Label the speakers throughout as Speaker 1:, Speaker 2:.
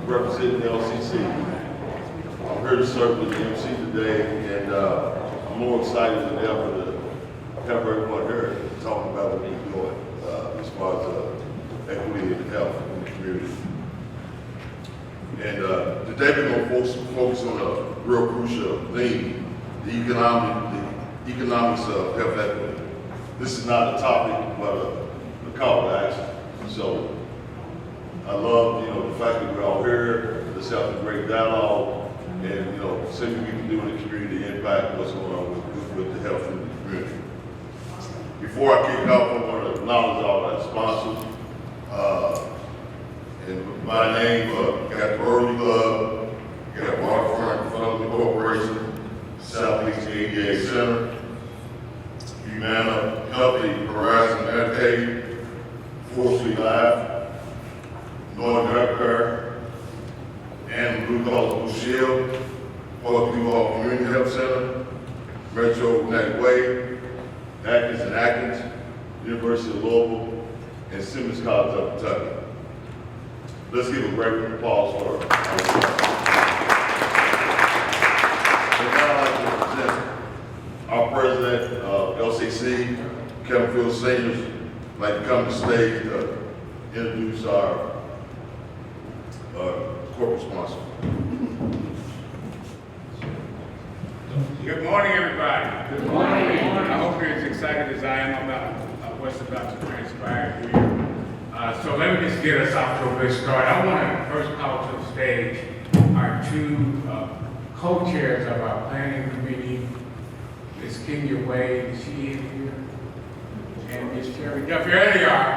Speaker 1: representing LCC. I'm here to serve as the MC today, and I'm more excited than ever to have everyone here talking about what we're doing as far as equity and health in the community. And today we're going to focus on a real crucial theme, the economics of health equity. This is not a topic, but a call to action. So I love, the fact that we're all here. Let's have a great dialogue, and see what we can do in the community to impact what's going on with the health in the community. Before I kick off, I want to acknowledge all our sponsors. And my name, got the Early Club, got Waterfront Development Corporation, Southeast ADA Center, Humana, Healthy Horizon Medicaid, 4th Street Live, Northern Healthcare, and Blue Cross Blue Shield, Public Duval Community Health Center, Metro Connect Way, Atkins and Atkins, University of Louisville, and Simmons College of Kentucky. Let's give a great applause for her. And now I'd like to present our president of LCC, Kevin Fields Senior, like to come to the stage to introduce our corporate sponsor.
Speaker 2: Good morning, everybody.
Speaker 3: Good morning.
Speaker 2: I hope you're as excited as I am about what's about to transpire here. So let me just get us off to a good start. I want to first call to the stage our two co-chairs of our planning committee, Ms. Kenya Wade, is she in here? And Ms. Terry Duffy, there they are.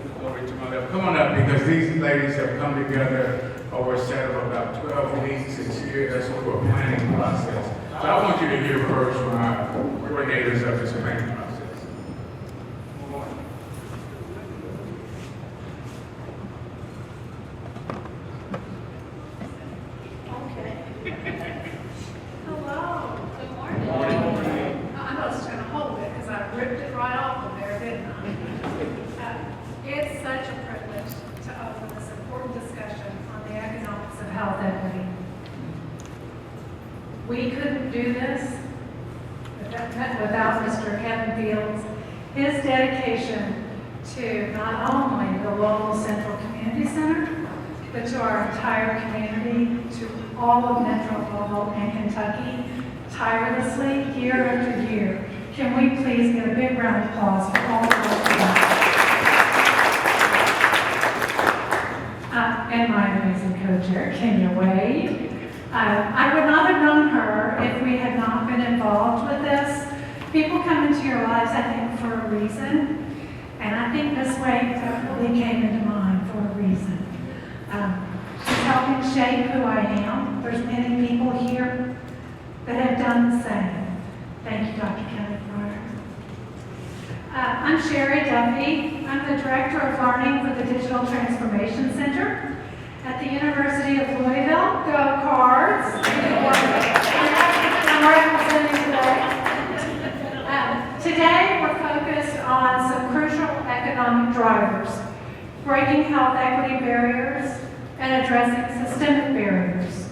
Speaker 2: Look over to my left. Come on up, because these ladies have come together over a set of about 12 weeks and steered us through a planning process. So I want you to hear first from our coordinators of this planning process.
Speaker 4: Hello. Good morning. I was trying to hold it because I ripped it right off of there, didn't I? It's such a privilege to open this important discussion on the economics of health equity. We couldn't do this without Mr. Kevin Fields. His dedication to not only the local Central Community Center, but to our entire community, to all of Metro Louisville and Kentucky, tirelessly, year after year. Can we please get a big round of applause for all of us? And my amazing co-chair, Kenya Wade. I would not have known her if we had not been involved with this. People come into your lives, I think, for a reason. And I think Ms. Wade definitely came into mine for a reason. She's helping shape who I am. There's many people here that have done the same. Thank you, Dr. Kelly Pryor. I'm Sherry Duffy. I'm the Director of Learning for the Digital Transformation Center at the University of Louisville. Go Cards! I'm representing today. Today we're focused on some crucial economic drivers, breaking health equity barriers, and addressing systemic barriers,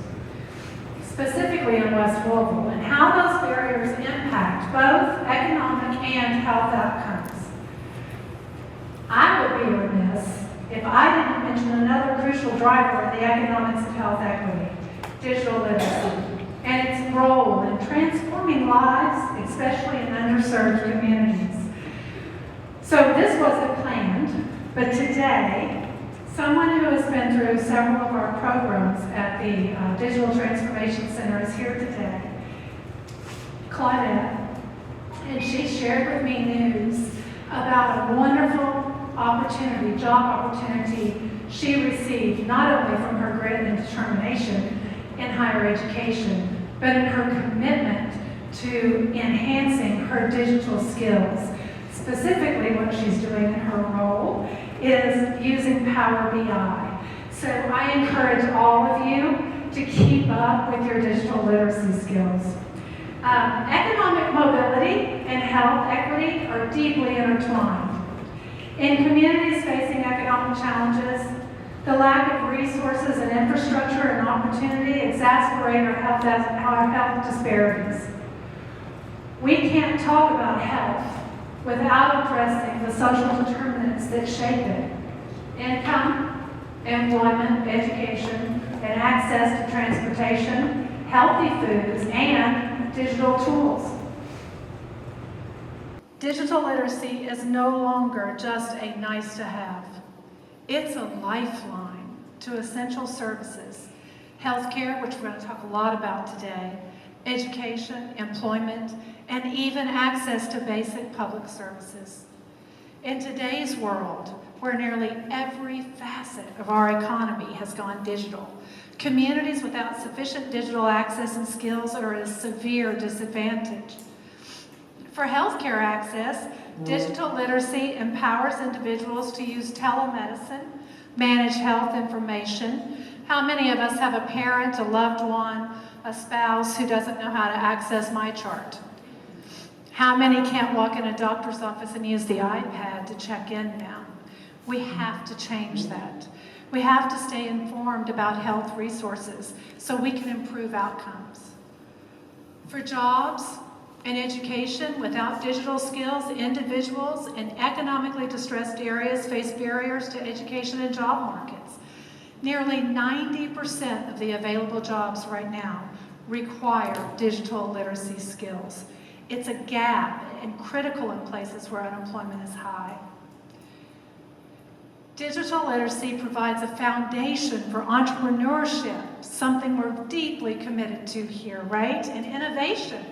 Speaker 4: specifically in West Louisville, and how those barriers impact both economic and health outcomes. I would be remiss if I didn't mention another crucial driver of the economics of health equity, digital literacy, and its role in transforming lives, especially in underserved communities. So this wasn't planned, but today, someone who has been through several of our programs at the Digital Transformation Center is here today, Claudette, and she shared with me news about a wonderful opportunity, job opportunity she received not only from her grit and determination in higher education, but in her commitment to enhancing her digital skills. Specifically, what she's doing in her role is using Power BI. So I encourage all of you to keep up with your digital literacy skills. Economic mobility and health equity are deeply intertwined. In communities facing economic challenges, the lack of resources and infrastructure and opportunity exacerbate our health disparities. We can't talk about health without addressing the social determinants that shape it. Income, employment, education, and access to transportation, healthy foods, and digital tools. Digital literacy is no longer just a nice to have. It's a lifeline to essential services, healthcare, which we're going to talk a lot about today, education, employment, and even access to basic public services. In today's world, where nearly every facet of our economy has gone digital, communities without sufficient digital access and skills are at a severe disadvantage. For healthcare access, digital literacy empowers individuals to use telemedicine, manage health information. How many of us have a parent, a loved one, a spouse who doesn't know how to access MyChart? How many can't walk in a doctor's office and use the iPad to check in now? We have to change that. We have to stay informed about health resources so we can improve outcomes. For jobs and education, without digital skills, individuals in economically distressed areas face barriers to education and job markets. Nearly 90% of the available jobs right now require digital literacy skills. It's a gap and critical in places where unemployment is high. Digital literacy provides a foundation for entrepreneurship, something we're deeply committed to here, right? And innovation.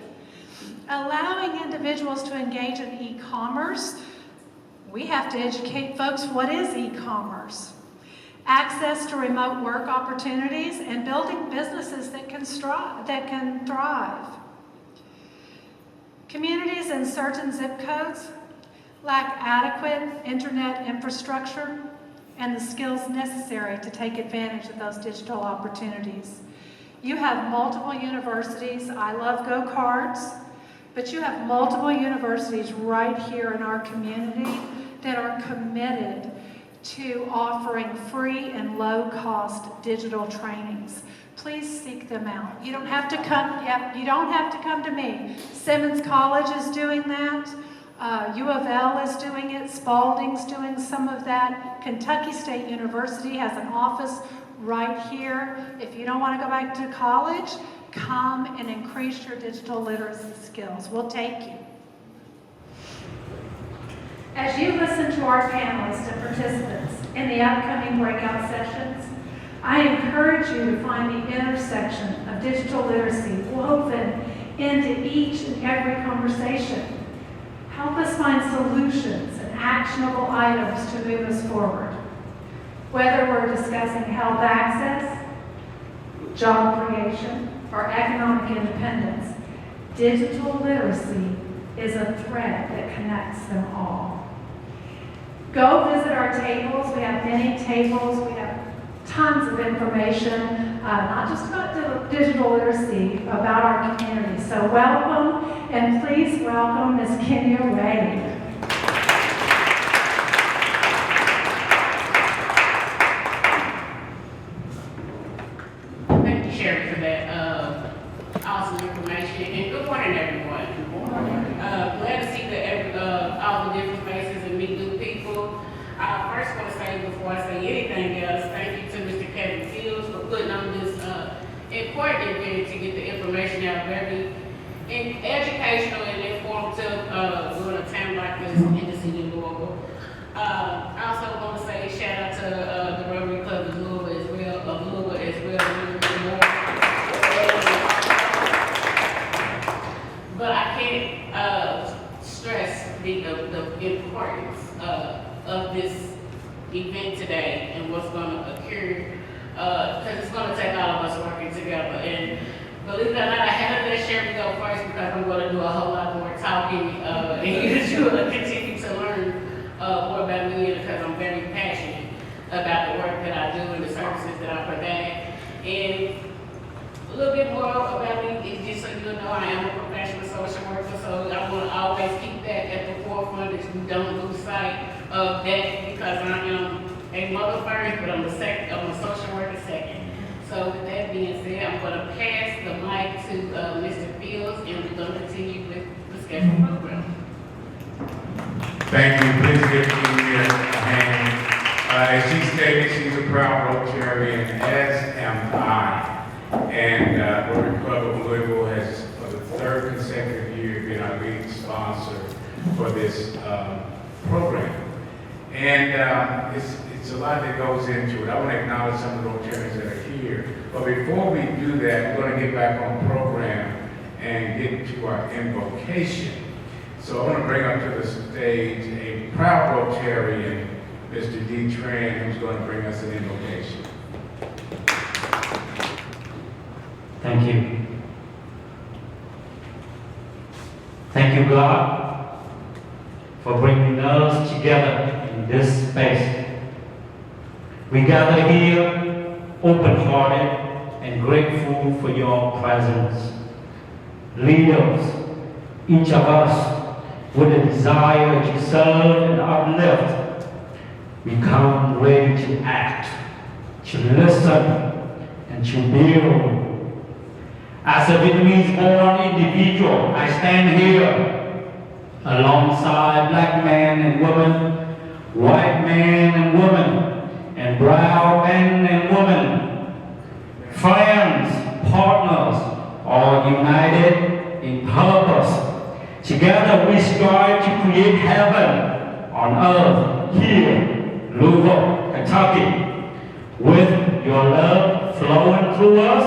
Speaker 4: Allowing individuals to engage in e-commerce, we have to educate folks what is e-commerce. Access to remote work opportunities and building businesses that can thrive. Communities in certain zip codes lack adequate internet infrastructure and the skills necessary to take advantage of those digital opportunities. You have multiple universities. I love go-karts. But you have multiple universities right here in our community that are committed to offering free and low-cost digital trainings. Please seek them out. You don't have to come to me. Simmons College is doing that. U of L is doing it. Spalding's doing some of that. Kentucky State University has an office right here. If you don't want to go back to college, come and increase your digital literacy skills. We'll take you. As you listen to our panelists and participants in the upcoming breakout sessions, I encourage you to find the intersection of digital literacy woven into each and every conversation. Help us find solutions and actionable items to move us forward. Whether we're discussing health access, job creation, or economic independence, digital literacy is a thread that connects them all. Go visit our tables. We have many tables. We have tons of information, not just about digital literacy, about our community. So welcome, and please welcome Ms. Kenya Ray.
Speaker 3: Thank you, Sherry, for that awesome information. And good morning, everyone. Good morning. Glad to see all the different faces and meet new people. I first want to say, before I say anything else, thank you to Mr. Kevin Fields for putting on this important event to get the information out, very educational and informative during a time like this in the city of Louisville. I also want to say shout out to the Rotary Club of Louisville as well. But I can't stress the importance of this event today and what's going to occur, because it's going to take all of us working together. And believe it or not, I had to let Sherry go first because I'm going to do a whole lot more talking, and you will continue to learn more about me, because I'm very passionate about the work that I do and the services that I provide. And a little bit more about me is just so you know, I am a professional social worker, so I want to always keep that at the forefront, that you don't lose sight of that, because I am a mother first, but I'm a social worker
Speaker 2: Thank you. Please give Julia a hand. As she stated, she's a proud Rotarian, as am I. And Rotary Club of Louisville has, for the third consecutive year, been our lead sponsor for this program. And it's a lot that goes into it. I want to acknowledge some of the Rotarians that are here. But before we do that, we're going to get back on program and get to our invocation. So I want to bring up to the stage a proud Rotarian, Mr. D. Tran, who's going to bring us an invocation.
Speaker 5: Thank you. Thank you, God, for bringing us together in this space. We gather here open-hearted and grateful for your presence. Leaders, each of us with a desire to serve and uplift, we come ready to act, to listen, and to build. As a Vietnamese-born individual, I stand here alongside black men and women, white men and women, and brown men and women, friends, partners, all united in purpose. Together we strive to create heaven on earth here, Louisville, Kentucky, with your love flowing through us,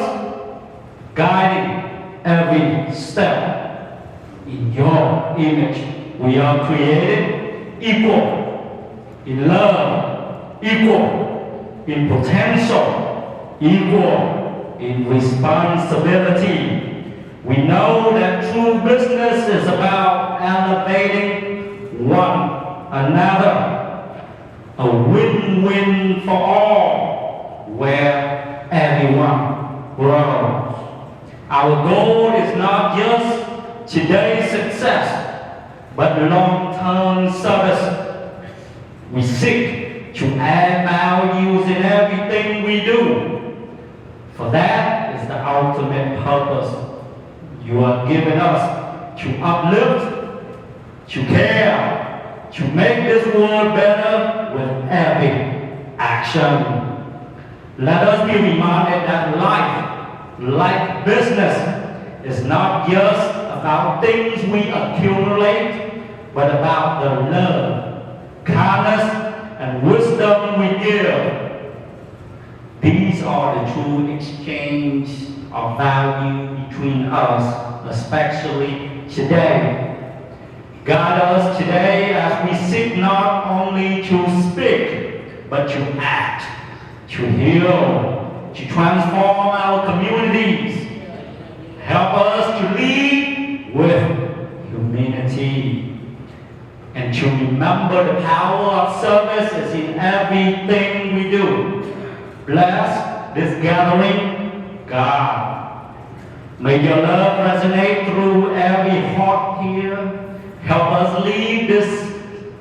Speaker 5: guiding every step. In your image, we are created equal in love, equal in potential, equal in responsibility. We know that true business is about elevating one another, a win-win for all, where everyone grows. Our goal is not just today's success, but long-term service. We seek to add values in everything we do, for that is the ultimate purpose you are giving us, to uplift, to care, to make this world better with every action. Let us be reminded that life, like business, is not just about things we accumulate, but about the love, kindness, and wisdom we give. These are the true exchange of value between us, especially today. Guide us today as we seek not only to speak, but to act, to heal, to transform our communities. Help us to lead with humility and to remember the power of service is in everything we do. Bless this gathering, God. May your love resonate through every heart here. Help us leave this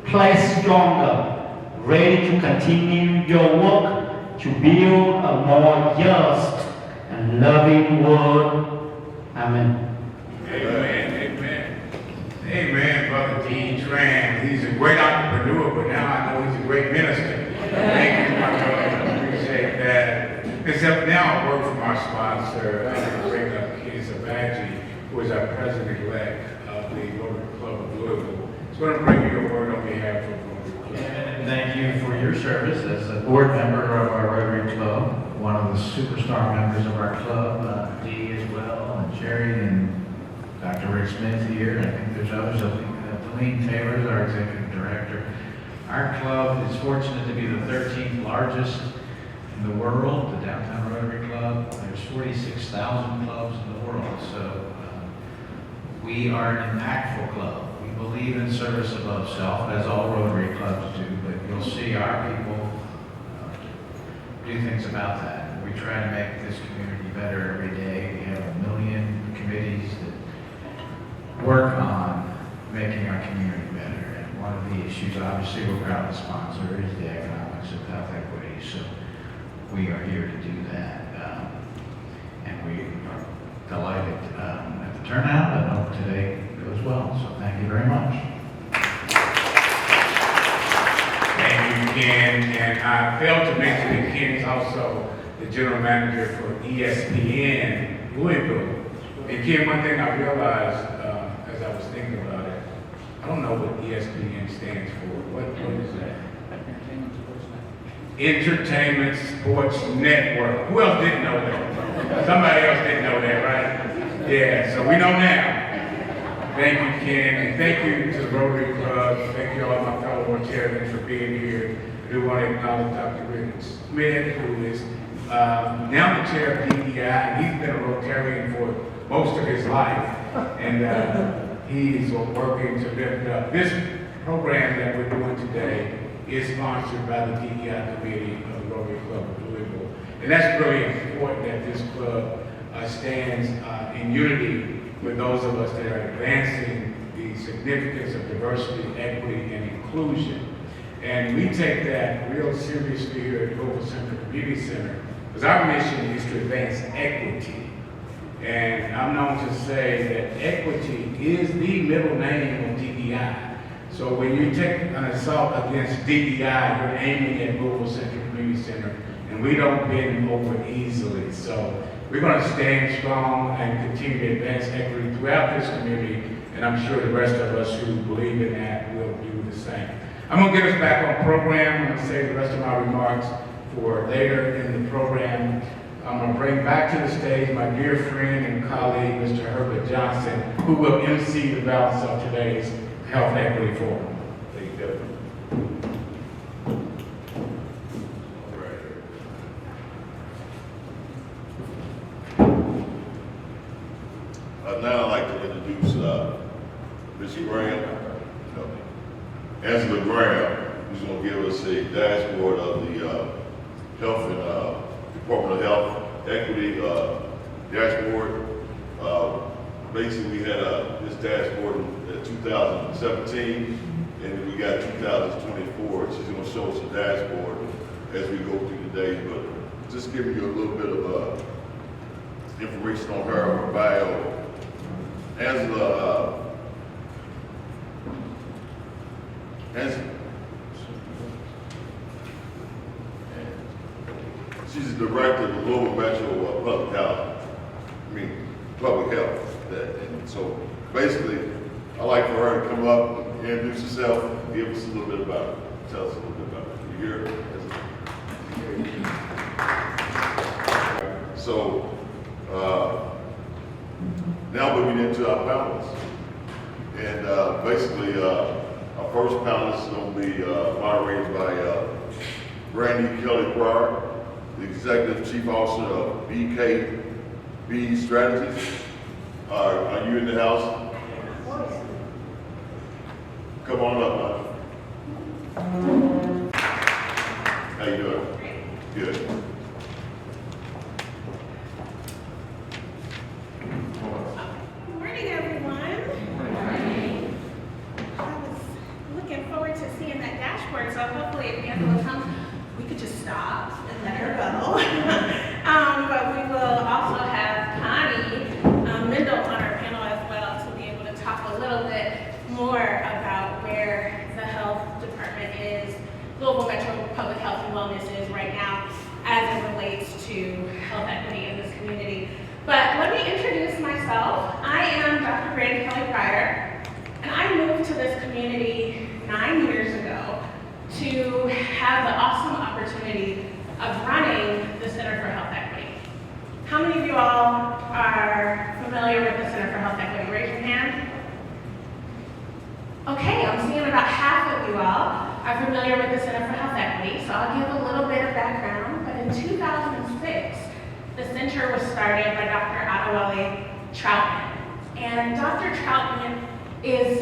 Speaker 5: place stronger, ready to continue your work to build a more just and loving world. Amen.
Speaker 2: Amen. Amen. Amen, Brother Dean Tran. He's a great entrepreneur, but now I know he's a great minister. Thank you, my brother. I appreciate that. Except now, a word from our sponsor, I'm going to bring up Kenny Sabaji, who is our president-elect of the Rotary Club of Louisville. He's going to bring you a word on behalf of Rotary Club.
Speaker 6: And thank you for your service as a board member of our Rotary Club, one of the superstar members of our club, Dee as well, and Jerry and Dr. Rick Smith here. I think there's others. I think Helene Taylor is our executive director. Our club is fortunate to be the 13th largest in the world, the Downtown Rotary Club. There's 46,000 clubs in the world, so we are an impactful club. We believe in service above self, as all Rotary clubs do, but you'll see our people do things about that. We try to make this community better every day. We have 1 million committees that work on making our community better. And one of the issues, obviously, we're proud to sponsor is the economics of health equity. So we are here to do that. And we are delighted at the turnout. I hope today goes well. So thank you very much.
Speaker 2: Ken, and I failed to mention that Ken is also the general manager for ESPN Louisville. And Ken, one thing I realized as I was thinking about it, I don't know what ESPN stands for. What is that? Entertainment Sports Network. Who else didn't know that? Somebody else didn't know that, right? Yeah, so we know now. Thank you, Ken, and thank you to the Rotary Club. Thank you all my fellow Rotarians for being here. I do want to acknowledge Dr. Rick Smith, who is now the chair of DEI, and he's been a Rotarian for most of his life. And he's working to lift up. This program that we're doing today is sponsored by the DEI Committee of the Rotary Club of Louisville. And that's really important that this club stands in unity with those of us that are advancing the significance of diversity, equity, and inclusion. And we take that real seriously here at Louisville Central Community Center, because our mission is to advance equity. And I'm known to say that equity is the middle name of DEI. So when you take an assault against DEI, you're aiming at Louisville Central Community Center, and we don't bend over easily. So we're going to stand strong and continue to advance equity throughout this community, and I'm sure the rest of us who believe in that will do the same. I'm going to get us back on program. I'm going to save the rest of my remarks for later in the program. I'm going to bring back to the stage my dear friend and colleague, Mr. Herbert Johnson, who will MC the balance of today's Health Equity Forum.
Speaker 1: Thank you, Kevin. Now I'd like to introduce Ms. Graham, Angela Graham, who's going to give us a dashboard of the Health and Department of Health Equity dashboard. Basically, we had this dashboard in 2017, and we got 2024. She's going to show us a dashboard as we go through the day, but just giving you a little bit of information on her bio. Angela, she's the director of the Louisville Metro Public Health. And so basically, I'd like for her to come up and introduce herself, and give us a little bit about her. Tell us a little bit about her. You hear her? So, now moving into our panelists. And basically, our first panelist is going to be moderated by Brandy Kelly Pryor, the Executive Chief Officer of BKB Strategies. Are you in the house? Come on up, man. How you doing? Good.
Speaker 7: Good morning, everyone. I was looking forward to seeing that dashboard, so hopefully if Angela comes, we could just stop and let her go. But we will also have Connie Mendel on our panel as well to be able to talk a little bit more about where the health department is, Louisville Metro Public Health and Wellness is right now as it relates to health equity in this community. But let me introduce myself. I am Dr. Brandy Kelly Pryor, and I moved to this community 9 years ago to have the awesome opportunity of running the Center for Health Equity. How many of you all are familiar with the Center for Health Equity? Raise your hand. Okay, I'm seeing about half of you all are familiar with the Center for Health Equity, so I'll give a little bit of background. But in 2006, the center was started by Dr. Adewale Troutman. And Dr. Troutman is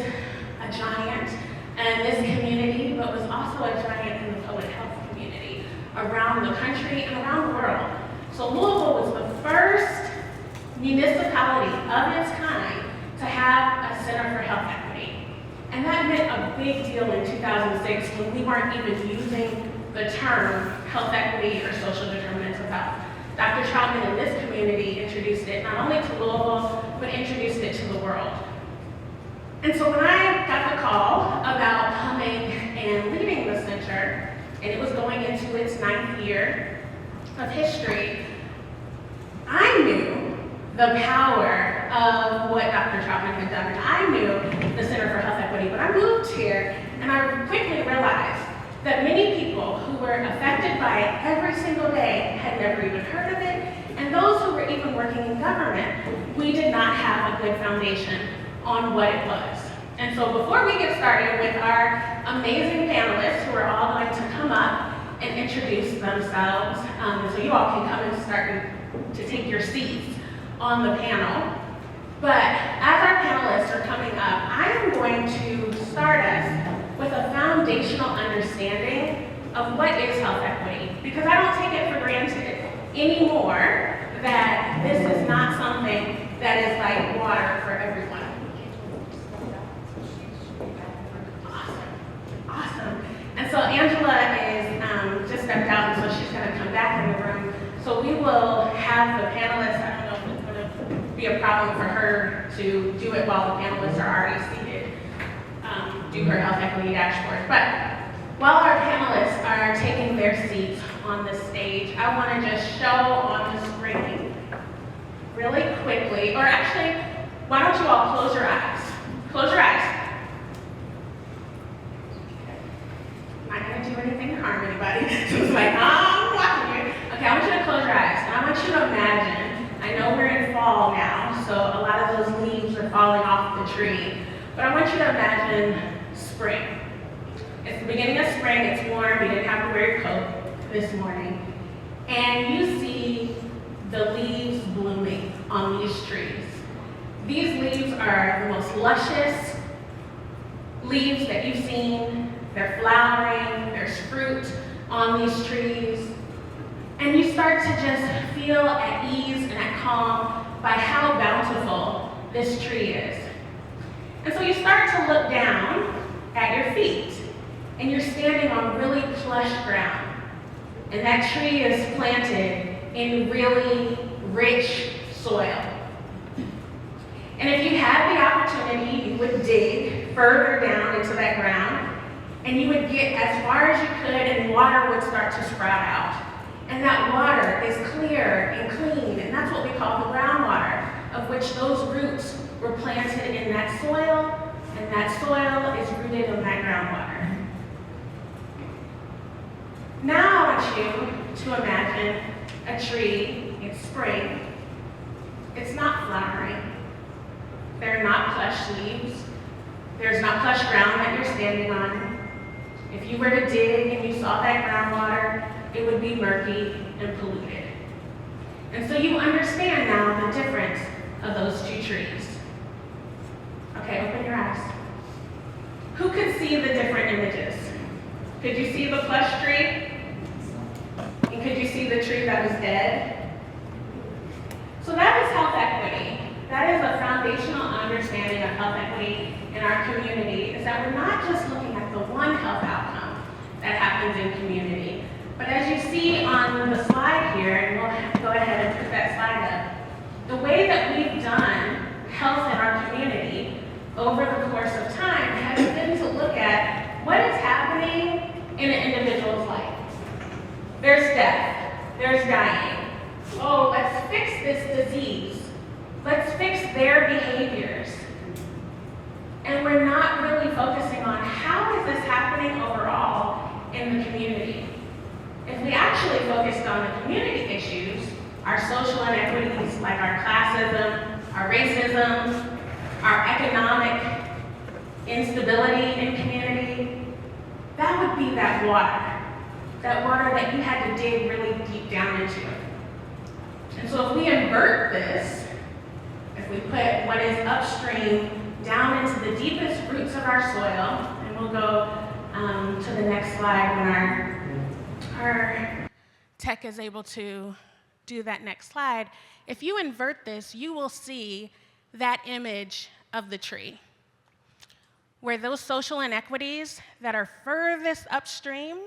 Speaker 7: a giant in this community, but was also a giant in the public health community around the country and around the world. So Louisville was the first municipality of its kind to have a Center for Health Equity. And that meant a big deal in 2006 when we weren't even using the term health equity or social determinants of health. Dr. Troutman in this community introduced it not only to Louisville, but introduced it to the world. And so when I got the call about coming and leading the center, and it was going into its 9th year of history, I knew the power of what Dr. Troutman had done, and I knew the Center for Health Equity, but I moved here, and I quickly realized that many people who were affected by it every single day had never even heard of it, and those who were even working in government, we did not have a good foundation on what it was. And so before we get started with our amazing panelists who are all going to come up and introduce themselves, so you all can come and start to take your seats on the panel. But as our panelists are coming up, I am going to start us with a foundational understanding of what is health equity, because I don't take it for granted anymore that this is not something that is like water for everyone. Awesome. And so Angela is just stepped out, and so she's going to come back in the room. So we will have the panelists, I don't know if it's going to be a problem for her to do it while the panelists are already seated, do her health equity dashboard. But while our panelists are taking their seats on the stage, I want to just show on the screen really quickly, or actually, why don't you all close your eyes? Close your eyes. I'm not going to do anything to harm anybody. So it's like, I'm watching you. Okay, I want you to close your eyes, and I want you to imagine, I know we're in fall now, so a lot of those leaves are falling off the tree, but I want you to imagine spring. It's the beginning of spring, it's warm, you didn't have to wear your coat this morning, and you see the leaves blooming on these trees. These leaves are the most luscious leaves that you've seen. They're flowering, there's fruit on these trees. And you start to just feel at ease and at calm by how bountiful this tree is. And so you start to look down at your feet, and you're standing on really plush ground. And that tree is planted in really rich soil. And if you had the opportunity, you would dig further down into that ground, and you would get as far as you could, and water would start to sprout out. And that water is clear and clean, and that's what we call the groundwater, of which those roots were planted in that soil, and that soil is rooted in that groundwater. Now I want you to imagine a tree, it's spring, it's not flowering, there are not plush leaves, there's not plush ground that you're standing on. If you were to dig and you saw that groundwater, it would be murky and polluted. And so you understand now the difference of those two trees. Okay, open your eyes. Who could see the different images? Could you see the plush tree? And could you see the tree that was dead? So that is health equity. That is a foundational understanding of health equity in our community, is that we're not just looking at the one health outcome that happens in community, but as you see on the slide here, and we'll go ahead and put that slide up, the way that we've done health in our community over the course of time has been to look at what is happening in an individual's life. There's death, there's dying. Oh, let's fix this disease. Let's fix their behaviors. And we're not really focusing on how is this happening overall in the community. If we actually focused on the community issues, our social inequities like our classism, our racism, our economic instability in community, that would be that water that you had to dig really deep down into. And so if we invert this, if we put what is upstream down into the deepest roots of our soil, and we'll go to the next slide when our tech is able to do that next slide. If you invert this, you will see that image of the tree, where those social inequities that are furthest upstream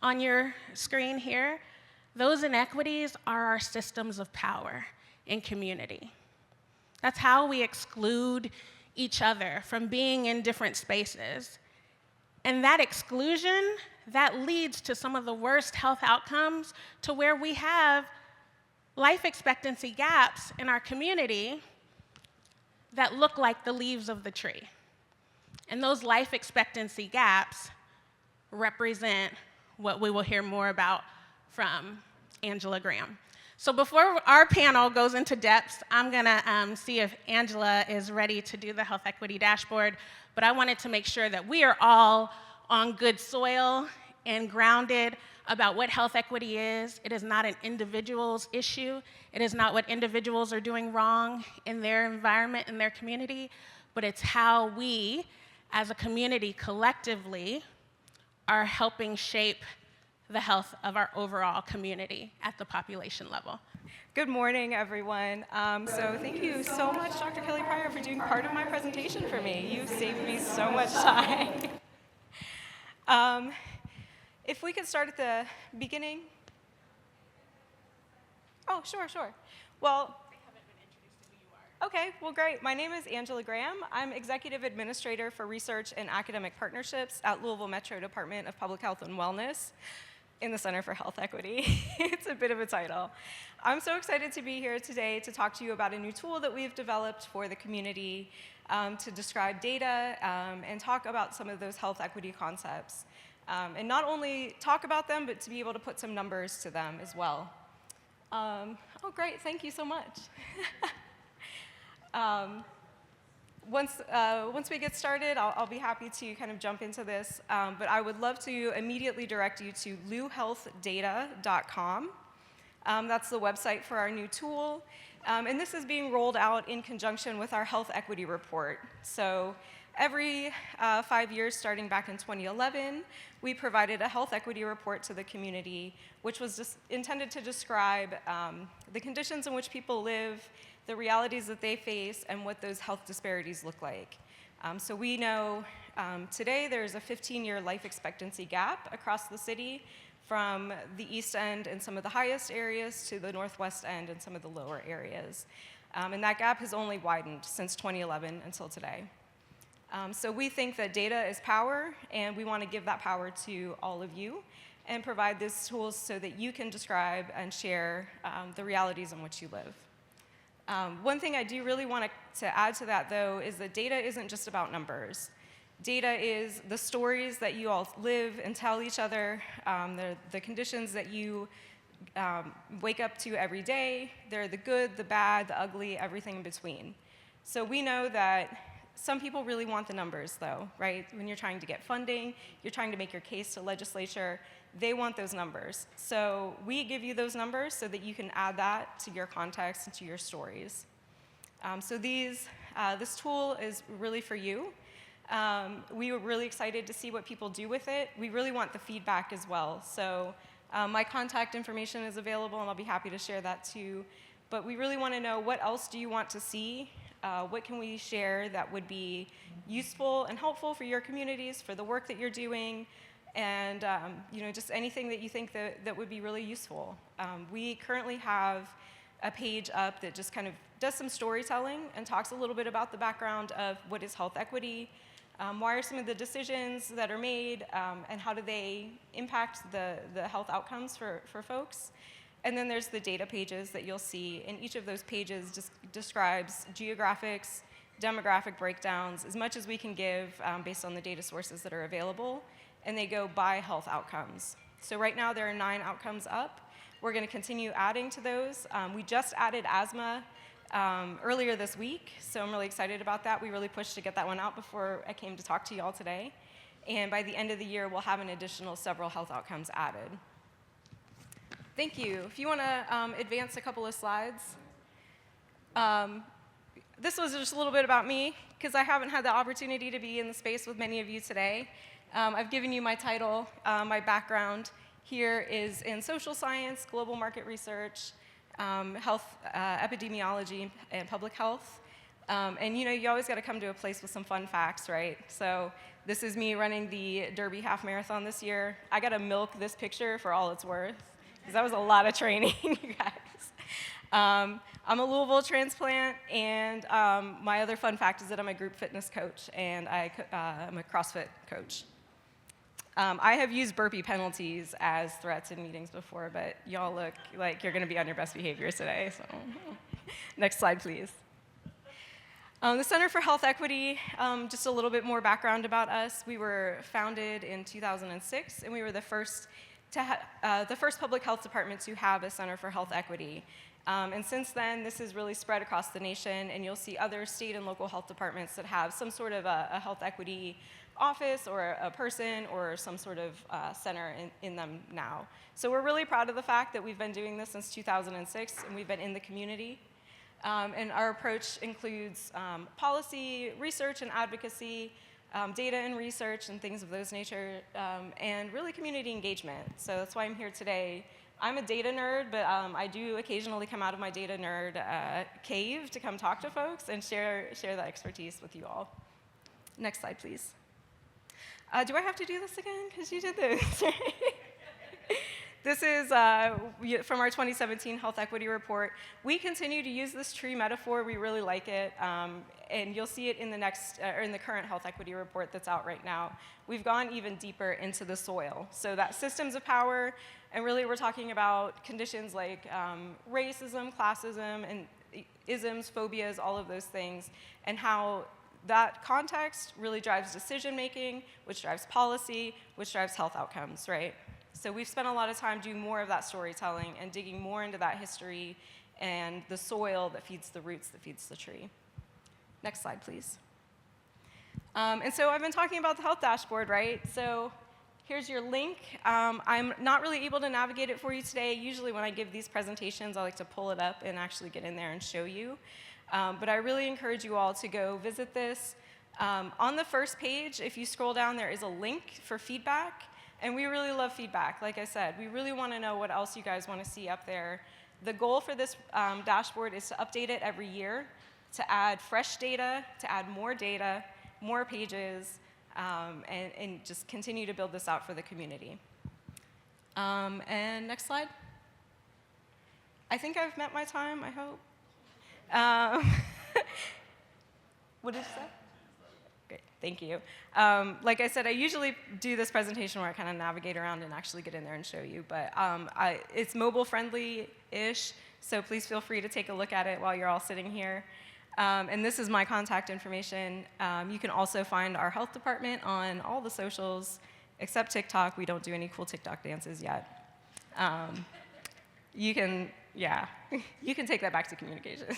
Speaker 7: on your screen here, those inequities are our systems of power in community. That's how we exclude each other from being in different spaces. And that exclusion, that leads to some of the worst health outcomes, to where we have life expectancy gaps in our community that look like the leaves of the tree. And those life expectancy gaps represent what we will hear more about from Angela Graham. So before our panel goes into depth, I'm gonna see if Angela is ready to do the health equity dashboard, but I wanted to make sure that we are all on good soil and grounded about what health equity is. It is not an individual's issue. It is not what individuals are doing wrong in their environment, in their community, but it's how we, as a community collectively, are helping shape the health of our overall community at the population level.
Speaker 8: Good morning, everyone. So thank you so much, Dr. Kelly Pryor, for doing part of my presentation for me. You've saved me so much time. If we could start at the beginning. Oh, sure. Well, okay, well, great. My name is Angela Graham. I'm Executive Administrator for Research and Academic Partnerships at Louisville Metro Department of Public Health and Wellness in the Center for Health Equity. It's a bit of a title. I'm so excited to be here today to talk to you about a new tool that we've developed for the community to describe data and talk about some of those health equity concepts. And not only talk about them, but to be able to put some numbers to them as well. Oh, great, thank you so much. Once we get started, I'll be happy to kind of jump into this, but I would love to immediately direct you to louhealthdata.com. That's the website for our new tool, and this is being rolled out in conjunction with our health equity report. So every 5 years, starting back in 2011, we provided a health equity report to the community, which was just intended to describe the conditions in which people live, the realities that they face, and what those health disparities look like. So we know today there's a 15-year life expectancy gap across the city, from the east end and some of the highest areas to the northwest end and some of the lower areas. And that gap has only widened since 2011 until today. So we think that data is power, and we want to give that power to all of you and provide these tools so that you can describe and share the realities in which you live. One thing I do really want to add to that, though, is that data isn't just about numbers. Data is the stories that you all live and tell each other, the conditions that you wake up to every day. They're the good, the bad, the ugly, everything in between. So we know that some people really want the numbers, though, right? When you're trying to get funding, you're trying to make your case to legislature, they want those numbers. So we give you those numbers so that you can add that to your context and to your stories. So this tool is really for you. We were really excited to see what people do with it. We really want the feedback as well. So my contact information is available, and I'll be happy to share that too. But we really want to know, what else do you want to see? What can we share that would be useful and helpful for your communities, for the work that you're doing, and just anything that you think that would be really useful. We currently have a page up that just kind of does some storytelling and talks a little bit about the background of what is health equity, why are some of the decisions that are made, and how do they impact the health outcomes for folks. And then there's the data pages that you'll see, and each of those pages just describes geographics, demographic breakdowns, as much as we can give based on the data sources that are available, and they go by health outcomes. So right now there are 9 outcomes up. We're going to continue adding to those. We just added asthma earlier this week, so I'm really excited about that. We really pushed to get that one out before I came to talk to you all today. And by the end of the year, we'll have an additional several health outcomes added. Thank you. If you want to advance a couple of slides. This was just a little bit about me, because I haven't had the opportunity to be in the space with many of you today. I've given you my title. My background here is in social science, global market research, health epidemiology, and public health. And you always got to come to a place with some fun facts, right? So this is me running the Derby half marathon this year. I got to milk this picture for all it's worth, because that was a lot of training, you guys. I'm a Louisville transplant, and my other fun fact is that I'm a group fitness coach, and I'm a CrossFit coach. I have used burpee penalties as threats in meetings before, but y'all look like you're going to be on your best behavior today. So, next slide, please. The Center for Health Equity, just a little bit more background about us. We were founded in 2006, and we were the first public health department to have a Center for Health Equity. And since then, this has really spread across the nation, and you'll see other state and local health departments that have some sort of a health equity office or a person or some sort of center in them now. So we're really proud of the fact that we've been doing this since 2006, and we've been in the community. And our approach includes policy, research and advocacy, data and research and things of those nature, and really community engagement. So that's why I'm here today. I'm a data nerd, but I do occasionally come out of my data nerd cave to come talk to folks and share that expertise with you all. Next slide, please. Do I have to do this again? Because you did this. This is from our 2017 Health Equity Report. We continue to use this tree metaphor. We really like it, and you'll see it in the current Health Equity Report that's out right now. We've gone even deeper into the soil. So that systems of power, and really we're talking about conditions like racism, classism, and isms, phobias, all of those things, and how that context really drives decision making, which drives policy, which drives health outcomes, right? So we've spent a lot of time doing more of that storytelling and digging more into that history and the soil that feeds the roots, that feeds the tree. Next slide, please. And so I've been talking about the health dashboard, right? So here's your link. I'm not really able to navigate it for you today. Usually when I give these presentations, I like to pull it up and actually get in there and show you. But I really encourage you all to go visit this. On the first page, if you scroll down, there is a link for feedback. And we really love feedback. Like I said, we really want to know what else you guys want to see up there. The goal for this dashboard is to update it every year, to add fresh data, to add more data, more pages, and just continue to build this out for the community. And next slide. I think I've met my time, I hope. What did you say? Great, thank you. Like I said, I usually do this presentation where I kind of navigate around and actually get in there and show you, but it's mobile friendly-ish, so please feel free to take a look at it while you're all sitting here. And this is my contact information. You can also find our health department on all the socials, except TikTok. We don't do any cool TikTok dances yet. You can take that back to communications.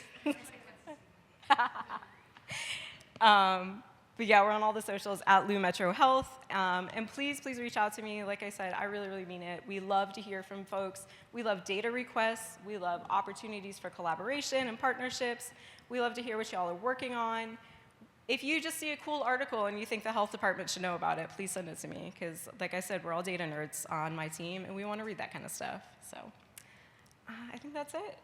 Speaker 8: But yeah, we're on all the socials at Lou Metro Health. And please reach out to me. Like I said, I really, really mean it. We love to hear from folks. We love data requests. We love opportunities for collaboration and partnerships. We love to hear what y'all are working on. If you just see a cool article and you think the health department should know about it, please send it to me. Because like I said, we're all data nerds on my team, and we want to read that kind of stuff. So I think that's it.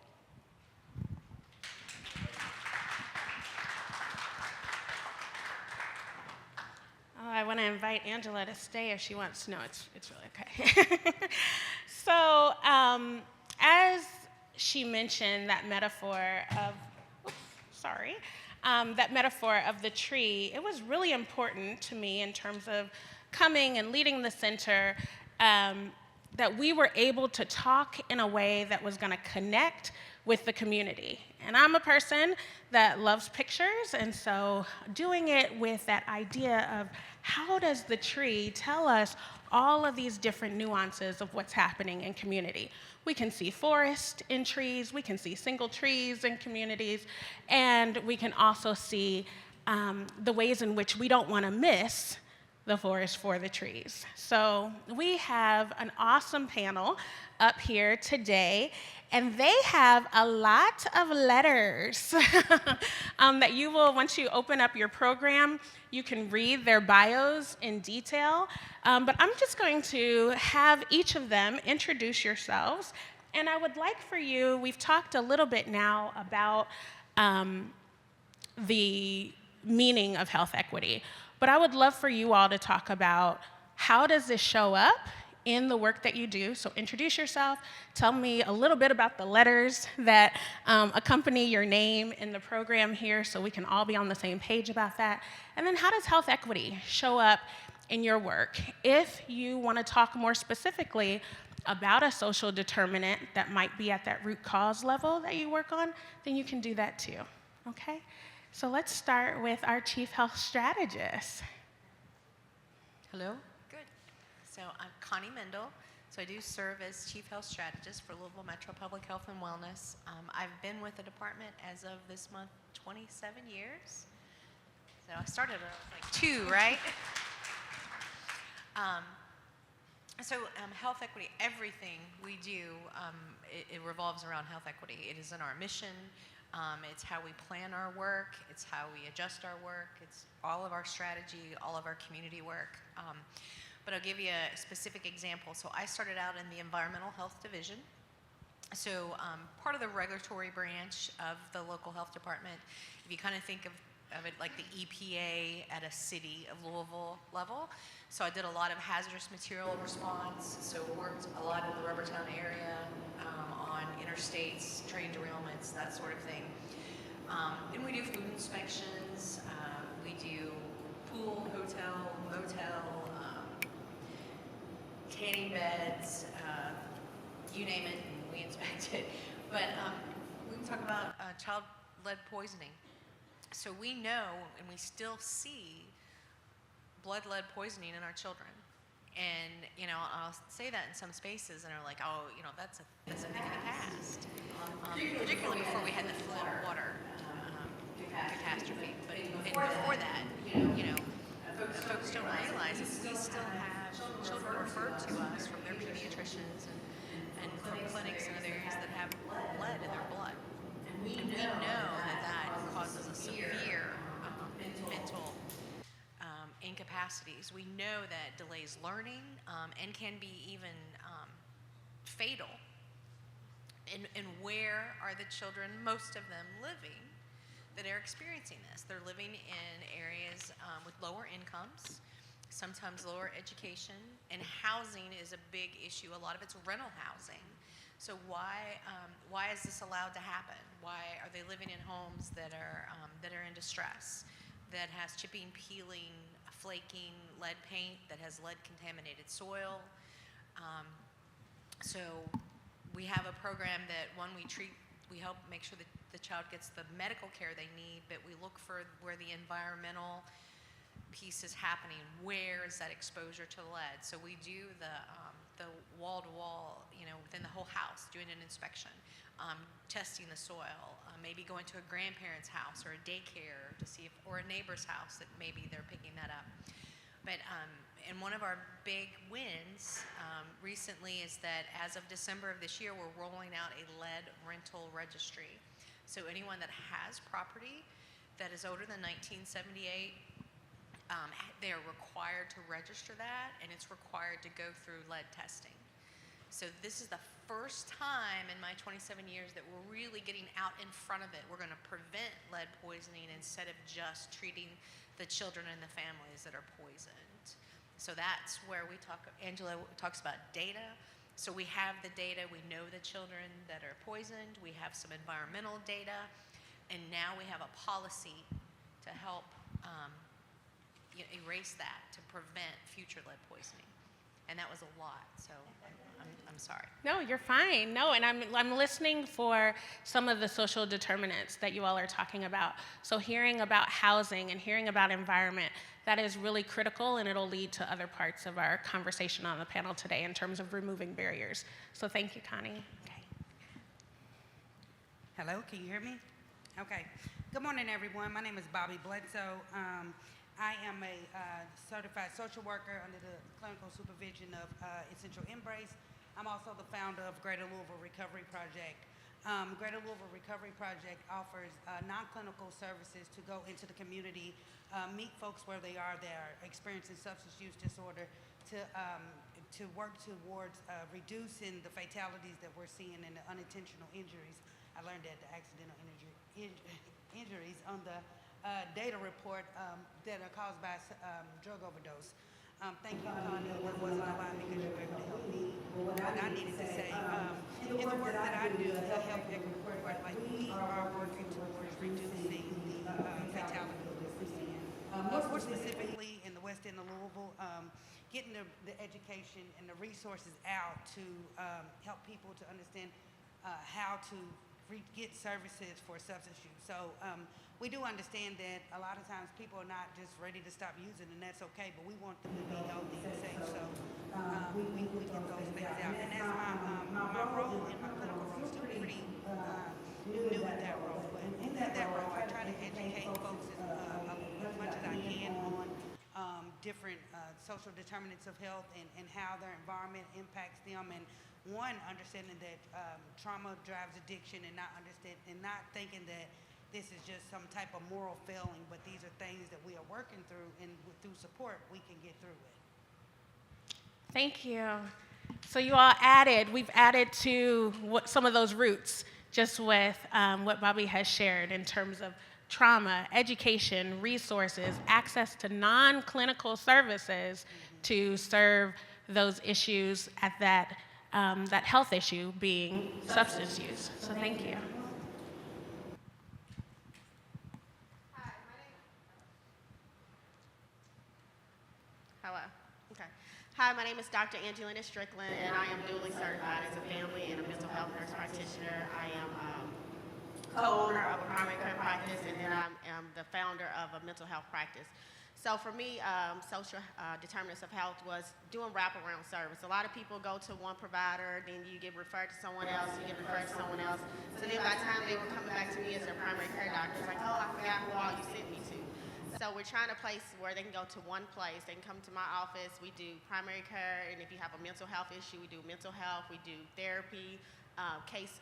Speaker 7: Oh, I want to invite Angela to stay if she wants to. No, it's really okay. So, as she mentioned, that metaphor of the tree, it was really important to me in terms of coming and leading the center, that we were able to talk in a way that was going to connect with the community. And I'm a person that loves pictures, and so doing it with that idea of how does the tree tell us all of these different nuances of what's happening in community. We can see forest in trees, we can see single trees in communities, and we can also see the ways in which we don't want to miss the forest for the trees. So we have an awesome panel up here today, and they have a lot of letters that you will, once you open up your program, you can read their bios in detail. But I'm just going to have each of them introduce yourselves. And I would like for you, we've talked a little bit now about the meaning of health equity, but I would love for you all to talk about how does this show up in the work that you do. So introduce yourself, tell me a little bit about the letters that accompany your name in the program here so we can all be on the same page about that. And then how does health equity show up in your work. If you want to talk more specifically about a social determinant that might be at that root cause level that you work on, then you can do that too, okay? So let's start with our Chief Health Strategist.
Speaker 9: Hello. Good. So I'm Connie Mendel. So I do serve as Chief Health Strategist for Louisville Metro Public Health and Wellness. I've been with the department as of this month 27 years. So I started when I was like 2, right? Health equity, everything we do, it revolves around health equity. It is in our mission. It's how we plan our work. It's how we adjust our work. It's all of our strategy, all of our community work. But I'll give you a specific example. So I started out in the Environmental Health Division. So part of the regulatory branch of the local health department, if you kind of think of it like the EPA at a city of Louisville level. So I did a lot of hazardous material response, so worked a lot in the Rubbertown area on interstates, train derailments, that sort of thing. And we do food inspections, we do pool, hotel, motel, tanning beds, you name it, we inspect it. But we can talk about child-lead poisoning. So we know, and we still see, blood-lead poisoning in our children. And, you know, I'll say that in some spaces, and they're like, oh, you know, that's a thing of the past. Particularly before we had the Flint water catastrophe. But before that, you know, folks don't realize that we still have children referred to us from their pediatricians and from clinics and other areas that have lead in their blood. And we know that causes a severe mental incapacities. We know that delays learning and can be even fatal. And where are the children, most of them, living that are experiencing this? They're living in areas with lower incomes, sometimes lower education, and housing is a big issue. A lot of it's rental housing. So why is this allowed to happen? Why are they living in homes that are in distress, that has chipping, peeling, flaking, lead paint, that has lead contaminated soil? So we have a program that we help make sure that the child gets the medical care they need, but we look for where the environmental piece is happening. Where is that exposure to lead? So we do the wall-to-wall, you know, within the whole house, doing an inspection, testing the soil, maybe going to a grandparent's house or a daycare to see if, or a neighbor's house that maybe they're picking that up. But and one of our big wins recently is that as of December of this year, we're rolling out a lead rental registry. So anyone that has property that is older than 1978, they are required to register that, and it's required to go through lead testing. So this is the first time in my 27 years that we're really getting out in front of it. We're going to prevent lead poisoning instead of just treating the children and the families that are poisoned. So that's where Angela talks about data. So we have the data, we know the children that are poisoned, we have some environmental data, and now we have a policy to help erase that, to prevent future lead poisoning. And that was a lot, so I'm sorry.
Speaker 7: No, you're fine. No, and I'm listening for some of the social determinants that you all are talking about. So hearing about housing and hearing about environment, that is really critical, and it'll lead to other parts of our conversation on the panel today in terms of removing barriers. So thank you, Connie. Okay.
Speaker 10: Hello, can you hear me? Okay. Good morning, everyone. My name is Bobby Bledsoe. I am a certified social worker under the clinical supervision of Essential Embrace. I'm also the founder of Greater Louisville Recovery Project. Greater Louisville Recovery Project offers non-clinical services to go into the community, meet folks where they are that are experiencing substance use disorder, to work towards reducing the fatalities that we're seeing and the unintentional injuries. I learned that the accidental injuries on the data report that are caused by drug overdose. Thank you, Connie. It wasn't a lot because you were able to help me with what I needed to say. In the work that I do to help every report, like we are working towards reducing the fatalities that we're seeing. More specifically in the West End of Louisville, getting the education and the resources out to help people to understand how to get services for substance use. So we do understand that a lot of times people are not just ready to stop using, and that's okay, but we want them to be healthy and safe. So we get those things out. And that's my role in my clinical role, still pretty new in that role. But in that role, I try to educate folks as much as I can on different social determinants of health and how their environment impacts them. And one, understanding that trauma drives addiction, and not thinking that this is just some type of moral failing, but these are things that we are working through, and through support, we can get through it.
Speaker 7: Thank you. So you all we've added to some of those roots just with what Bobby has shared in terms of trauma, education, resources, access to non-clinical services to serve those issues at that health issue being substance use. So thank you.
Speaker 11: Hello. Okay. Hi, my name is Dr. Angelina Strickland, and I am dually certified as a family and a mental health nurse practitioner. I am co-owner of a primary care practice, and then I am the founder of a mental health practice. So for me, social determinants of health was doing wraparound service. A lot of people go to one provider, then you get referred to someone else, you get referred to someone else. So then by the time they were coming back to me as their primary care doctor, it's like, oh, I forgot who all you sent me to. So we're trying to place where they can go to one place. They can come to my office. We do primary care, and if you have a mental health issue, we do mental health. We do therapy, case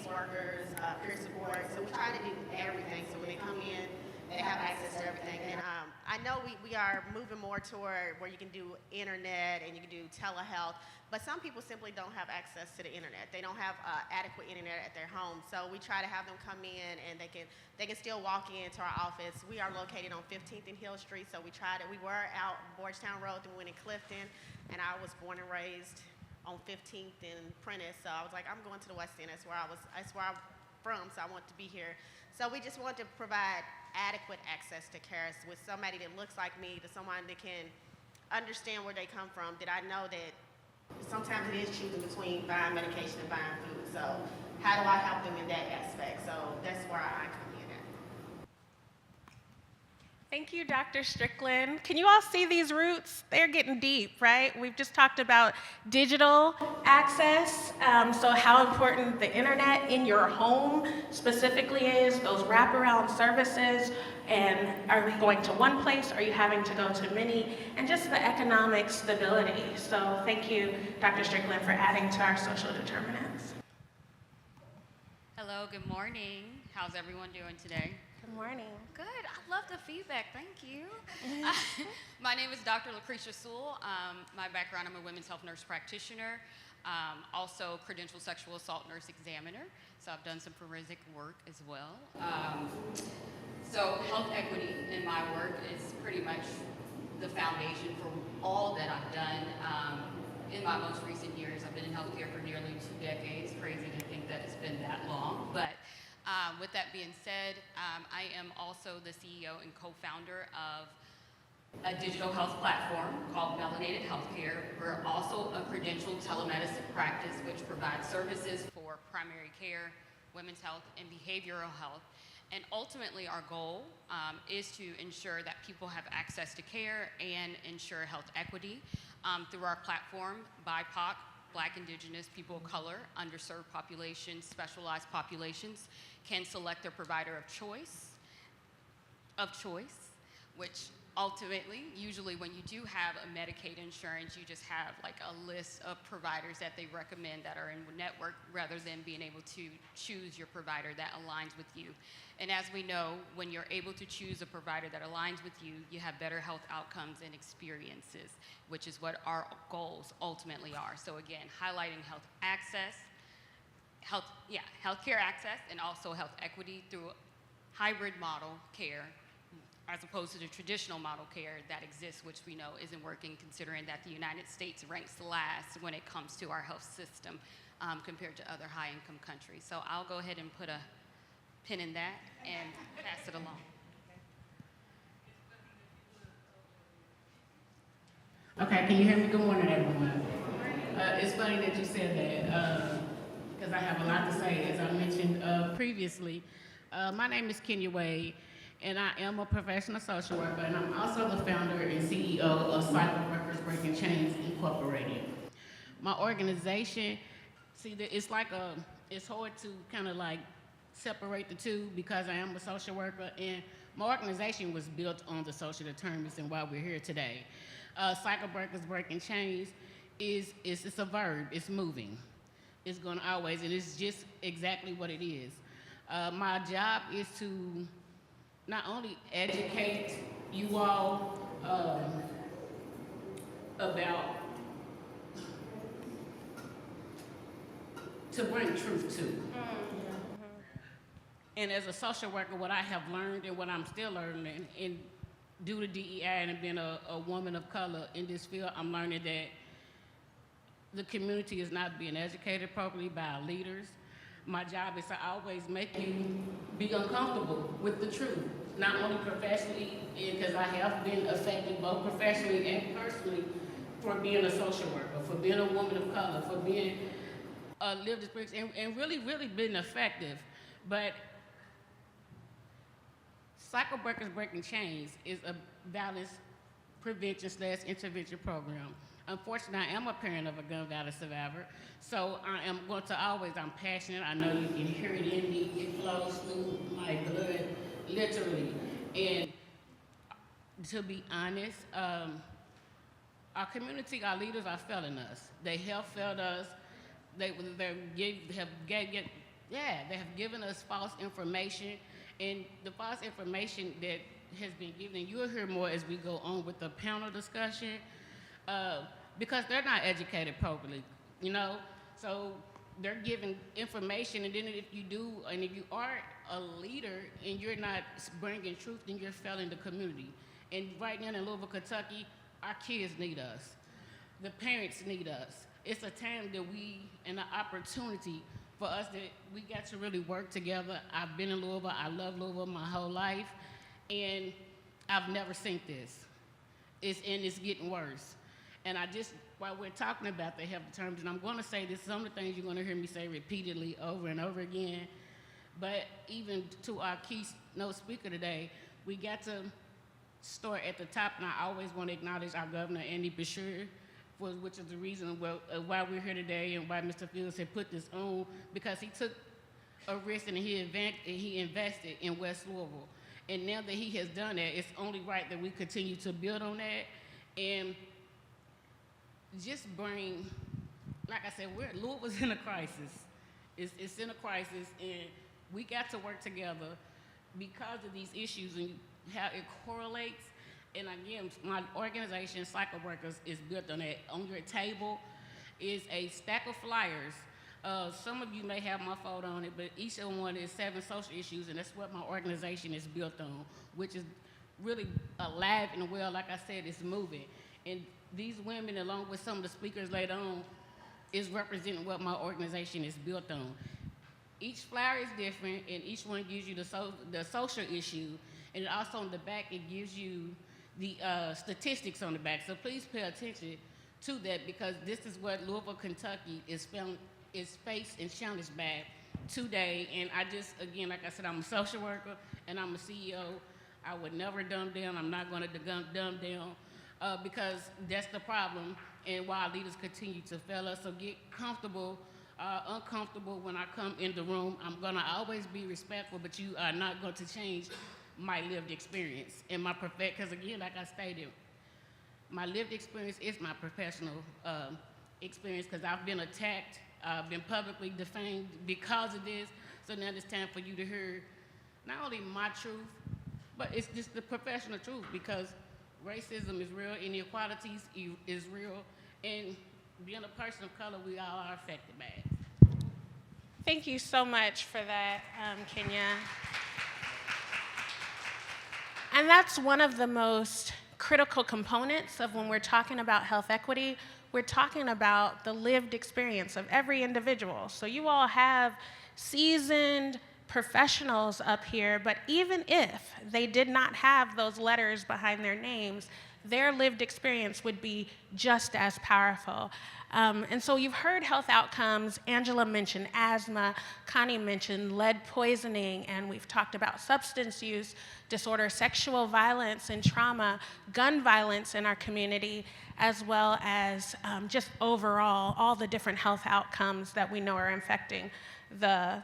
Speaker 11: workers, peer support. So we try to do everything. So when they come in, they have access to everything. And I know we are moving more toward where you can do internet and you can do telehealth, but some people simply don't have access to the internet. They don't have adequate internet at their home. So we try to have them come in, and they can still walk into our office. We are located on 15th and Hill Street, so we were out Borgetown Road, then we went in Clifton, and I was born and raised on 15th and Prentice. So I was like, I'm going to the West End. That's where I'm from, so I want to be here. So we just want to provide adequate access to care with somebody that looks like me, to someone that can understand where they come from, that I know that sometimes it is choosing between buying medication and buying food. So how do I help them in that aspect? So that's where I come in at.
Speaker 7: Thank you, Dr. Strickland. Can you all see these roots? They're getting deep, right? We've just talked about digital access, so how important the internet in your home specifically is, those wraparound services, and are you going to one place, are you having to go to many, and just the economic stability. So thank you, Dr. Strickland, for adding to our social determinants.
Speaker 12: Hello, good morning. How's everyone doing today?
Speaker 7: Good morning.
Speaker 12: Good. I love the feedback. Thank you. My name is Dr. Lucretia Sewell. My background, I'm a women's health nurse practitioner, also credentialed sexual assault nurse examiner. So I've done some forensic work as well. So health equity in my work is pretty much the foundation for all that I've done. In my most recent years, I've been in healthcare for nearly 2 decades. Crazy to think that it's been that long, but with that being said, I am also the CEO and co-founder of a digital health platform called Melanated Healthcare. We're also a credentialed telemedicine practice which provides services for primary care, women's health, and behavioral health. And ultimately our goal is to ensure that people have access to care and ensure health equity through our platform. BIPOC, Black, Indigenous, people of color, underserved populations, specialized populations can select their provider of choice, which ultimately, usually when you do have a Medicaid insurance, you just have like a list of providers that they recommend that are in network rather than being able to choose your provider that aligns with you. And as we know, when you're able to choose a provider that aligns with you, you have better health outcomes and experiences, which is what our goals ultimately are. So again, highlighting health access, healthcare access, and also health equity through hybrid model care, as opposed to the traditional model care that exists, which we know isn't working, considering that the United States ranks last when it comes to our health system compared to other high-income countries. So I'll go ahead and put a pin in that and pass it along.
Speaker 3: Okay, can you hear me? Good morning, everyone. It's funny that you said that, because I have a lot to say. As I mentioned previously, my name is Kenya Wade, and I am a professional social worker, and I'm also the founder and CEO of Cycle Workers Breaking Chains Incorporated. My organization, it's like it's hard to kind of like separate the two because I am a social worker, and my organization was built on the social determinants and why we're here today. Cycle Workers Breaking Chains it's a verb, it's moving. It's going to always, and it's just exactly what it is. My job is to not only educate you all about, to bring truth to. And as a social worker, what I have learned and what I'm still learning, and due to DEI and being a woman of color in this field, I'm learning that the community is not being educated properly by our leaders. My job is to always make you be uncomfortable with the truth, not only professionally, because I have been affected both professionally and personally for being a social worker, for being a woman of color, for being a lived experience, and really, really been effective. But Cycle Workers Breaking Chains is a violence prevention / intervention program. Unfortunately, I am a parent of a gun violence survivor, so I am going to always, I'm passionate. I know you can hear it in me. It flows through my blood, literally. And to be honest, our community, our leaders are failing us. They have failed us. They have given us false information, and the false information that has been given, and you'll hear more as we go on with the panel discussion, because they're not educated properly, you know? So they're giving information, and then if you are a leader and you're not bringing truth, then you're failing the community. And right now in Louisville, Kentucky, our kids need us. The parents need us. It's a time that and an opportunity for us that we got to really work together. I've been in Louisville, I love Louisville my whole life, and I've never seen this. It's getting worse. And while we're talking about the health terms, and I'm gonna say this, some of the things you're gonna hear me say repeatedly over and over again, but even to our keynote speaker today, we got to start at the top, and I always wanna acknowledge our governor, Andy Beshear, which is the reason why we're here today and why Mr. Fields had put this on, because he took a risk and he invested in West Louisville. And now that he has done that, it's only right that we continue to build on that and just bring, like I said, Louisville's in a crisis. It's in a crisis, and we got to work together because of these issues and how it correlates. And again, my organization, Cycle Workers, is built on that. On your table is a stack of flyers. Some of you may have my photo on it, but each one is 7 social issues, and that's what my organization is built on, which is really alive and well. Like I said, it's moving. And these women, along with some of the speakers later on, is representing what my organization is built on. Each flyer is different, and each one gives you the social issue, and also on the back, it gives you the statistics on the back. So please pay attention to that, because this is what Louisville, Kentucky is faced and challenged by today. And again, like I said, I'm a social worker and I'm a CEO. I would never dumb down. I'm not going to dumb down because that's the problem, and why our leaders continue to fail us. So get comfortable, uncomfortable when I come in the room. I'm going to always be respectful, but you are not going to change my lived experience and my because again, like I stated, my lived experience is my professional experience, because I've been attacked, been publicly defamed because of this. So now it's time for you to hear not only my truth, but it's just the professional truth, because racism is real, inequalities is real, and being a person of color, we all are affected by it.
Speaker 7: Thank you so much for that, Kenya. And that's one of the most critical components of when we're talking about health equity. We're talking about the lived experience of every individual. So you all have seasoned professionals up here, but even if they did not have those letters behind their names, their lived experience would be just as powerful. And so you've heard health outcomes. Angela mentioned asthma, Connie mentioned lead poisoning, and we've talked about substance use disorder, sexual violence and trauma, gun violence in our community, as well as just overall all the different health outcomes that we know are affecting the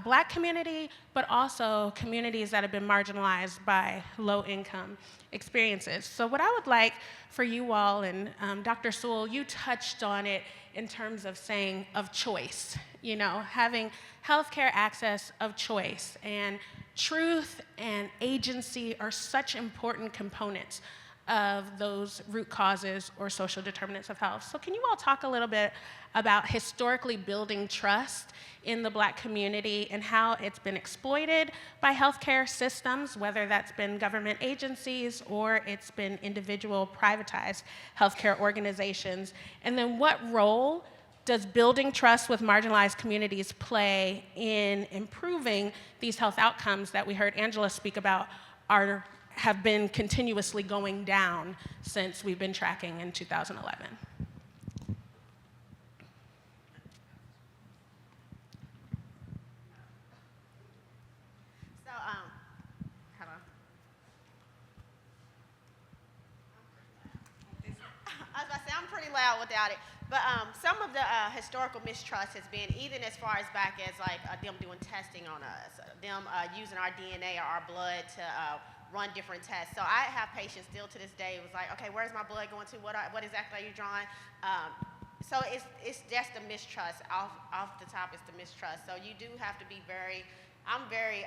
Speaker 7: Black community, but also communities that have been marginalized by low-income experiences. So what I would like for you all, and Dr. Sewell, you touched on it in terms of saying of choice, you know, having healthcare access of choice, and truth and agency are such important components of those root causes or social determinants of health. So can you all talk a little bit about historically building trust in the Black community and how it's been exploited by healthcare systems, whether that's been government agencies or it's been individual privatized healthcare organizations? And then what role does building trust with marginalized communities play in improving these health outcomes that we heard Angela speak about have been continuously going down since we've been tracking in 2011?
Speaker 11: So, hello. I was about to say, I'm pretty loud without it. But some of the historical mistrust has been even as far as back as like them doing testing on us, them using our DNA or our blood to run different tests. So I have patients still to this day who was like, okay, where's my blood going to? What exactly are you drawing? So it's just the mistrust. Off the top, it's the mistrust. So you do have to be I'm very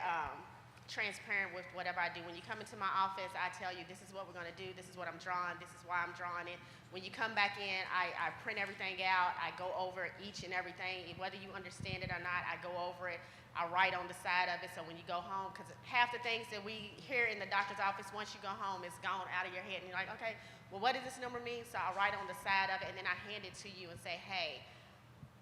Speaker 11: transparent with whatever I do. When you come into my office, I tell you, this is what we're gonna do, this is what I'm drawing, this is why I'm drawing it. When you come back in, I print everything out, I go over each and everything, whether you understand it or not, I go over it. I write on the side of it, so when you go home, because half the things that we hear in the doctor's office, once you go home, it's gone out of your head, and you're like, okay, well, what does this number mean? So I write on the side of it, and then I hand it to you and say, hey,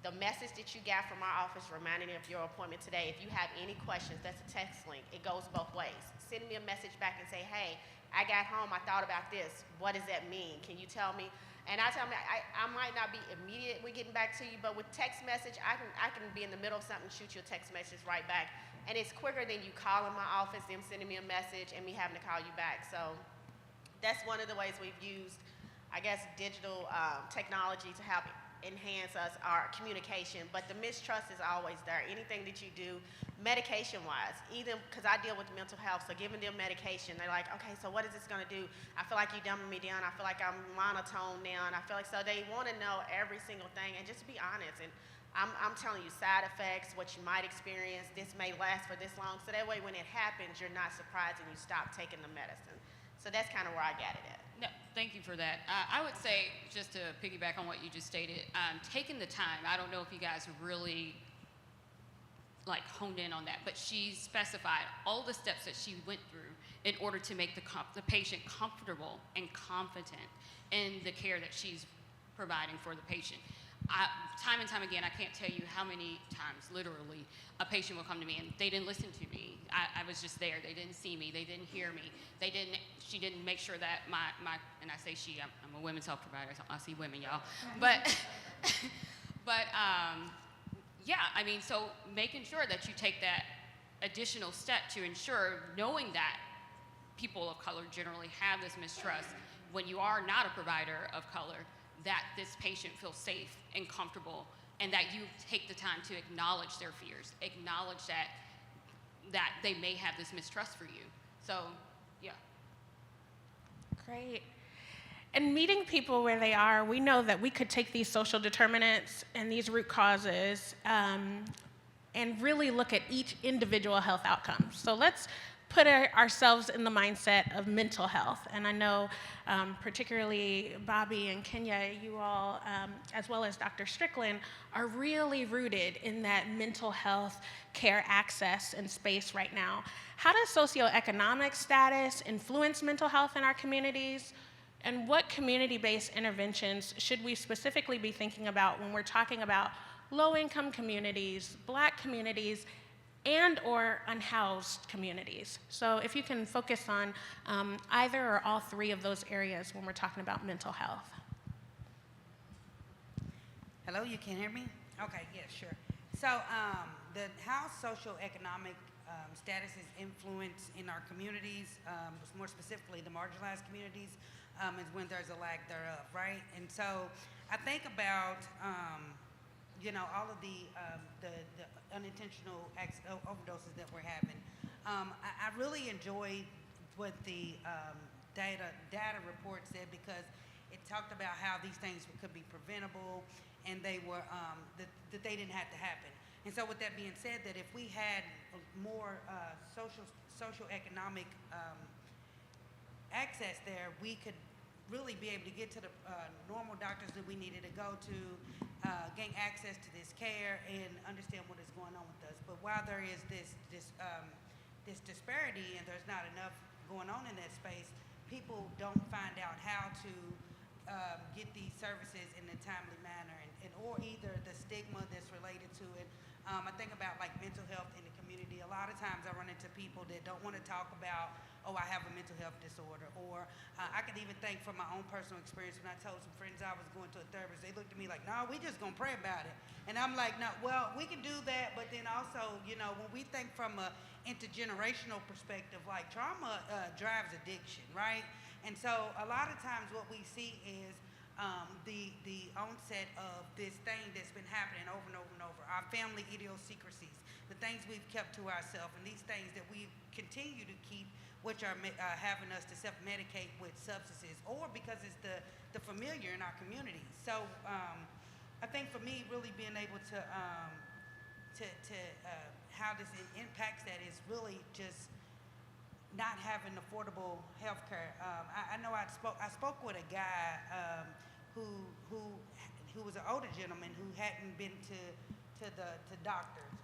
Speaker 11: the message that you got from our office reminding you of your appointment today, if you have any questions, that's a text link. It goes both ways. Send me a message back and say, hey, I got home, I thought about this. What does that mean? Can you tell me? And I tell me, I might not be immediately getting back to you, but with text message, I can be in the middle of something, shoot you a text message right back. And it's quicker than you calling my office, them sending me a message, and me having to call you back. So that's one of the ways we've used, I guess, digital technology to help enhance our communication. But the mistrust is always there. Anything that you do, medication-wise, even because I deal with mental health, so giving them medication, they're like, okay, so what is this going to do? I feel like you're dumbing me down. I feel like I'm monotone now, and I feel like, so they want to know every single thing, and just to be honest. And I'm telling you side effects, what you might experience, this may last for this long, so that way when it happens, you're not surprised and you stop taking the medicine. So that's kind of where I got it at.
Speaker 12: No, thank you for that. I would say, just to piggyback on what you just stated, taking the time, I don't know if you guys really like honed in on that, but she specified all the steps that she went through in order to make the patient comfortable and confident in the care that she's providing for the patient. Time and time again, I can't tell you how many times, literally, a patient will come to me and they didn't listen to me. I was just there. They didn't see me. They didn't hear me. She didn't make sure that and I say she, I'm a women's health provider, so I see women, y'all. But yeah, I mean, so making sure that you take that additional step to ensure, knowing that people of color generally have this mistrust when you are not a provider of color, that this patient feels safe and comfortable, and that you take the time to acknowledge their fears, acknowledge that they may have this mistrust for you. So, yeah.
Speaker 7: Great. And meeting people where they are, we know that we could take these social determinants and these root causes and really look at each individual health outcome. So let's put ourselves in the mindset of mental health. And I know particularly Bobby and Kenya, you all, as well as Dr. Strickland, are really rooted in that mental health care access and space right now. How does socioeconomic status influence mental health in our communities? And what community-based interventions should we specifically be thinking about when we're talking about low-income communities, Black communities, and or unhoused communities. So if you can focus on either or all three of those areas when we're talking about mental health.
Speaker 10: Hello, you can hear me? Okay, yeah, sure. So how socioeconomic status is influenced in our communities, more specifically the marginalized communities, is when there's a lack thereof, right? And so I think about, all of the unintentional overdoses that we're having. I really enjoyed what the data report said, because it talked about how these things could be preventable, and they were that they didn't have to happen. And so with that being said, that if we had more socioeconomic access there, we could really be able to get to the normal doctors that we needed to go to, gain access to this care, and understand what is going on with us. But while there is this disparity, and there's not enough going on in that space, people don't find out how to get these services in a timely manner, or either the stigma that's related to it. I think about like mental health in the community. A lot of times I run into people that don't want to talk about, oh, I have a mental health disorder. Or I can even think from my own personal experience, when I told some friends I was going to a therapist, they looked at me like, no, we just gonna pray about it. And I'm like, no, well, we can do that, but then also, when we think from a intergenerational perspective, like trauma drives addiction, right? And so a lot of times what we see is the onset of this thing that's been happening over and over and over, our family idiosyncrasies, the things we've kept to ourselves, and these things that we continue to keep, which are having us to self-medicate with substances, or because it's the familiar in our communities. So I think for me, really being able to how this impacts that is really just not having affordable health care. I know I spoke with a guy who was an older gentleman who hadn't been to doctors.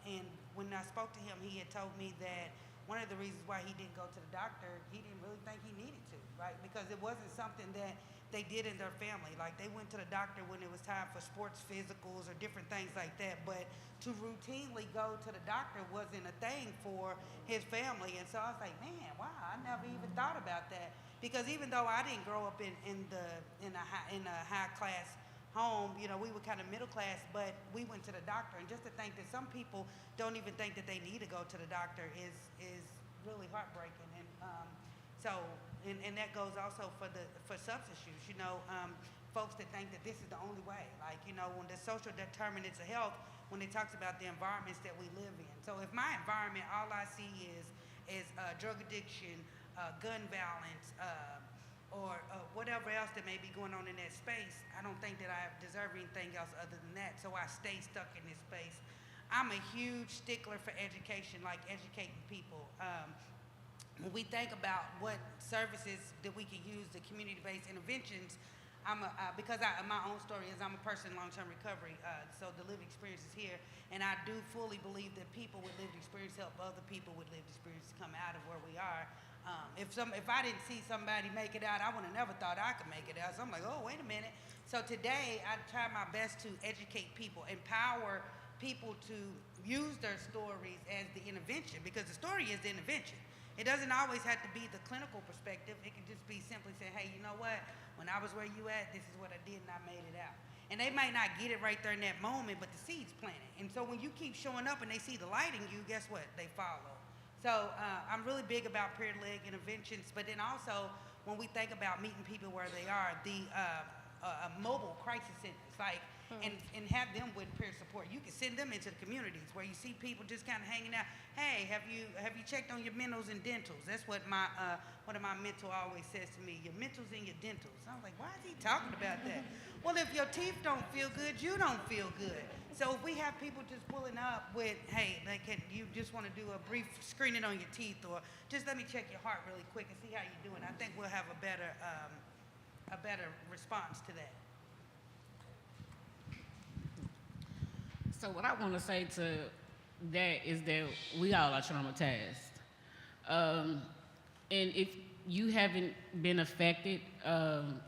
Speaker 10: And when I spoke to him, he had told me that one of the reasons why he didn't go to the doctor, he didn't really think he needed to, right? Because it wasn't something that they did in their family. Like, they went to the doctor when it was time for sports physicals or different things like that. But to routinely go to the doctor wasn't a thing for his family. And so I was like, man, wow, I never even thought about that. Because even though I didn't grow up in a high class home, we were kind of middle class, but we went to the doctor. And just to think that some people don't even think that they need to go to the doctor is really heartbreaking. And and that goes also for substance use. Folks that think that this is the only way. Like, when the social determinants of health, when it talks about the environments that we live in. So if my environment, all I see is drug addiction, gun violence, or whatever else that may be going on in that space, I don't think that I deserve anything else other than that. So I stay stuck in this space. I'm a huge stickler for education, like educating people. When we think about what services that we can use, the community-based interventions, because my own story is I'm a person in long-term recovery, so the lived experience is here, and I do fully believe that people with lived experience help other people with lived experience come out of where we are. If I didn't see somebody make it out, I would have never thought I could make it out. So I'm like, oh, wait a minute. So today, I try my best to educate people, empower people to use their stories as the intervention, because the story is the intervention. It doesn't always have to be the clinical perspective. It can just be simply saying, hey, you know what? When I was where you at, this is what I did, and I made it out. And they might not get it right there in that moment, but the seed's planted. And so when you keep showing up and they see the light in you, guess what? They follow. So I'm really big about peer-led interventions, but then also when we think about meeting people where they are, the mobile crisis centers, like, and have them with peer support. You can send them into the communities where you see people just kind of hanging out. Hey, have you checked on your mentals and dentals? That's what one of my mentor always says to me, your mentals and your dentals. I was like, why is he talking about that? Well, if your teeth don't feel good, you don't feel good. So if we have people just pulling up with, hey, you just want to do a brief screening on your teeth, or just let me check your heart really quick and see how you're doing, I think we'll have a better response to that.
Speaker 3: So what I want to say to that is that we all are traumatized. And if you haven't been affected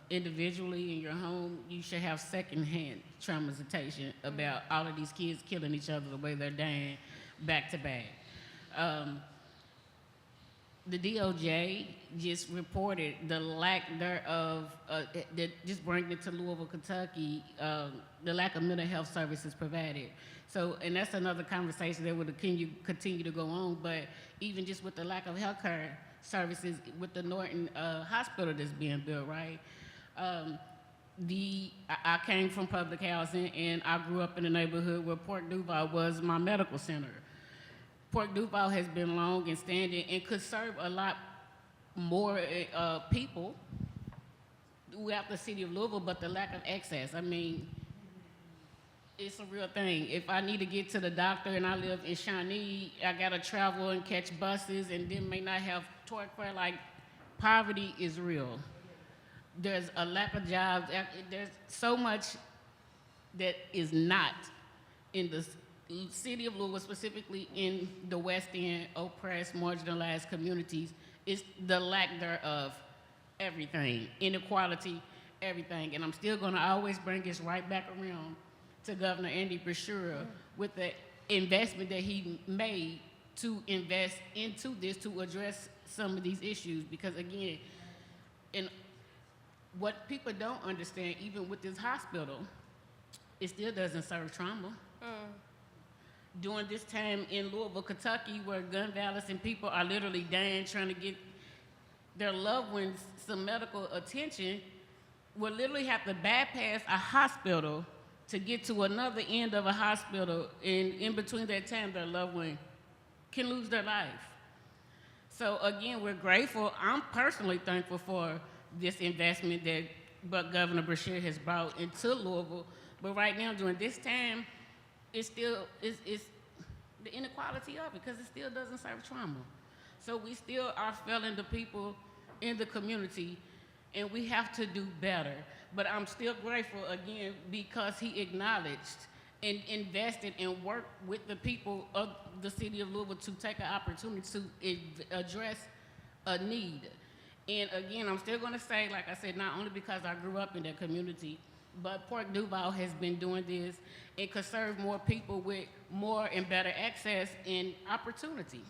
Speaker 3: individually in your home, you should have secondhand traumatization about all of these kids killing each other the way they're dying. back to back. The DOJ just reported the lack thereof, just bringing it to Louisville, Kentucky, the lack of mental health services provided. So, and that's another conversation that would continue to go on, but even just with the lack of healthcare services with the Norton hospital that's being built, right? I came from public housing, and I grew up in a neighborhood where Port Duval was my medical center. Port Duval has been long and standing and could serve a lot more people throughout the city of Louisville, but the lack of access, I mean, it's a real thing. If I need to get to the doctor and I live in Shawnee, I gotta travel and catch buses and then may not have toilet care. Like, poverty is real. There's a lack of jobs. There's so much that is not in the city of Louisville, specifically in the West End, oppressed, marginalized communities. It's the lack thereof, everything, inequality, everything. And I'm still gonna always bring this right back around to Governor Andy Brashura with the investment that he made to invest into this to address some of these issues. Because again, in what people don't understand, even with this hospital, it still doesn't serve trauma. During this time in Louisville, Kentucky, where gun violence and people are literally dying trying to get their loved ones some medical attention, will literally have to bypass a hospital to get to another end of a hospital, and in between that time, their loved one can lose their life. So again, we're grateful. I'm personally thankful for this investment that Governor Brashear has brought into Louisville. But right now, during this time, it's still it's the inequality of it, because it still doesn't serve trauma. So we still are failing the people in the community, and we have to do better. But I'm still grateful, again, because he acknowledged and invested and worked with the people of the city of Louisville to take an opportunity to address a need. And again, I'm still gonna say, like I said, not only because I grew up in that community, but Port Duval has been doing this and could serve more people with more and better access and opportunity.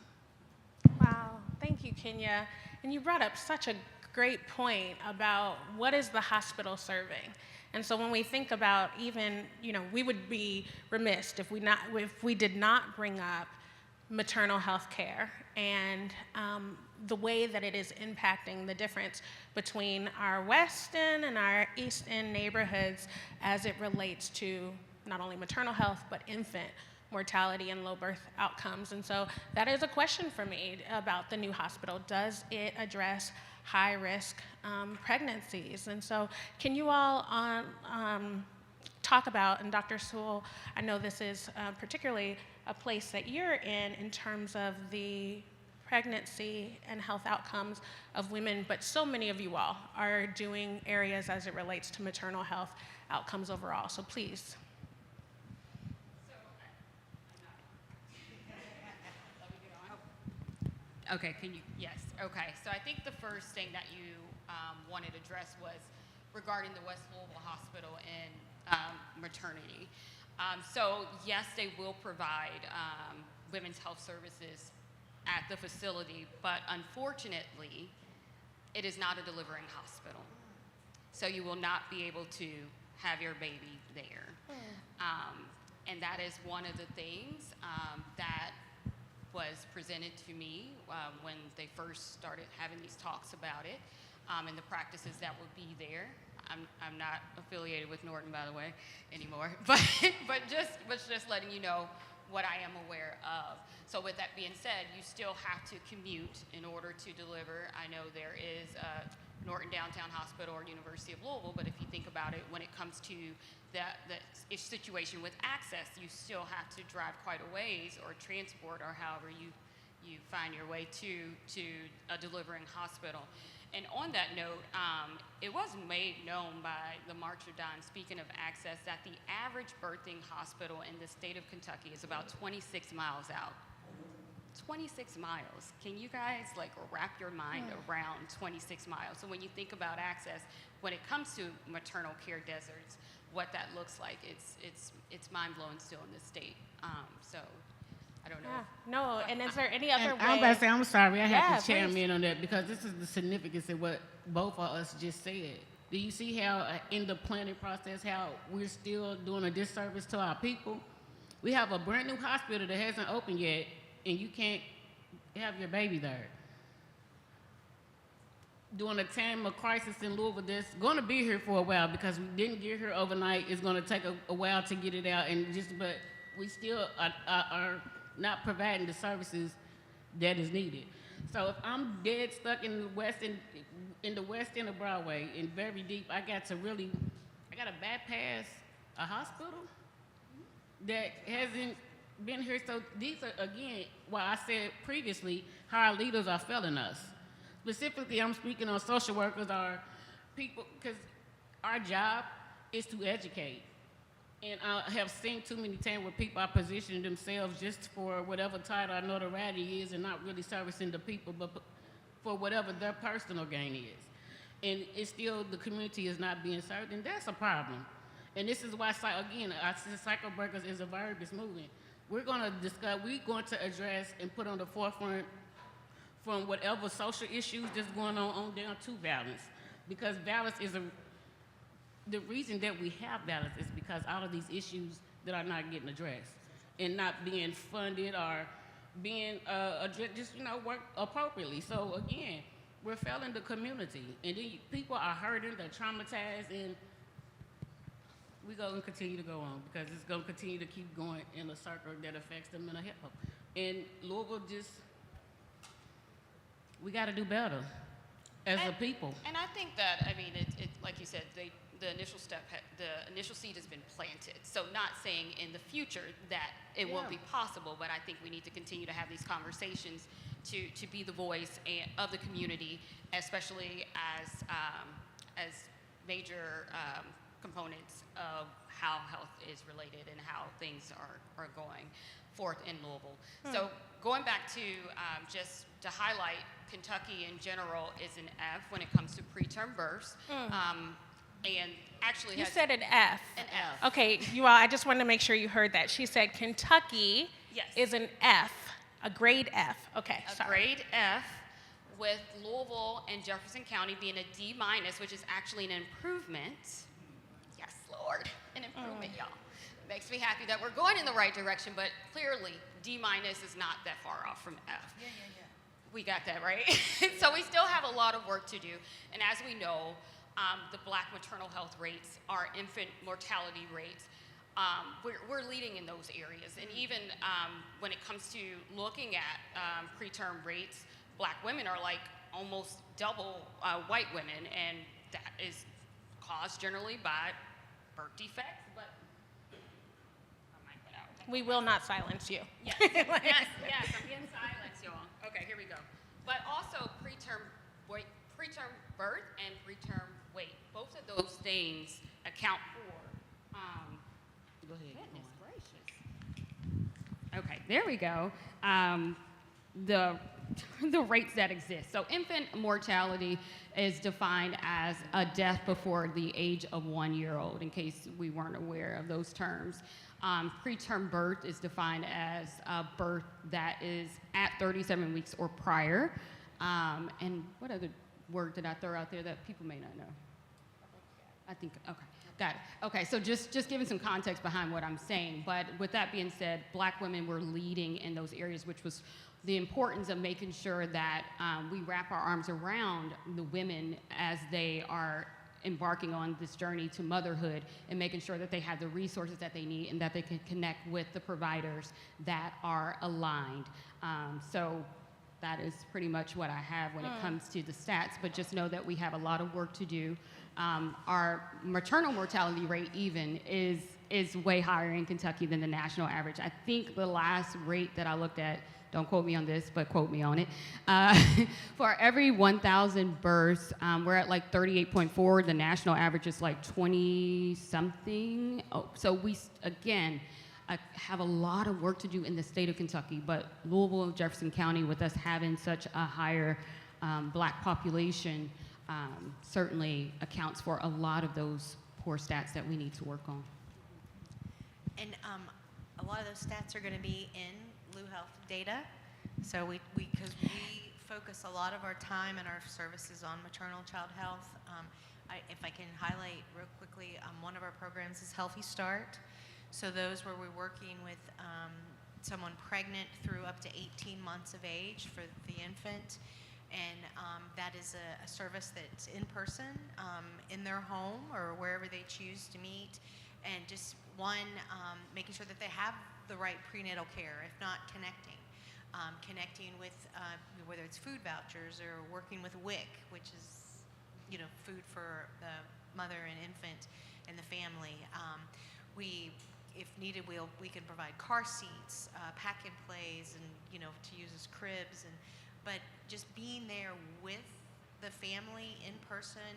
Speaker 7: Wow, thank you, Kenya. And you brought up such a great point about what is the hospital serving. And so when we think about even, we would be remiss if we did not bring up maternal health care and the way that it is impacting the difference between our West End and our East End neighborhoods as it relates to not only maternal health, but infant mortality and low birth outcomes. And so that is a question for me about the new hospital. Does it address high-risk pregnancies? And so can you all talk about, and Dr. Sewell, I know this is particularly a place that you're in terms of the pregnancy and health outcomes of women, but so many of you all are doing areas as it relates to maternal health outcomes overall. So please.
Speaker 12: Okay, yes, okay. So I think the first thing that you wanted addressed was regarding the West Louisville Hospital and maternity. So yes, they will provide women's health services at the facility, but unfortunately, it is not a delivering hospital. So you will not be able to have your baby there. And that is one of the things that was presented to me when they first started having these talks about it, and the practices that would be there. I'm not affiliated with Norton, by the way, anymore, but just letting you know what I am aware of. So with that being said, you still have to commute in order to deliver. I know there is Norton Downtown Hospital or University of Louisville, but if you think about it, when it comes to the situation with access, you still have to drive quite a ways or transport or however you find your way to a delivering hospital. And on that note, it was made known by the March of Dimes, speaking of access, that the average birthing hospital in the state of Kentucky is about 26 miles out. 26 miles. Can you guys wrap your mind around 26 miles? So when you think about access, when it comes to maternal care deserts, what that looks like, it's mind-blowing still in this state. So I don't know.
Speaker 7: Yeah. No, and is there any other
Speaker 13: And
Speaker 7: way?
Speaker 13: I'm about to say, I'm sorry, I
Speaker 7: Yeah,
Speaker 13: have to chime
Speaker 7: please.
Speaker 13: in on that because this is the significance of what both of us just said. Do you see how in the planning process, how we're still doing a disservice to our people? We have a brand new hospital that hasn't opened yet, and you can't have your baby there. During a time of crisis in Louisville that's going to be here for a while because we didn't get here overnight. It's going to take a while to get it out, but we still are not providing the services that is needed. So if I'm dead stuck in the west end of Broadway and very deep, I got to bypass a hospital that hasn't been here. So these are, again, what I said previously, how our leaders are failing us. Specifically, I'm speaking on social workers, our people, because our job is to educate. And I have seen too many times where people are positioning themselves just for whatever title or notoriety is and not really servicing the people, but for whatever their personal gain is. And it's still, the community is not being served, and that's a problem. And this is why, again, I see cycle breakers is a verb, it's moving. We're going to address and put on the forefront from whatever social issues that's going on down to violence. Because violence is the reason that we have violence is because all of these issues that are not getting addressed and not being funded or being work appropriately. So again, we're failing the community, and then people are hurting, they're traumatized, and we're going to continue to go on because it's going to continue to keep going in a circle that affects the mental health. And Louisville we got to do better as a people.
Speaker 12: And I think that, I mean, it like you said, the initial seed has been planted. So not saying in the future that it won't be possible, but I think we need to continue to have these conversations to be the voice of the community, especially as major components of how health is related and how things are going forth in Louisville. So going back to just to highlight, Kentucky in general is an F when it comes to preterm births. And actually
Speaker 7: You said an F.
Speaker 12: An F.
Speaker 7: Okay, you all, I just wanted to make sure you heard that. She said Kentucky is an F, a grade F. Okay, sorry.
Speaker 12: Grade F, with Louisville and Jefferson County being a D-, which is actually an improvement. Yes, Lord, an improvement, y'all. Makes me happy that we're going in the right direction, but clearly D- is not that far off from F. Yeah. We got that, right? So we still have a lot of work to do. And as we know, the Black maternal health rates, our infant mortality rates, we're leading in those areas. And even when it comes to looking at preterm rates, Black women are like almost double white women, and that is caused generally by birth defects. But
Speaker 7: We will not silence you.
Speaker 12: yes, I'm being silenced, y'all. Okay, here we go. But also preterm birth and preterm weight. Both of those things account for. Go ahead. Goodness gracious. Okay, there we go. The rates that exist. So infant mortality is defined as a death before the age of 1 year old, in case we weren't aware of those terms. Preterm birth is defined as a birth that is at 37 weeks or prior. And what other word did I throw out there that people may not know? I think, okay, got it. Okay, so just giving some context behind what I'm saying. But with that being said, Black women were leading in those areas, which was the importance of making sure that we wrap our arms around the women as they are embarking on this journey to motherhood, and making sure that they have the resources that they need and that they can connect with the providers that are aligned. So that is pretty much what I have when it comes to the stats, but just know that we have a lot of work to do. Our maternal mortality rate even is way higher in Kentucky than the national average. I think the last rate that I looked at, don't quote me on this, but quote me on it. For every 1,000 births, we're at like 38.4. The national average is like 20-something. Oh, so we, again, have a lot of work to do in the state of Kentucky, but Louisville and Jefferson County, with us having such a higher Black population, certainly accounts for a lot of those poor stats that we need to work on.
Speaker 9: And a lot of those stats are going to be in Blue Health data. So because we focus a lot of our time and our services on maternal child health. If I can highlight real quickly, one of our programs is Healthy Start. So those where we're working with someone pregnant through up to 18 months of age for the infant. And that is a service that's in person, in their home or wherever they choose to meet. And just making sure that they have the right prenatal care, if not connecting with whether it's food vouchers or working with WIC, which is food for the mother and infant and the family. If needed, we can provide car seats, pack and plays, and to use as cribs, but just being there with the family in person,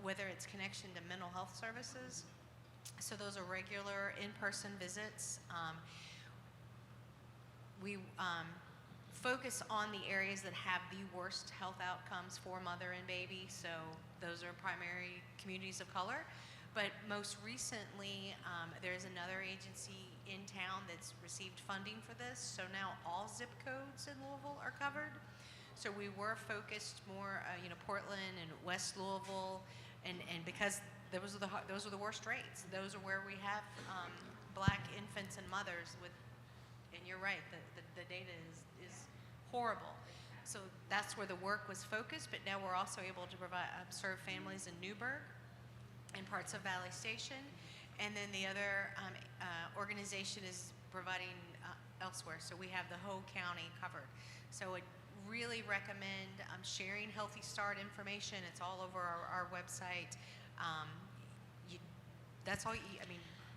Speaker 9: whether it's connection to mental health services. So those are regular in-person visits. We focus on the areas that have the worst health outcomes for mother and baby. So those are primary communities of color. But most recently, there's another agency in town that's received funding for this. So now all zip codes in Louisville are covered. So we were focused more, Portland and West Louisville, and because those are the worst rates. Those are where we have Black infants and mothers with. And you're right, the data is horrible. So that's where the work was focused, but now we're also able to serve families in Newburgh and parts of Valley Station. And then the other organization is providing elsewhere. So we have the whole county covered. So I really recommend sharing Healthy Start information. It's all over our website. That's all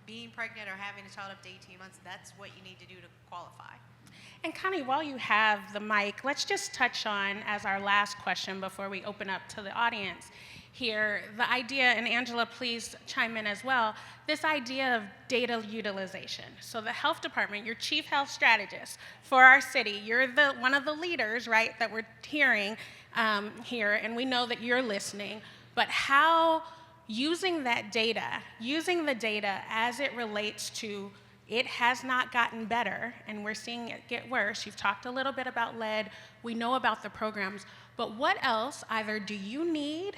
Speaker 9: being pregnant or having a child up to 18 months, that's what you need to do to qualify.
Speaker 7: And Connie, while you have the mic, let's just touch on, as our last question before we open up to the audience here, the idea, and Angela, please chime in as well, this idea of data utilization. So the health department, your chief health strategist for our city, you're one of the leaders, right, that we're hearing here, and we know that you're listening, but how using the data as it relates to it has not gotten better, and we're seeing it get worse. You've talked a little bit about lead. We know about the programs. But what else either do you need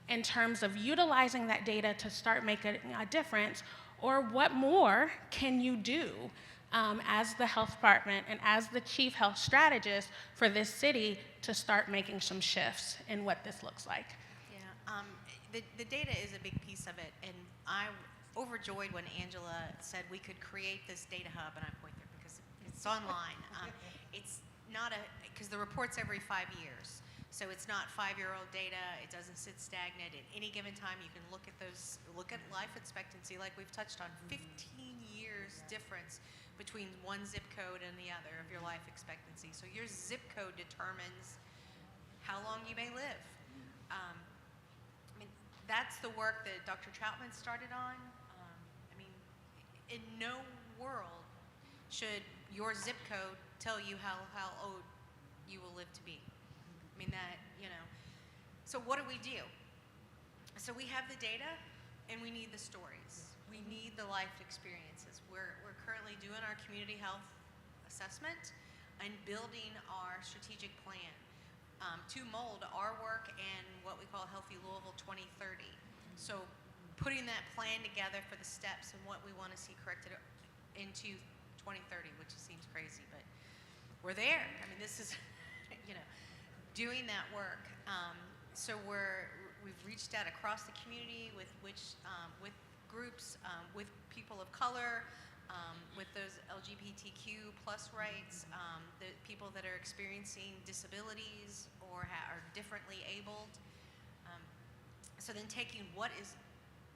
Speaker 7: in terms of utilizing that data to start making a difference, or what more can you do as the health department and as the chief health strategist for this city to start making some shifts in what this looks like?
Speaker 9: Yeah, the data is a big piece of it, and I'm overjoyed when Angela said we could create this data hub, and I point there because it's online. It's not because the report's every 5 years, so it's not 5-year-old data. It doesn't sit stagnant. At any given time, you can look at life expectancy, like we've touched on, 15 years difference between one zip code and the other of your life expectancy. So your zip code determines how long you may live. That's the work that Dr. Troutman started on. In no world should your zip code tell you how old you will live to be. So what do we do? So we have the data, and we need the stories. We need the life experiences. We're currently doing our community health assessment and building our strategic plan to mold our work and what we call Healthy Louisville 2030. So putting that plan together for the steps and what we want to see corrected into 2030, which seems crazy, but we're there. This is, doing that work. So we've reached out across the community with groups, with people of color, with those LGBTQ plus rights, the people that are experiencing disabilities or are differently abled. So then taking what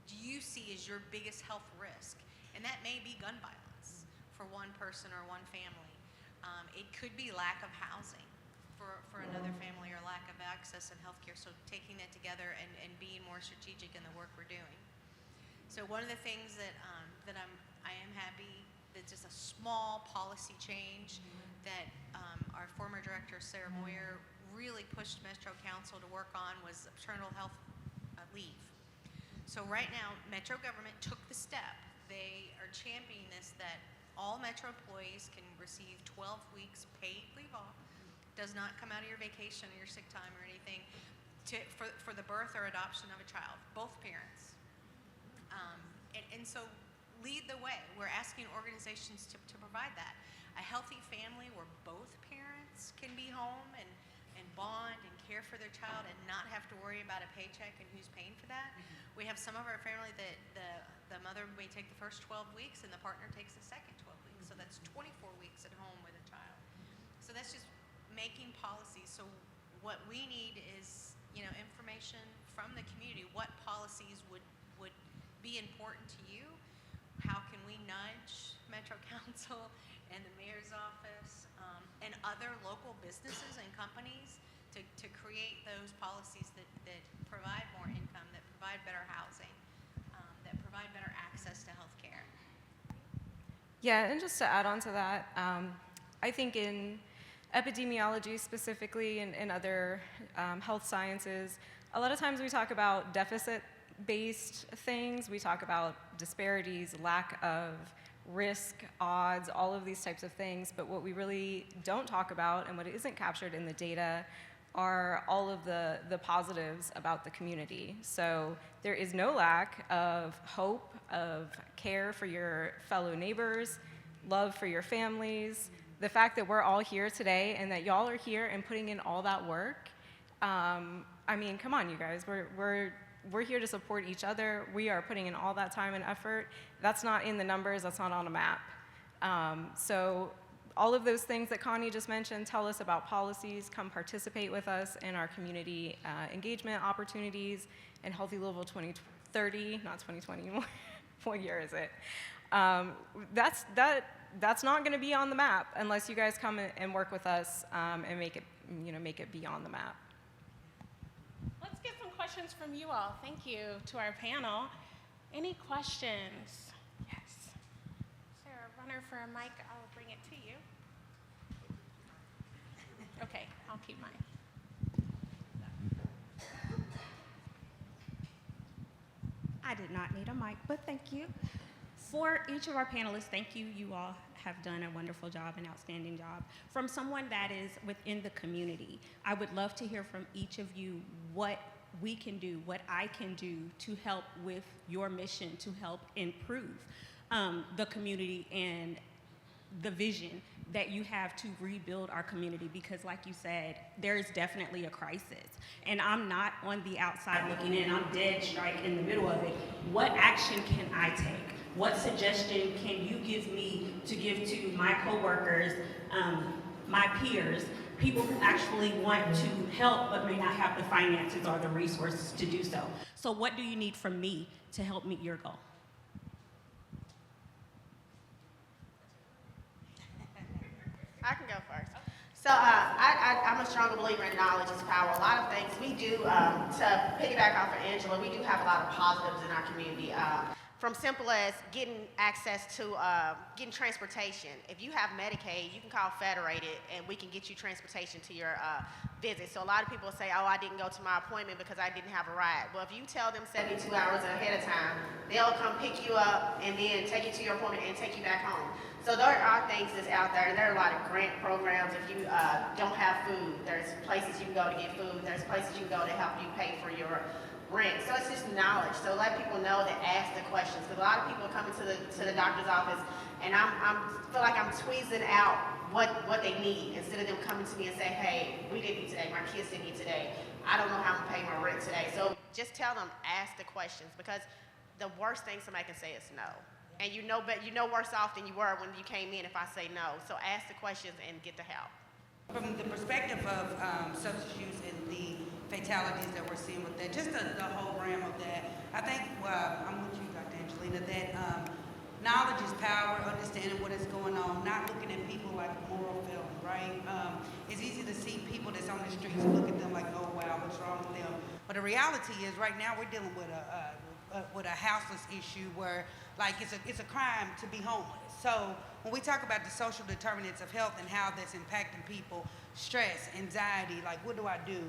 Speaker 9: do you see as your biggest health risk? And that may be gun violence for one person or one family. It could be lack of housing for another family, or lack of access in healthcare. So taking that together and being more strategic in the work we're doing. So one of the things that I am happy that just a small policy change that our former director Sarah Moyer really pushed Metro Council to work on was maternal health leave. So right now, Metro government took the step. They are championing this, that all Metro employees can receive 12 weeks paid leave off. Does not come out of your vacation or your sick time or anything for the birth or adoption of a child, both parents. And so lead the way. We're asking organizations to provide that. A healthy family where both parents can be home and bond and care for their child and not have to worry about a paycheck and who's paying for that. We have some of our family that the mother may take the first 12 weeks and the partner takes the second 12 weeks. So that's 24 weeks at home with a child. So that's just making policies. So what we need is, information from the community. What policies would be important to you? How can we nudge Metro Council and the mayor's office and other local businesses and companies to create those policies that provide more income, that provide better housing, that provide better access to health care?
Speaker 8: Yeah, and just to add on to that, I think in epidemiology specifically and other health sciences, a lot of times we talk about deficit-based things. We talk about disparities, lack of risk, odds, all of these types of things. But what we really don't talk about and what isn't captured in the data are all of the positives about the community. So there is no lack of hope, of care for your fellow neighbors, love for your families. The fact that we're all here today and that y'all are here and putting in all that work, I mean, come on, you guys. We're here to support each other. We are putting in all that time and effort. That's not in the numbers. That's not on a map. So all of those things that Connie just mentioned tell us about policies. Come participate with us in our community engagement opportunities in Healthy Louisville 2030, not 2020 anymore. What year is it? That's not going to be on the map unless you guys come and work with us and make it be on the map.
Speaker 7: Let's get some questions from you all. Thank you to our panel. Any questions? Yes. Is there a runner for a mic? I'll bring it to you. Okay, I'll keep mine.
Speaker 14: I did not need a mic, but thank you. For each of our panelists, thank you. You all have done a wonderful job, an outstanding job. From someone that is within the community, I would love to hear from each of you what we can do, what I can do to help with your mission to help improve the community and the vision that you have to rebuild our community, because like you said, there is definitely a crisis. And I'm not on the outside looking in, I'm dead strike in the middle of it. What action can I take? What suggestion can you give me to give to my coworkers, my peers, people who actually want to help but may not have the finances or the resources to do so? So what do you need from me to help meet your goal?
Speaker 11: I can go first. So I'm a strong believer in knowledge is power. A lot of things we do, to piggyback off of Angela, we do have a lot of positives in our community. From simple as getting access to getting transportation. If you have Medicaid, you can call Federated and we can get you transportation to your visit. So a lot of people say, oh, I didn't go to my appointment because I didn't have a ride. Well, if you tell them 72 hours ahead of time, they'll come pick you up and then take you to your appointment and take you back home. So there are things that's out there, and there are a lot of grant programs. If you don't have food, there's places you can go to get food. There's places you can go to help you pay for your rent. So it's just knowledge. So let people know to ask the questions. Because a lot of people are coming to the doctor's office, and I feel like I'm squeezing out what they need instead of them coming to me and say, hey, we didn't eat today. My kids didn't eat today. I don't know how I'm gonna pay my rent today. So just tell them, ask the questions, because the worst thing somebody can say is no. And you know worse off than you were when you came in if I say no. So ask the questions and get the help.
Speaker 10: From the perspective of substance use and the fatalities that we're seeing with that, just the whole realm of that, I think, I'm with you, Dr. Angelina, that knowledge is power, understanding what is going on, not looking at people like a moral film, right? It's easy to see people that's on the streets and look at them like, oh, wow, what's wrong with them? But the reality is right now we're dealing with a with a houseless issue where, like, it's a crime to be homeless. So when we talk about the social determinants of health and how that's impacting people, stress, anxiety, like, what do I do?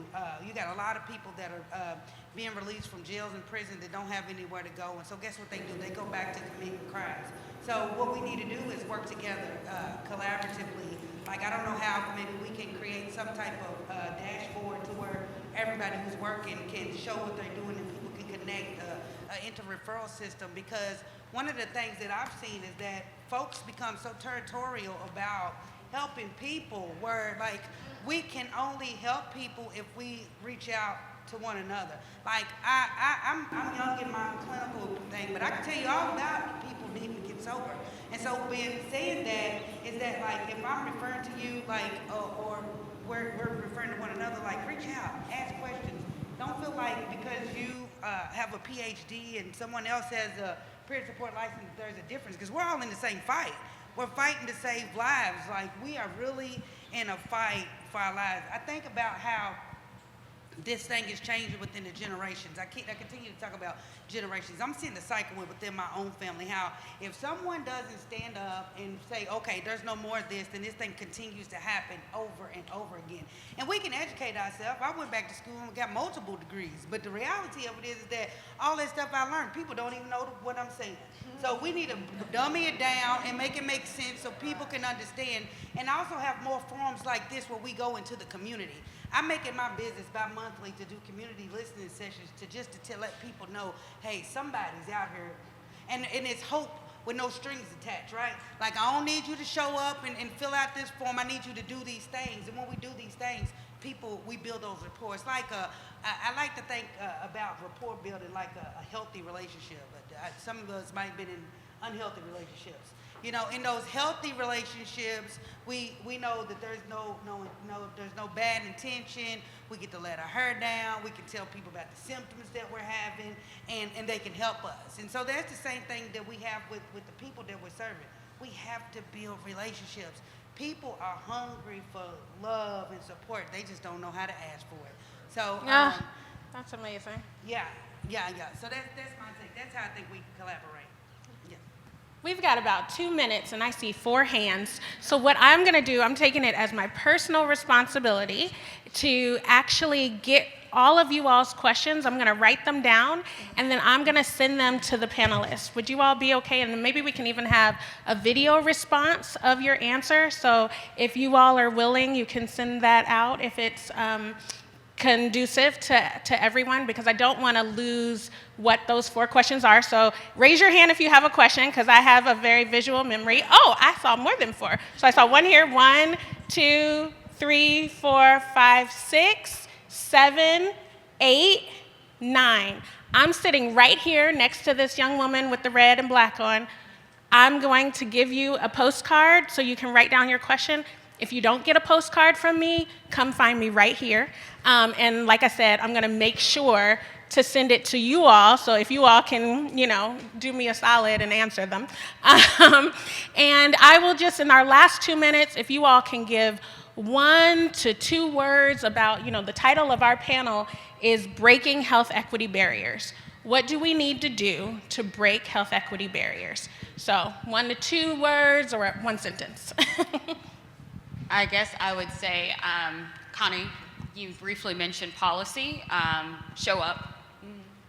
Speaker 10: You got a lot of people that are being released from jails and prisons that don't have anywhere to go, and so guess what they do? They go back to committing crimes. So what we need to do is work together collaboratively. Like, I don't know how maybe we can create some type of dashboard to where everybody who's working can show what they're doing and people can connect an inter-referral system, because one of the things that I've seen is that folks become so territorial about helping people where, like, we can only help people if we reach out to one another. Like, I'm young in my clinical thing, but I can tell you all about people needing to get sober. And so saying that is that, like, if I'm referring to you, like, or we're referring to one another, like, reach out, ask questions. Don't feel like because you have a PhD and someone else has a peer support license, there's a difference, because we're all in the same fight. We're fighting to save lives. Like, we are really in a fight for our lives. I think about how this thing is changing within the generations. I continue to talk about generations. I'm seeing the cycle within my own family, how if someone doesn't stand up and say, okay, there's no more of this, then this thing continues to happen over and over again. And we can educate ourselves. I went back to school and got multiple degrees, but the reality of it is that all that stuff I learned, people don't even know what I'm saying. So we need to dummy it down and make it make sense so people can understand, and also have more forums like this where we go into the community. I'm making my business bi-monthly to do community listening sessions to let people know, hey, somebody's out here, and it's hope with no strings attached, right? Like, I don't need you to show up and fill out this form. I need you to do these things, and when we do these things, we build those rapport. It's like I like to think about rapport building like a healthy relationship, but some of us might have been in unhealthy relationships. You know, in those healthy relationships, we know that there's there's no bad intention. We get to let our hair down. We can tell people about the symptoms that we're having, and they can help us. And so that's the same thing that we have with the people that we're serving. We have to build relationships. People are hungry for love and support. They just don't know how to ask for it. So
Speaker 11: that's amazing.
Speaker 10: Yeah. So that's my take. That's how I think we collaborate.
Speaker 7: We've got about 2 minutes, and I see 4 hands. So what I'm going to do, I'm taking it as my personal responsibility to actually get all of you all's questions. I'm going to write them down, and then I'm going to send them to the panelists. Would you all be okay? And then maybe we can even have a video response of your answer. So if you all are willing, you can send that out if it's conducive to everyone, because I don't want to lose what those 4 questions are. So raise your hand if you have a question, because I have a very visual memory. Oh, I saw more than 4. So I saw 1 here. 1, 2, 3, 4, 5, 6, 7, 8, 9. I'm sitting right here next to this young woman with the red and black on. I'm going to give you a postcard so you can write down your question. If you don't get a postcard from me, come find me right here. And like I said, I'm going to make sure to send it to you all, so if you all can, do me a solid and answer them. And I will just, in our last 2 minutes, if you all can give 1 to 2 words about, the title of our panel is Breaking Health Equity Barriers. What do we need to do to break health equity barriers? So 1 to 2 words or 1 sentence.
Speaker 12: I guess I would say, Connie, you briefly mentioned policy. Show up.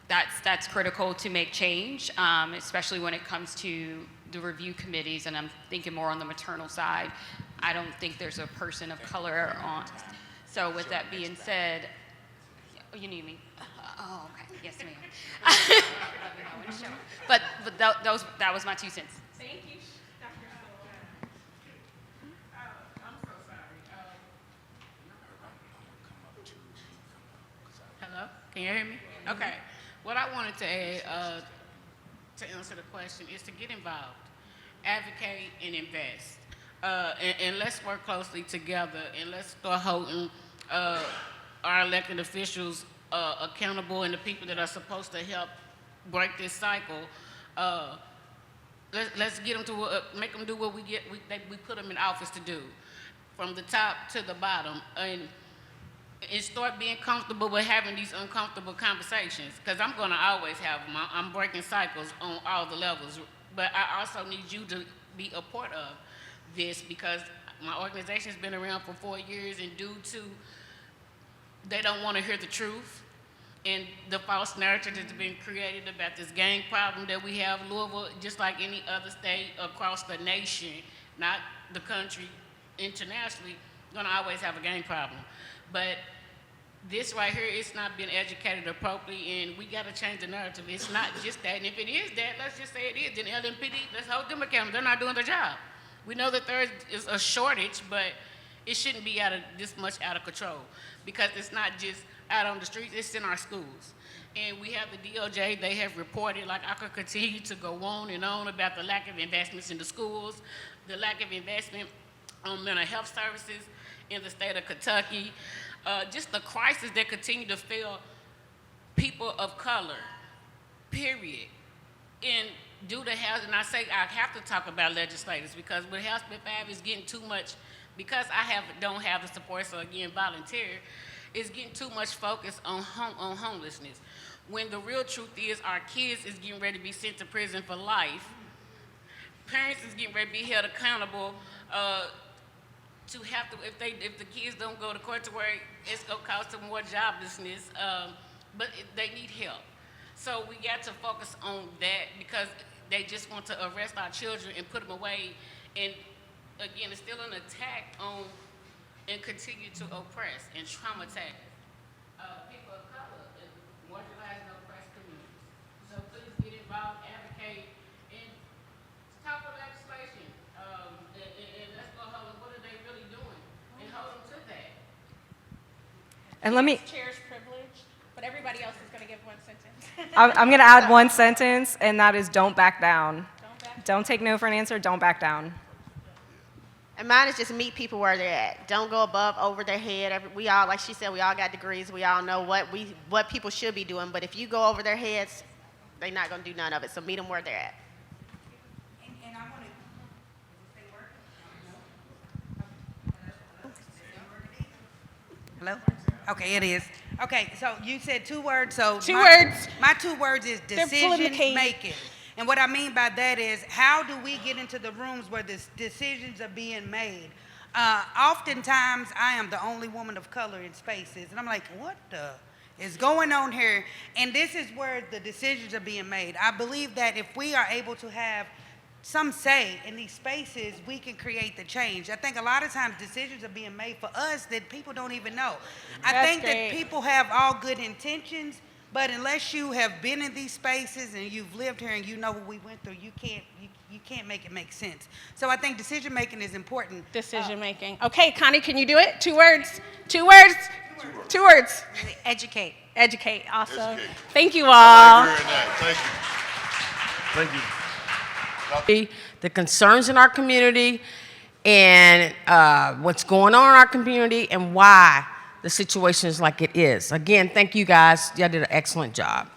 Speaker 12: That's critical to make change, especially when it comes to the review committees, and I'm thinking more on the maternal side. I don't think there's a person of color on. So with that being said, you need me? Oh, okay. Yes, ma'am. But that was my 2 cents.
Speaker 7: Thank you.
Speaker 13: Hello? Can you hear me? Okay. What I wanted to add to answer the question is to get involved, advocate, and invest. And let's work closely together, and let's start holding our elected officials accountable, and the people that are supposed to help break this cycle. Let's get them to make them do what we put them in office to do, from the top to the bottom. And and start being comfortable with having these uncomfortable conversations. Because I'm going to always have them. I'm breaking cycles on all the levels. But I also need you to be a part of this, because my organization's been around for 4 years, and due to they don't want to hear the truth and the false narrative that's been created about this gang problem that we have. Louisville, just like any other state across the nation, not the country, internationally, gonna always have a gang problem. But this right here, it's not been educated appropriately, and we gotta change the narrative. It's not just that, and if it is that, let's just say it is, then LMPD, let's hold them accountable. They're not doing their job. We know that there is a shortage, but it shouldn't be this much out of control, because it's not just out on the streets, it's in our schools. And we have the DOJ, they have reported, like I could continue to go on and on about the lack of investments in the schools, the lack of investment on mental health services in the state of Kentucky, just the crisis that continue to fail people of color, period. And due to housing, I say I have to talk about legislators, because with House Bill 5 is getting too much, because I don't have the support, so again, volunteer, it's getting too much focus on homelessness. When the real truth is our kids is getting ready to be sent to prison for life. Parents is getting ready to be held accountable to have to, if the kids don't go to court, to where it's gonna cause them more joblessness, but they need help. So we got to focus on that, because they just want to arrest our children and put them away. And again, it's still an attack on and continue to oppress and traumatize people of color and marginalized and oppressed communities. So please get involved, advocate, and talk about legislation. And let's go hold them. What are they really doing? And hold them to that.
Speaker 8: And let me,
Speaker 7: Chair's privilege, but everybody else is going to give one sentence.
Speaker 8: I'm going to add one sentence, and that is don't back down. Don't take no for an answer, don't back down.
Speaker 11: And mine is just meet people where they're at. Don't go above, over their head. We all, like she said, we all got degrees. We all know what people should be doing. But if you go over their heads, they're not going to do none of it. So meet them where they're at.
Speaker 10: And I want to. Hello? Okay, it is. Okay, so you said 2 words. So
Speaker 7: Two words.
Speaker 10: My 2 words is
Speaker 7: They're pulling the
Speaker 10: decision
Speaker 7: cage.
Speaker 10: making. And what I mean by that is, how do we get into the rooms where the decisions are being made? Oftentimes, I am the only woman of color in spaces, and I'm like, what the is going on here? And this is where the decisions are being made. I believe that if we are able to have some say in these spaces, we can create the change. I think a lot of times decisions are being made for us that people don't even know. I think that people have all good intentions, but unless you have been in these spaces and you've lived here and you know what we went through, you can't make it make sense. So I think decision making is important.
Speaker 7: Decision making. Okay, Connie, can you do it? 2 words. 2 words. 2 words.
Speaker 14: Educate.
Speaker 7: Educate. Awesome.
Speaker 1: Educate.
Speaker 7: Thank you
Speaker 1: I
Speaker 7: all.
Speaker 1: like hearing that. Thank you. Thank you.
Speaker 15: The concerns in our community and what's going on in our community and why the situation is like it is. Again, thank you guys. Y'all did an excellent job.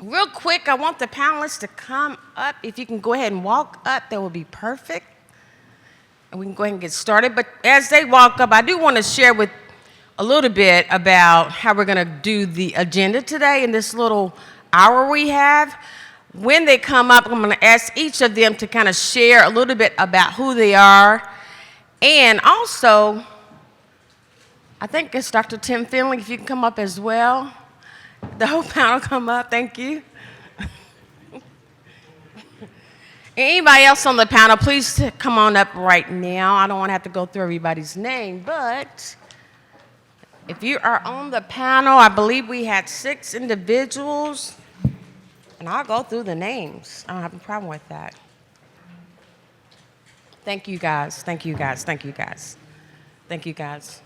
Speaker 15: Real quick, I want the panelists to come up. If you can go ahead and walk up, that would be perfect. And we can go ahead and get started. But as they walk up, I do want to share with a little bit about how we're going to do the agenda today in this little hour we have. When they come up, I'm going to ask each of them to kind of share a little bit about who they are. And also, I think it's Dr. Tim Finley, if you can come up as well. The whole panel come up, thank you. Anybody else on the panel, please come on up right now. I don't want to have to go through everybody's name, but if you are on the panel, I believe we had 6 individuals, and I'll go through the names. I don't have a problem with that. Thank you guys, thank you guys, thank you guys. Thank you guys.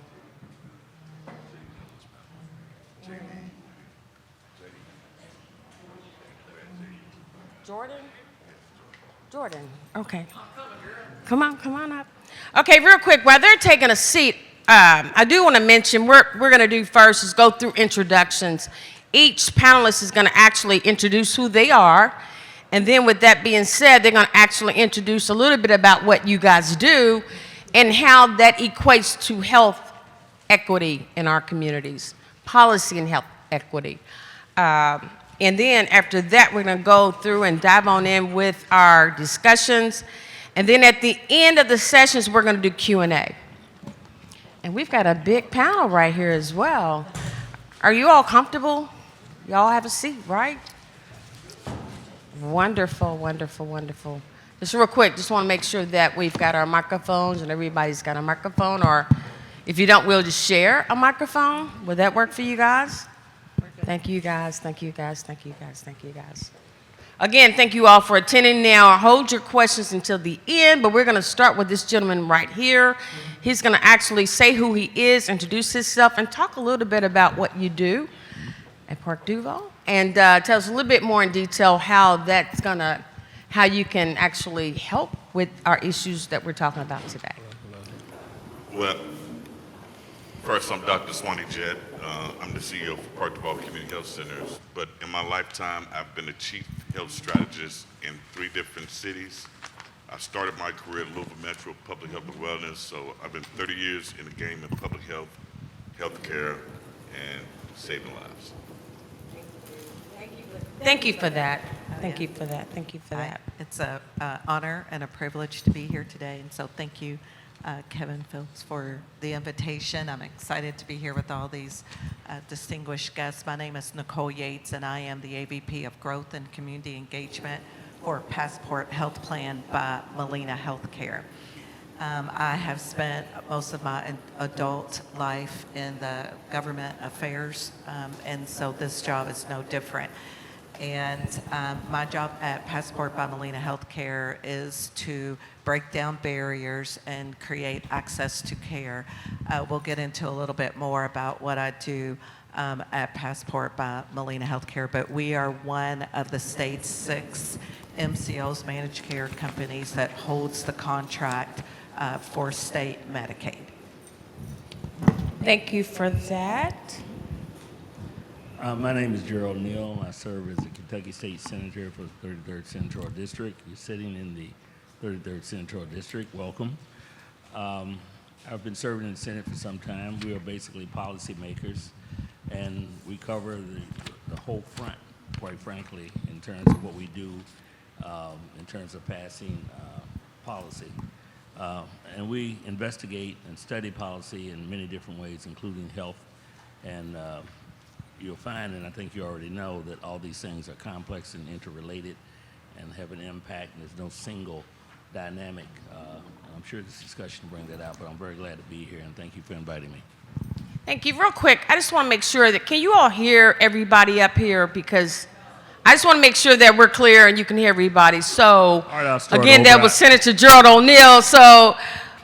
Speaker 15: Jordan, okay. Come on up. Okay, real quick, while they're taking a seat, I do want to mention, we're going to do first is go through introductions. Each panelist is going to actually introduce who they are, and then with that being said, they're going to actually introduce a little bit about what you guys do, and how that equates to health equity in our communities, policy and health equity. And then after that, we're going to go through and dive on in with our discussions. And then at the end of the sessions, we're going to do Q&A. And we've got a big panel right here as well. Are you all comfortable? Y'all have a seat, right? Wonderful, wonderful, wonderful. Just real quick, just want to make sure that we've got our microphones and everybody's got a microphone, or if you don't, we'll just share a microphone. Would that work for you guys? Thank you guys, thank you guys, thank you guys, thank you guys. Again, thank you all for attending. Now, hold your questions until the end, but we're going to start with this gentleman right here. He's going to actually say who he is, introduce himself, and talk a little bit about what you do at Park Duval, and tell us a little bit more in detail how you can actually help with our issues that we're talking about today.
Speaker 16: Well, first, I'm Dr. Swanee Jett. I'm the CEO of Park Duval Community Health Centers. But in my lifetime, I've been a chief health strategist in 3 different cities. I started my career at Louisville Metro Public Health and Wellness, so I've been 30 years in the game in public health, healthcare, and saving lives.
Speaker 15: Thank you for that. Thank you for that. Thank you for that.
Speaker 17: It's an honor and a privilege to be here today, and so thank you, Kevin Phillips, for the invitation. I'm excited to be here with all these distinguished guests. My name is Nicole Yates, and I am the AVP of Growth and Community Engagement for Passport Health Plan by Molina Healthcare. I have spent most of my adult life in the government affairs, and so this job is no different. And my job at Passport by Molina Healthcare is to break down barriers and create access to care. We'll get into a little bit more about what I do at Passport by Molina Healthcare, but we are one of the state's 6 MCOs, managed care companies, that holds the contract for state Medicaid.
Speaker 15: Thank you for that.
Speaker 18: My name is Gerald Neal. I serve as the Kentucky State Senator for the 33rd Senatorial District. You're sitting in the 33rd Senatorial District. Welcome. I've been serving in the Senate for some time. We are basically policymakers, and we cover the whole front, quite frankly, in terms of what we do in terms of passing policy. And we investigate and study policy in many different ways, including health. And you'll find, and I think you already know, that all these things are complex and interrelated and have an impact, and there's no single dynamic. I'm sure this discussion will bring that out, but I'm very glad to be here, and thank you for inviting me.
Speaker 15: Thank you. Real quick, I just want to make sure that, can you all hear everybody up here? Because I just want to make sure that we're clear and you can hear everybody. So, again, that was Senator Gerald O'Neill. So,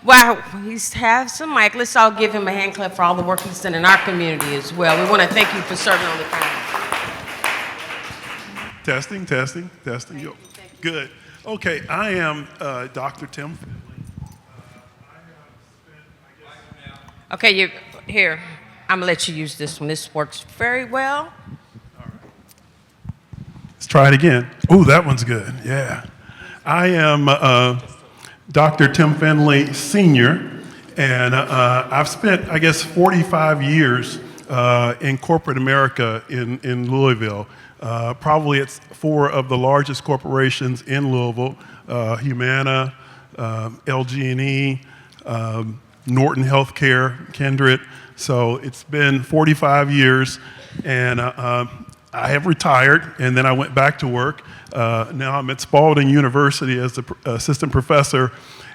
Speaker 15: wow, he has some mic. Let's all give him a hand clap for all the work he's done in our community as well. We want to thank you for serving on the panel.
Speaker 19: Testing, testing, testing. Thank you. Good. Okay, I am Dr. Tim.
Speaker 15: Okay, here. I'm going to let you use this one. This works very well.
Speaker 19: Let's try it again. Ooh, that one's good. Yeah. I am Dr. Tim Finley, Sr., and I've spent, 45 years in corporate America in Louisville. Probably it's 4 of the largest corporations in Louisville, Humana, LG&E, Norton Healthcare, Kindred. So it's been 45 years, and I have retired, and then I went back to work. Now I'm at Spalding University as the assistant professor,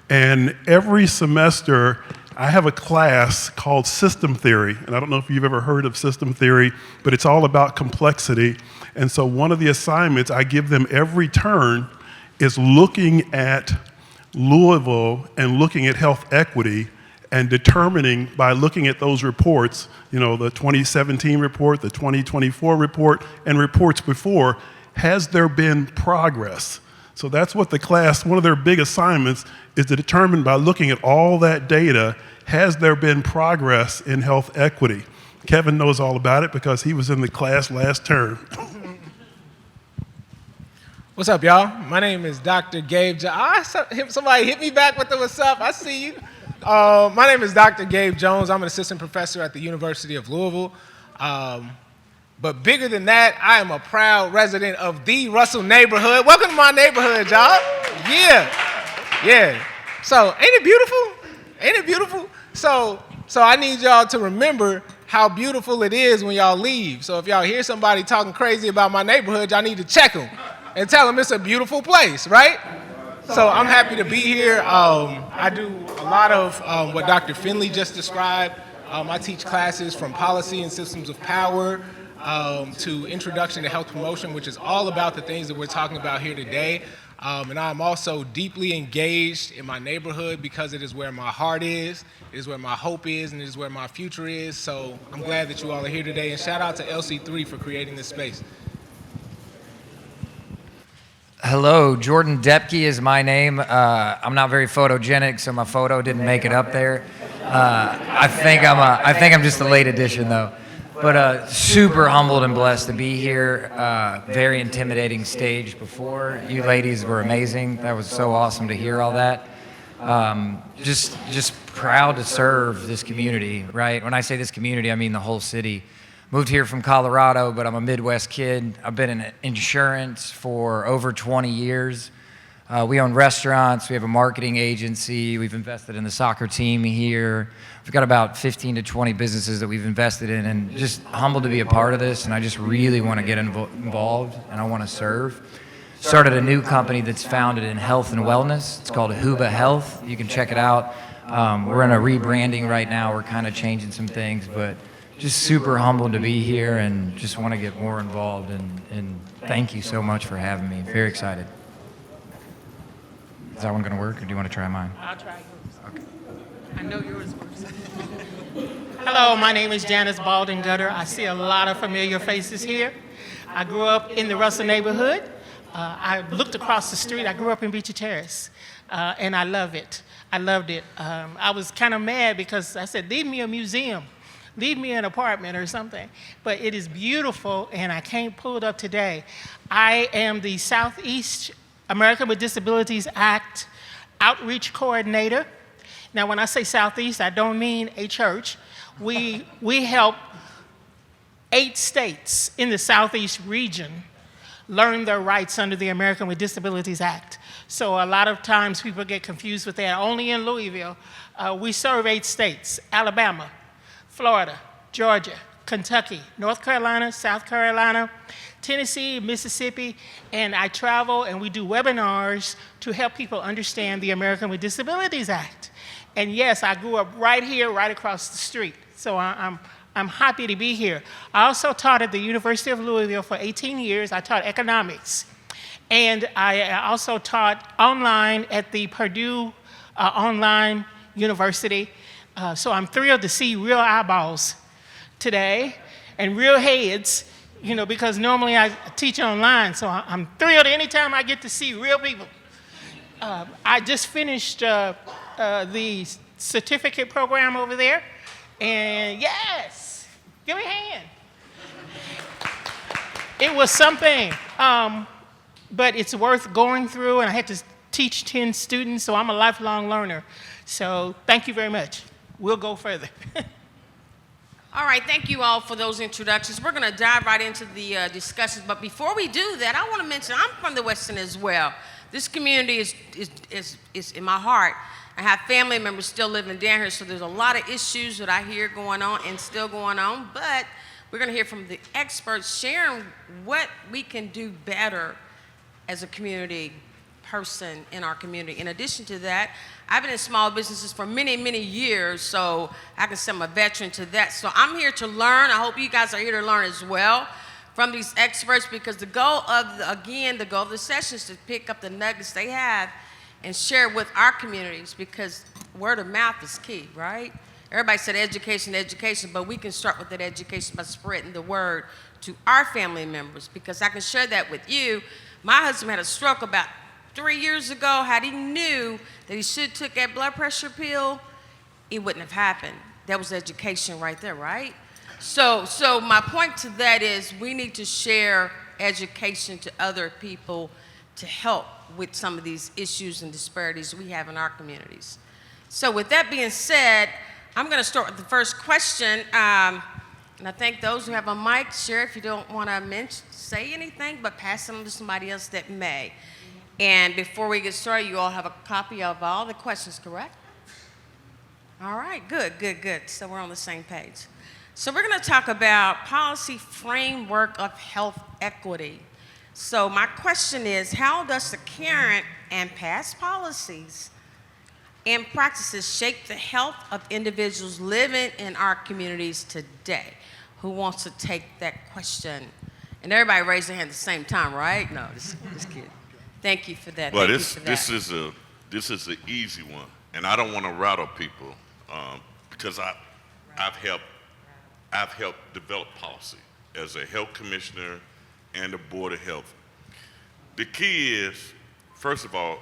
Speaker 19: and every semester I have a class called System Theory, and I don't know if you've ever heard of System Theory, but it's all about complexity. And so one of the assignments I give them every turn is looking at Louisville and looking at health equity and determining, by looking at those reports, the 2017 report, the 2024 report, and reports before, has there been progress? So that's what the class, one of their big assignments is to determine, by looking at all that data, has there been progress in health equity? Kevin knows all about it because he was in the class last term.
Speaker 20: What's up, y'all? My name is Dr. Gabe. Somebody hit me back with the what's up. I see you. My name is Dr. Gabe Jones. I'm an assistant professor at the University of Louisville. But bigger than that, I am a proud resident of the Russell neighborhood. Welcome to my neighborhood, y'all. Yeah. So, ain't it beautiful? Ain't it beautiful? So I need y'all to remember how beautiful it is when y'all leave. So if y'all hear somebody talking crazy about my neighborhood, y'all need to check them and tell them it's a beautiful place, right? So I'm happy to be here. I do a lot of what Dr. Finley just described. I teach classes from policy and systems of power to introduction to health promotion, which is all about the things that we're talking about here today. And I'm also deeply engaged in my neighborhood because it is where my heart is, it is where my hope is, and it is where my future is. So I'm glad that you all are here today, and shout out to LC3 for creating this space.
Speaker 21: Hello, Jordan Depke is my name. I'm not very photogenic, so my photo didn't make it up there. I think I'm just a late addition though. But super humbled and blessed to be here. Very intimidating stage before. You ladies were amazing. That was so awesome to hear all that. Just proud to serve this community, right? When I say this community, I mean the whole city. Moved here from Colorado, but I'm a Midwest kid. I've been in insurance for over 20 years. We own restaurants. We have a marketing agency. We've invested in the soccer team here. We've got about 15 to 20 businesses that we've invested in, and just humbled to be a part of this. And I just really want to get involved, and I want to serve. Started a new company that's founded in health and wellness. It's called Huba Health. You can check it out. We're in a rebranding right now. We're kind of changing some things, but just super humbled to be here and just want to get more involved. And thank you so much for having me. Very excited. Is that one going to work, or do you want to try mine?
Speaker 22: I'll try yours.
Speaker 21: Okay.
Speaker 22: I know yours works. Hello, my name is Janice Balding Gutter. I see a lot of familiar faces here. I grew up in the Russell neighborhood. I looked across the street. I grew up in Beecher Terrace, and I love it. I loved it. I was kind of mad because I said, leave me a museum. Leave me an apartment or something. But it is beautiful, and I came pulled up today. I am the Southeast American with Disabilities Act Outreach Coordinator. Now, when I say Southeast, I don't mean a church. We help 8 states in the Southeast region learn their rights under the American with Disabilities Act. So a lot of times people get confused with that. Only in Louisville, we serve 8 states: Alabama, Florida, Georgia, Kentucky, North Carolina, South Carolina, Tennessee, Mississippi, and I travel and we do webinars to help people understand the American with Disabilities Act. And yes, I grew up right here, right across the street. So I'm happy to be here. I also taught at the University of Louisville for 18 years. I taught economics. And I also taught online at the Purdue Online University. So I'm thrilled to see real eyeballs today and real heads, you know, because normally I teach online. So I'm thrilled anytime I get to see real people. I just finished the certificate program over there. And yes, give me a hand. It was something, but it's worth going through, and I had to teach 10 students, so I'm a lifelong learner. So thank you very much. We'll go further.
Speaker 15: All right, thank you all for those introductions. We're going to dive right into the discussions, but before we do that, I want to mention I'm from the West End as well. This community is in my heart. I have family members still living down here, so there's a lot of issues that I hear going on and still going on, but we're going to hear from the experts sharing what we can do better as a community person in our community. In addition to that, I've been in small businesses for many, many years, so I can say I'm a veteran to that. So I'm here to learn. I hope you guys are here to learn as well from these experts, because the goal of the session is to pick up the nuggets they have and share with our communities, because word of mouth is key, right? Everybody said education, education, but we can start with that education by spreading the word to our family members, because I can share that with you. My husband had a stroke about 3 years ago. Had he knew that he should have took that blood pressure pill, it wouldn't have happened. That was education right there, right? So my point to that is we need to share education to other people to help with some of these issues and disparities we have in our communities. So with that being said, I'm going to start with the first question. And I thank those who have a mic. Share if you don't want to say anything, but pass them to somebody else that may. And before we get started, you all have a copy of all the questions, correct? All right, good. So we're on the same page. So we're going to talk about policy framework of health equity. So my question is, how does the current and past policies and practices shape the health of individuals living in our communities today? Who wants to take that question? And everybody raise their hand at the same time, right? No, just kidding. Thank you for that.
Speaker 16: Well, this is an easy one, and I don't want to rattle people because I've helped develop policy as a health commissioner and a board of health. The key is, first of all,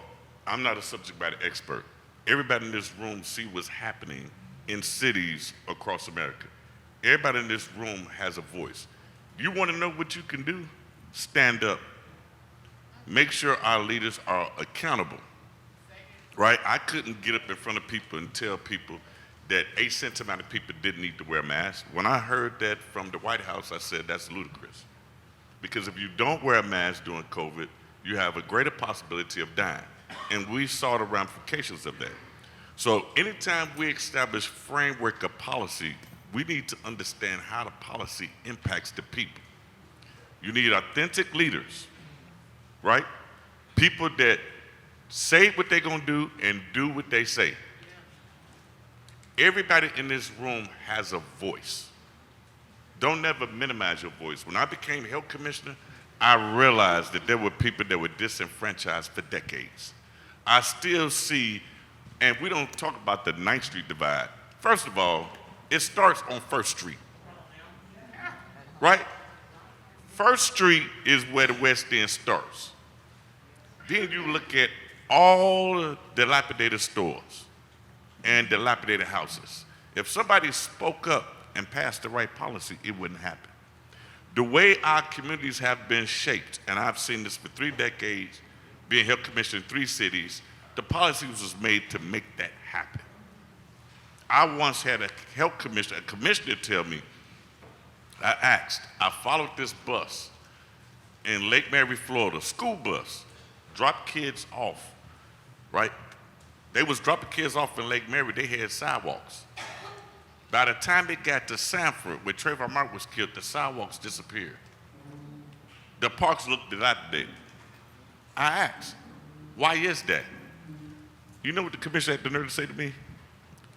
Speaker 16: I'm not a subject matter expert. Everybody in this room see what's happening in cities across America. Everybody in this room has a voice. You want to know what you can do? Stand up. Make sure our leaders are accountable, right? I couldn't get up in front of people and tell people that asymptomatic people didn't need to wear masks. When I heard that from the White House, I said, that's ludicrous. Because if you don't wear a mask during COVID, you have a greater possibility of dying. And we saw the ramifications of that. So anytime we establish framework of policy, we need to understand how the policy impacts the people. You need authentic leaders, right? People that say what they're gonna do and do what they say. Everybody in this room has a voice. Don't never minimize your voice. When I became health commissioner, I realized that there were people that were disenfranchised for decades. I still see, and we don't talk about the 9th Street divide. First of all, it starts on 1st Street, right? 1st Street is where the West End starts. Then you look at all the dilapidated stores and dilapidated houses. If somebody spoke up and passed the right policy, it wouldn't happen. The way our communities have been shaped, and I've seen this for 3 decades, being health commissioner in 3 cities, the policies was made to make that happen. I once had a commissioner tell me, I followed this bus in Lake Mary, Florida, school bus, dropped kids off, right? They was dropping kids off in Lake Mary, they had sidewalks. By the time it got to Sanford, where Trayvon Martin was killed, the sidewalks disappeared. The parks looked dilapidated. I asked, why is that? You know what the commissioner had the nerve to say to me?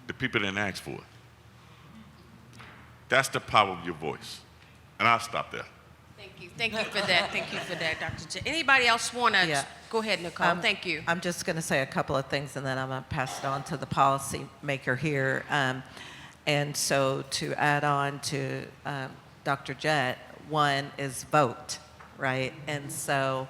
Speaker 16: The people didn't ask for it. That's the power of your voice. And I'll stop there.
Speaker 15: Thank you for that, Dr. J. Anybody else want to? Go ahead, Nicole. Thank you.
Speaker 17: I'm just going to say a couple of things, and then I'm going to pass it on to the policy maker here. And so to add on to Dr. Jett, one is vote, right? And so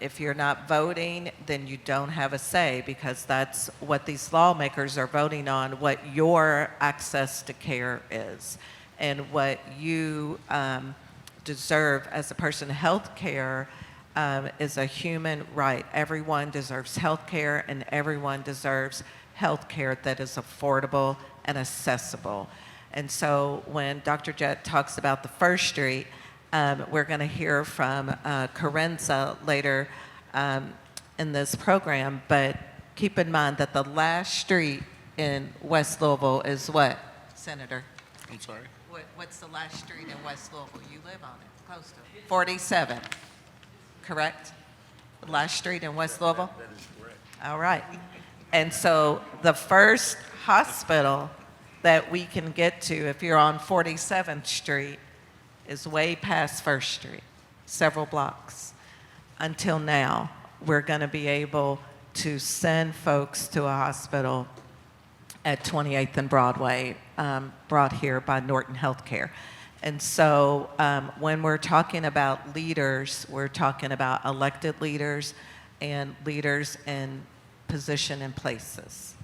Speaker 17: if you're not voting, then you don't have a say, because that's what these lawmakers are voting on, what your access to care is and what you deserve as a person. Health care is a human right. Everyone deserves health care, and everyone deserves health care that is affordable and accessible. And so when Dr. Jett talks about the 1st Street, we're going to hear from Carenza later in this program, but keep in mind that the last street in West Louisville is what, Senator?
Speaker 16: I'm sorry?
Speaker 17: What's the last street in West Louisville? You live on it, close to it. 47, correct? The last street in West Louisville?
Speaker 16: That is correct.
Speaker 17: All right. And so the first hospital that we can get to, if you're on 47th Street, is way past 1st Street, several blocks. Until now, we're going to be able to send folks to a hospital at 28th and Broadway, brought here by Norton Healthcare. And so when we're talking about leaders, we're talking about elected leaders and leaders in position and places.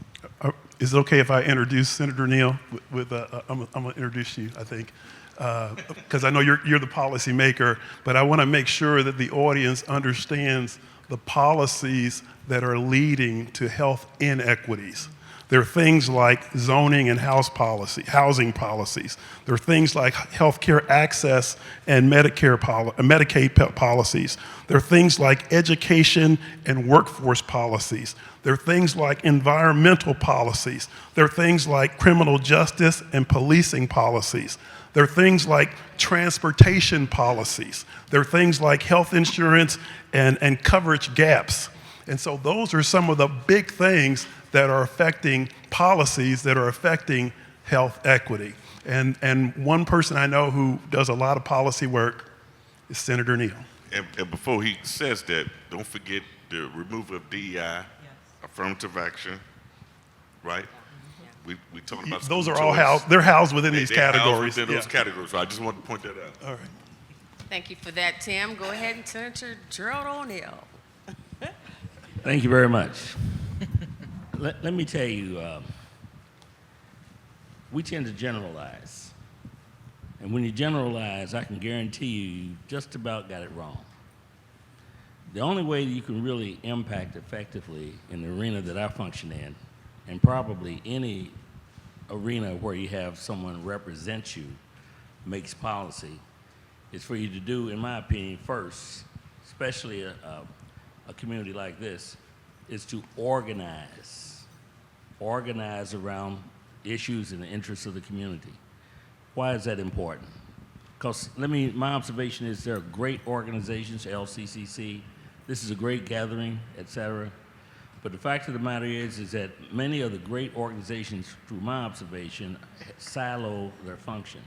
Speaker 19: Is it okay if I introduce Senator Neal? I'm going to introduce you, I think, because I know you're the policy maker, but I want to make sure that the audience understands the policies that are leading to health inequities. There are things like zoning and housing policies. There are things like healthcare access and Medicaid policies. There are things like education and workforce policies. There are things like environmental policies. There are things like criminal justice and policing policies. There are things like transportation policies. There are things like health insurance and coverage gaps. And so those are some of the big things that are affecting policies that are affecting health equity. And one person I know who does a lot of policy work is Senator Neal.
Speaker 16: And before he says that, don't forget the removal of DEI, affirmative action, right? We talking about
Speaker 19: those are
Speaker 16: school
Speaker 19: all
Speaker 16: choice.
Speaker 19: housed, they're housed within these
Speaker 16: They're housed
Speaker 19: categories.
Speaker 16: within those categories, so I just wanted to point that out.
Speaker 19: All right.
Speaker 15: Thank you for that, Tim. Go ahead and Senator Gerald O'Neill.
Speaker 18: Thank you very much. Let me tell you, we tend to generalize. And when you generalize, I can guarantee you just about got it wrong. The only way you can really impact effectively in the arena that I function in, and probably any arena where you have someone represent you, makes policy, is for you to do, in my opinion, first, especially a community like this, is to organize around issues and the interests of the community. Why is that important? Because my observation is there are great organizations, LCCC, this is a great gathering, et cetera. But the fact of the matter is that many of the great organizations, through my observation, silo their function.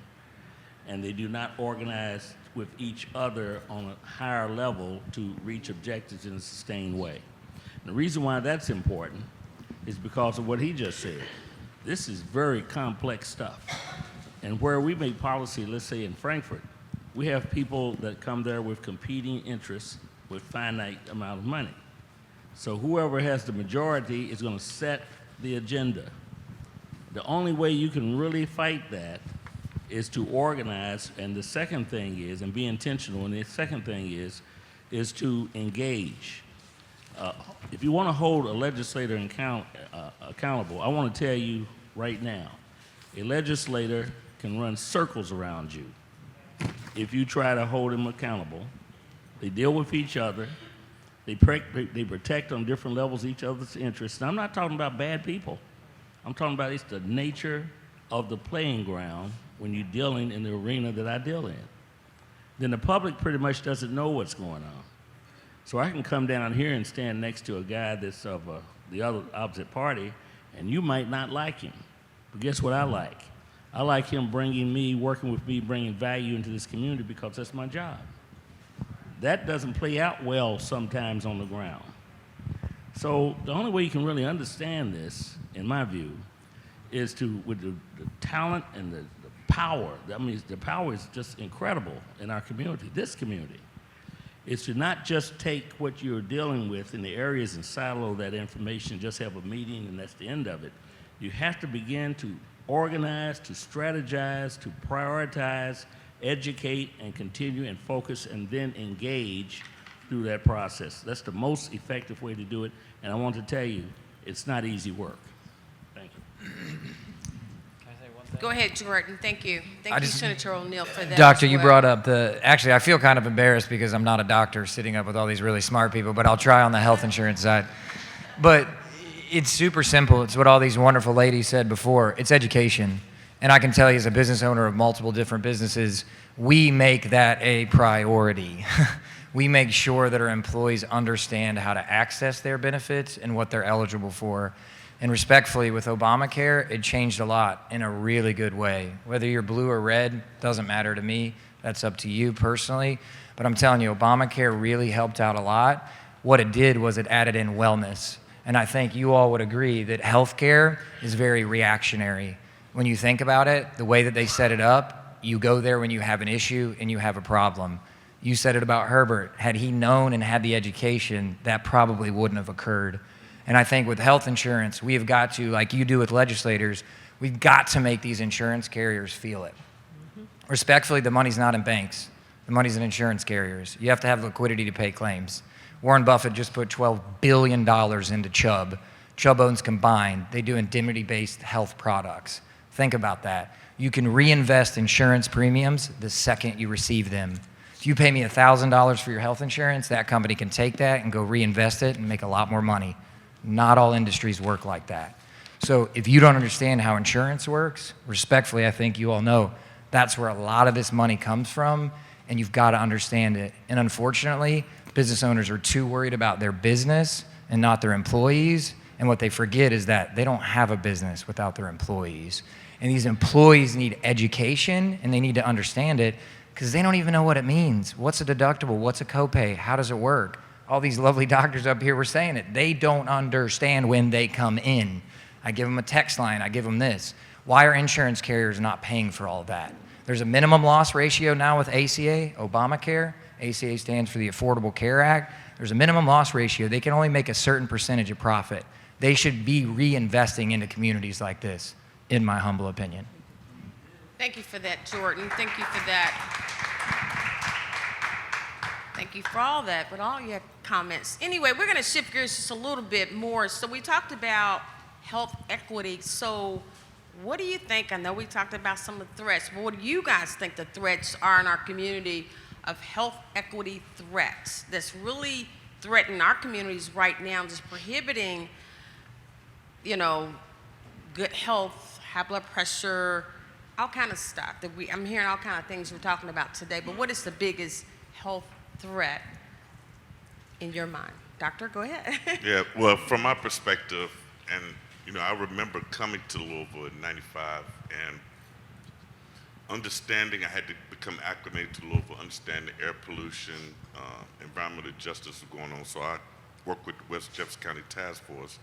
Speaker 18: And they do not organize with each other on a higher level to reach objectives in a sustained way. And the reason why that's important is because of what he just said. This is very complex stuff. And where we make policy, let's say in Frankfurt, we have people that come there with competing interests with finite amount of money. So whoever has the majority is going to set the agenda. The only way you can really fight that is to organize, and the second thing is, and be intentional, and the second thing is to engage. If you want to hold a legislator accountable, I want to tell you right now, a legislator can run circles around you if you try to hold him accountable. They deal with each other. They protect on different levels each other's interests. And I'm not talking about bad people. I'm talking about it's the nature of the playing ground when you're dealing in the arena that I deal in. Then the public pretty much doesn't know what's going on. So I can come down here and stand next to a guy that's of the other opposite party, and you might not like him. But guess what I like? I like him working with me, bringing value into this community because that's my job. That doesn't play out well sometimes on the ground. So the only way you can really understand this, in my view, is with the talent and the power. I mean, the power is just incredible in our community, this community. Is to not just take what you're dealing with in the areas and silo that information, just have a meeting and that's the end of it. You have to begin to organize, to strategize, to prioritize, educate, and continue and focus, and then engage through that process. That's the most effective way to do it, and I want to tell you, it's not easy work. Thank you.
Speaker 15: Go ahead, Jordan. Thank you. Thank you, Senator O'Neill, for that.
Speaker 21: Doctor,
Speaker 15: as
Speaker 21: you
Speaker 15: well.
Speaker 21: brought up actually, I feel kind of embarrassed because I'm not a doctor sitting up with all these really smart people, but I'll try on the health insurance side. But it's super simple. It's what all these wonderful ladies said before. It's education. And I can tell you as a business owner of multiple different businesses, we make that a priority. We make sure that our employees understand how to access their benefits and what they're eligible for. And respectfully, with Obamacare, it changed a lot in a really good way. Whether you're blue or red, doesn't matter to me. That's up to you personally. But I'm telling you, Obamacare really helped out a lot. What it did was it added in wellness. And I think you all would agree that healthcare is very reactionary. When you think about it, the way that they set it up, you go there when you have an issue and you have a problem. You said it about Herbert. Had he known and had the education, that probably wouldn't have occurred. And I think with health insurance, we have got to, like you do with legislators, we've got to make these insurance carriers feel it. Respectfully, the money's not in banks. The money's in insurance carriers. You have to have liquidity to pay claims. Warren Buffett just put $12 billion into Chubb Chubb owns combined, they do indemnity-based health products. Think about that. You can reinvest insurance premiums the second you receive them. If you pay me $1,000 for your health insurance, that company can take that and go reinvest it and make a lot more money. Not all industries work like that. So if you don't understand how insurance works, respectfully, I think you all know that's where a lot of this money comes from, and you've got to understand it. And unfortunately, business owners are too worried about their business and not their employees, and what they forget is that they don't have a business without their employees. And these employees need education, and they need to understand it, because they don't even know what it means. What's a deductible? What's a copay? How does it work? All these lovely doctors up here were saying it. They don't understand when they come in. I give them a text line, I give them this. Why are insurance carriers not paying for all of that? There's a minimum loss ratio now with ACA, Obamacare. ACA stands for the Affordable Care Act. There's a minimum loss ratio. They can only make a certain percentage of profit. They should be reinvesting into communities like this, in my humble opinion.
Speaker 15: Thank you for that, Jordan. Thank you for that. Thank you for all that, but all your comments. Anyway, we're going to shift gears just a little bit more. So we talked about health equity. So what do you think? I know we talked about some of the threats, but what do you guys think the threats are in our community of health equity threats that's really threatening our communities right now, just prohibiting, you know, good health, high blood pressure, all kind of stuff that I'm hearing all kind of things we're talking about today, but what is the biggest health threat in your mind? Doctor, go ahead.
Speaker 16: Yeah, well, from my perspective, and you know, I remember coming to Louisville in '95 and understanding I had to become acclimated to Louisville, understand the air pollution, environmental justice was going on. So I worked with the West Jefferson County Task Force.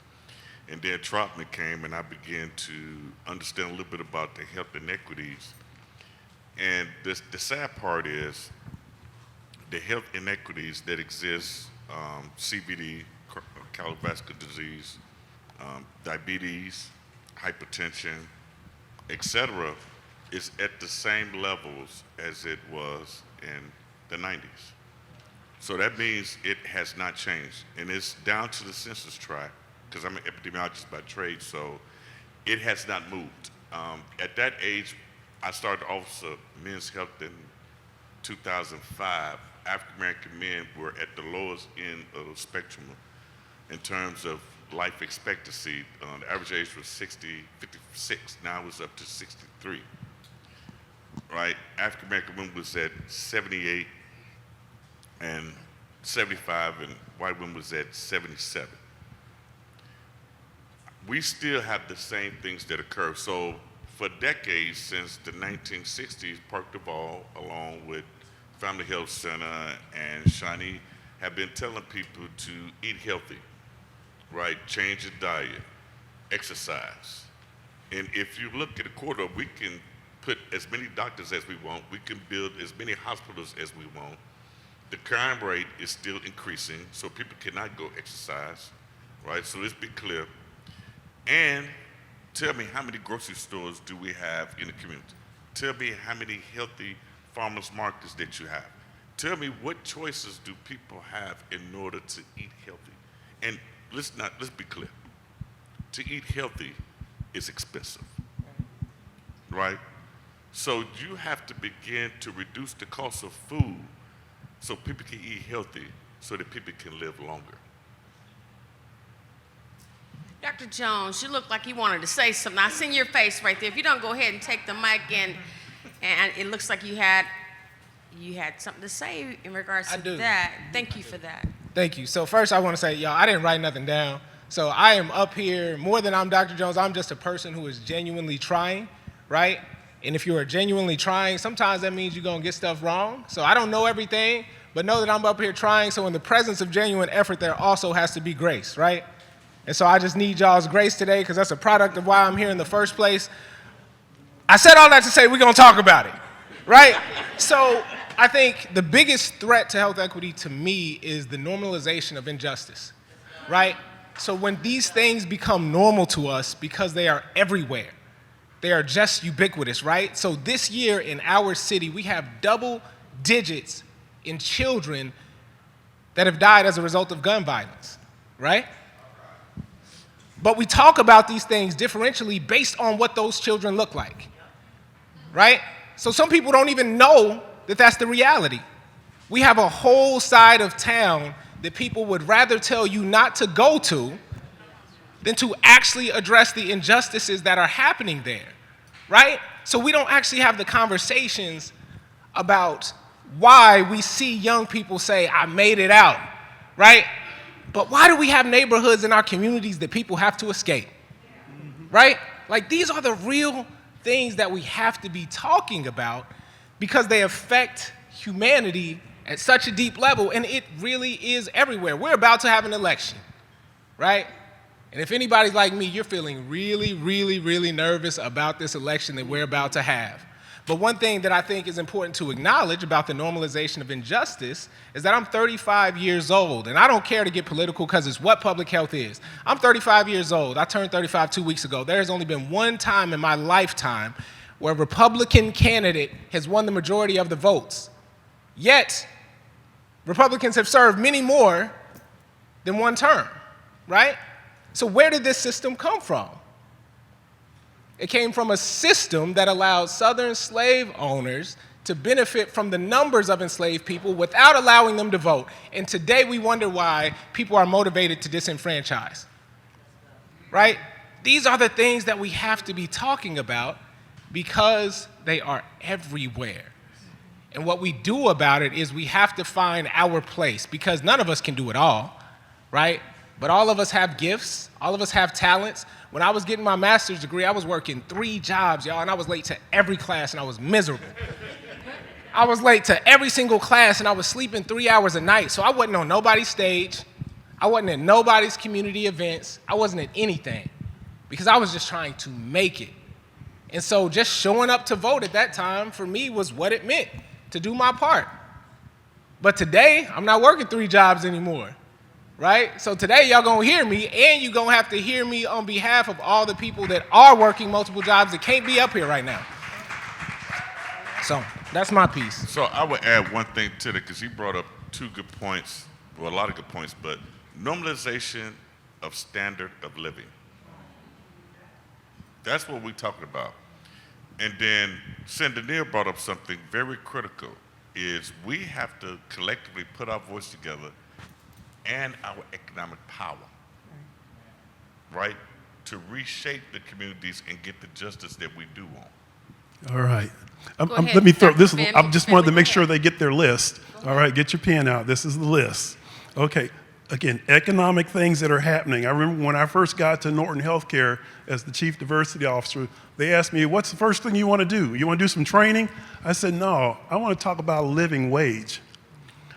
Speaker 16: And then Trotman came and I began to understand a little bit about the health inequities. And the sad part is the health inequities that exist, CVD, cardiovascular disease, diabetes, hypertension, etc., is at the same levels as it was in the 90s. So that means it has not changed. And it's down to the census tract, because I'm an epidemiologist by trade, so it has not moved. At that age, I started the Office of Men's Health in 2005. African American men were at the lowest end of the spectrum in terms of life expectancy. The average age was 56, now it's up to 63. Right? African American women was at 78 and 75, and white women was at 77. We still have the same things that occur. So for decades, since the 1960s, Park Duval, along with Family Health Center and Shawnee, have been telling people to eat healthy, right? Change your diet, exercise. And if you look at the corridor, we can put as many doctors as we want. We can build as many hospitals as we want. The crime rate is still increasing, so people cannot go exercise, right? So let's be clear. And tell me, how many grocery stores do we have in the community? Tell me how many healthy farmers markets that you have. Tell me what choices do people have in order to eat healthy. And let's be clear. To eat healthy is expensive, right? So you have to begin to reduce the cost of food so people can eat healthy, so that people can live longer.
Speaker 15: Dr. Jones, you look like you wanted to say something. I seen your face right there. If you don't go ahead and take the mic, and it looks like you had something to say in regards to that. Thank you for that.
Speaker 20: Thank you. So first I want to say, y'all, I didn't write nothing down. So I am up here, more than I'm Dr. Jones, I'm just a person who is genuinely trying, right? And if you are genuinely trying, sometimes that means you're going to get stuff wrong. So I don't know everything, but know that I'm up here trying. So in the presence of genuine effort, there also has to be grace, right? And so I just need y'all's grace today, because that's a product of why I'm here in the first place. I said all that to say we're going to talk about it, right? So I think the biggest threat to health equity to me is the normalization of injustice, right? So when these things become normal to us because they are everywhere, they are just ubiquitous, right? So this year in our city, we have double digits in children that have died as a result of gun violence, right? But we talk about these things differentially based on what those children look like, right? So some people don't even know that that's the reality. We have a whole side of town that people would rather tell you not to go to than to actually address the injustices that are happening there, right? So we don't actually have the conversations about why we see young people say, I made it out, right? But why do we have neighborhoods in our communities that people have to escape, right? Like, these are the real things that we have to be talking about because they affect humanity at such a deep level, and it really is everywhere. We're about to have an election, right? And if anybody's like me, you're feeling really, really, really nervous about this election that we're about to have. But one thing that I think is important to acknowledge about the normalization of injustice is that I'm 35 years old, and I don't care to get political because it's what public health is. I'm 35 years old. I turned 35 2 weeks ago. There has only been one time in my lifetime where a Republican candidate has won the majority of the votes. Yet, Republicans have served many more than one term, right? So where did this system come from? It came from a system that allowed Southern slave owners to benefit from the numbers of enslaved people without allowing them to vote. And today we wonder why people are motivated to disenfranchise, right? These are the things that we have to be talking about because they are everywhere. And what we do about it is we have to find our place because none of us can do it all, right? But all of us have gifts, all of us have talents. When I was getting my master's degree, I was working 3 jobs, y'all, and I was late to every class and I was miserable. I was late to every single class and I was sleeping 3 hours a night, so I wasn't on nobody's stage. I wasn't at nobody's community events. I wasn't at anything because I was just trying to make it. And so just showing up to vote at that time for me was what it meant to do my part. But today, I'm not working 3 jobs anymore, right? So today, y'all gonna hear me, and you're gonna have to hear me on behalf of all the people that are working multiple jobs that can't be up here right now. So that's my piece.
Speaker 16: So I would add one thing to that, because he brought up 2 good points, well, a lot of good points, but normalization of standard of living. That's what we're talking about. And then Senator Neal brought up something very critical, is we have to collectively put our voice together and our economic power, right? To reshape the communities and get the justice that we do want.
Speaker 19: All right.
Speaker 12: ahead,
Speaker 19: Let me throw
Speaker 12: Dr.
Speaker 19: this.
Speaker 12: Van
Speaker 19: I just wanted to
Speaker 12: Van
Speaker 19: make
Speaker 12: Van.
Speaker 19: sure they get their list. All right, get your pen out. This is the list. Okay. Again, economic things that are happening. I remember when I first got to Norton Healthcare as the chief diversity officer, they asked me, what's the first thing you want to do? You want to do some training? I said, no, I want to talk about a living wage.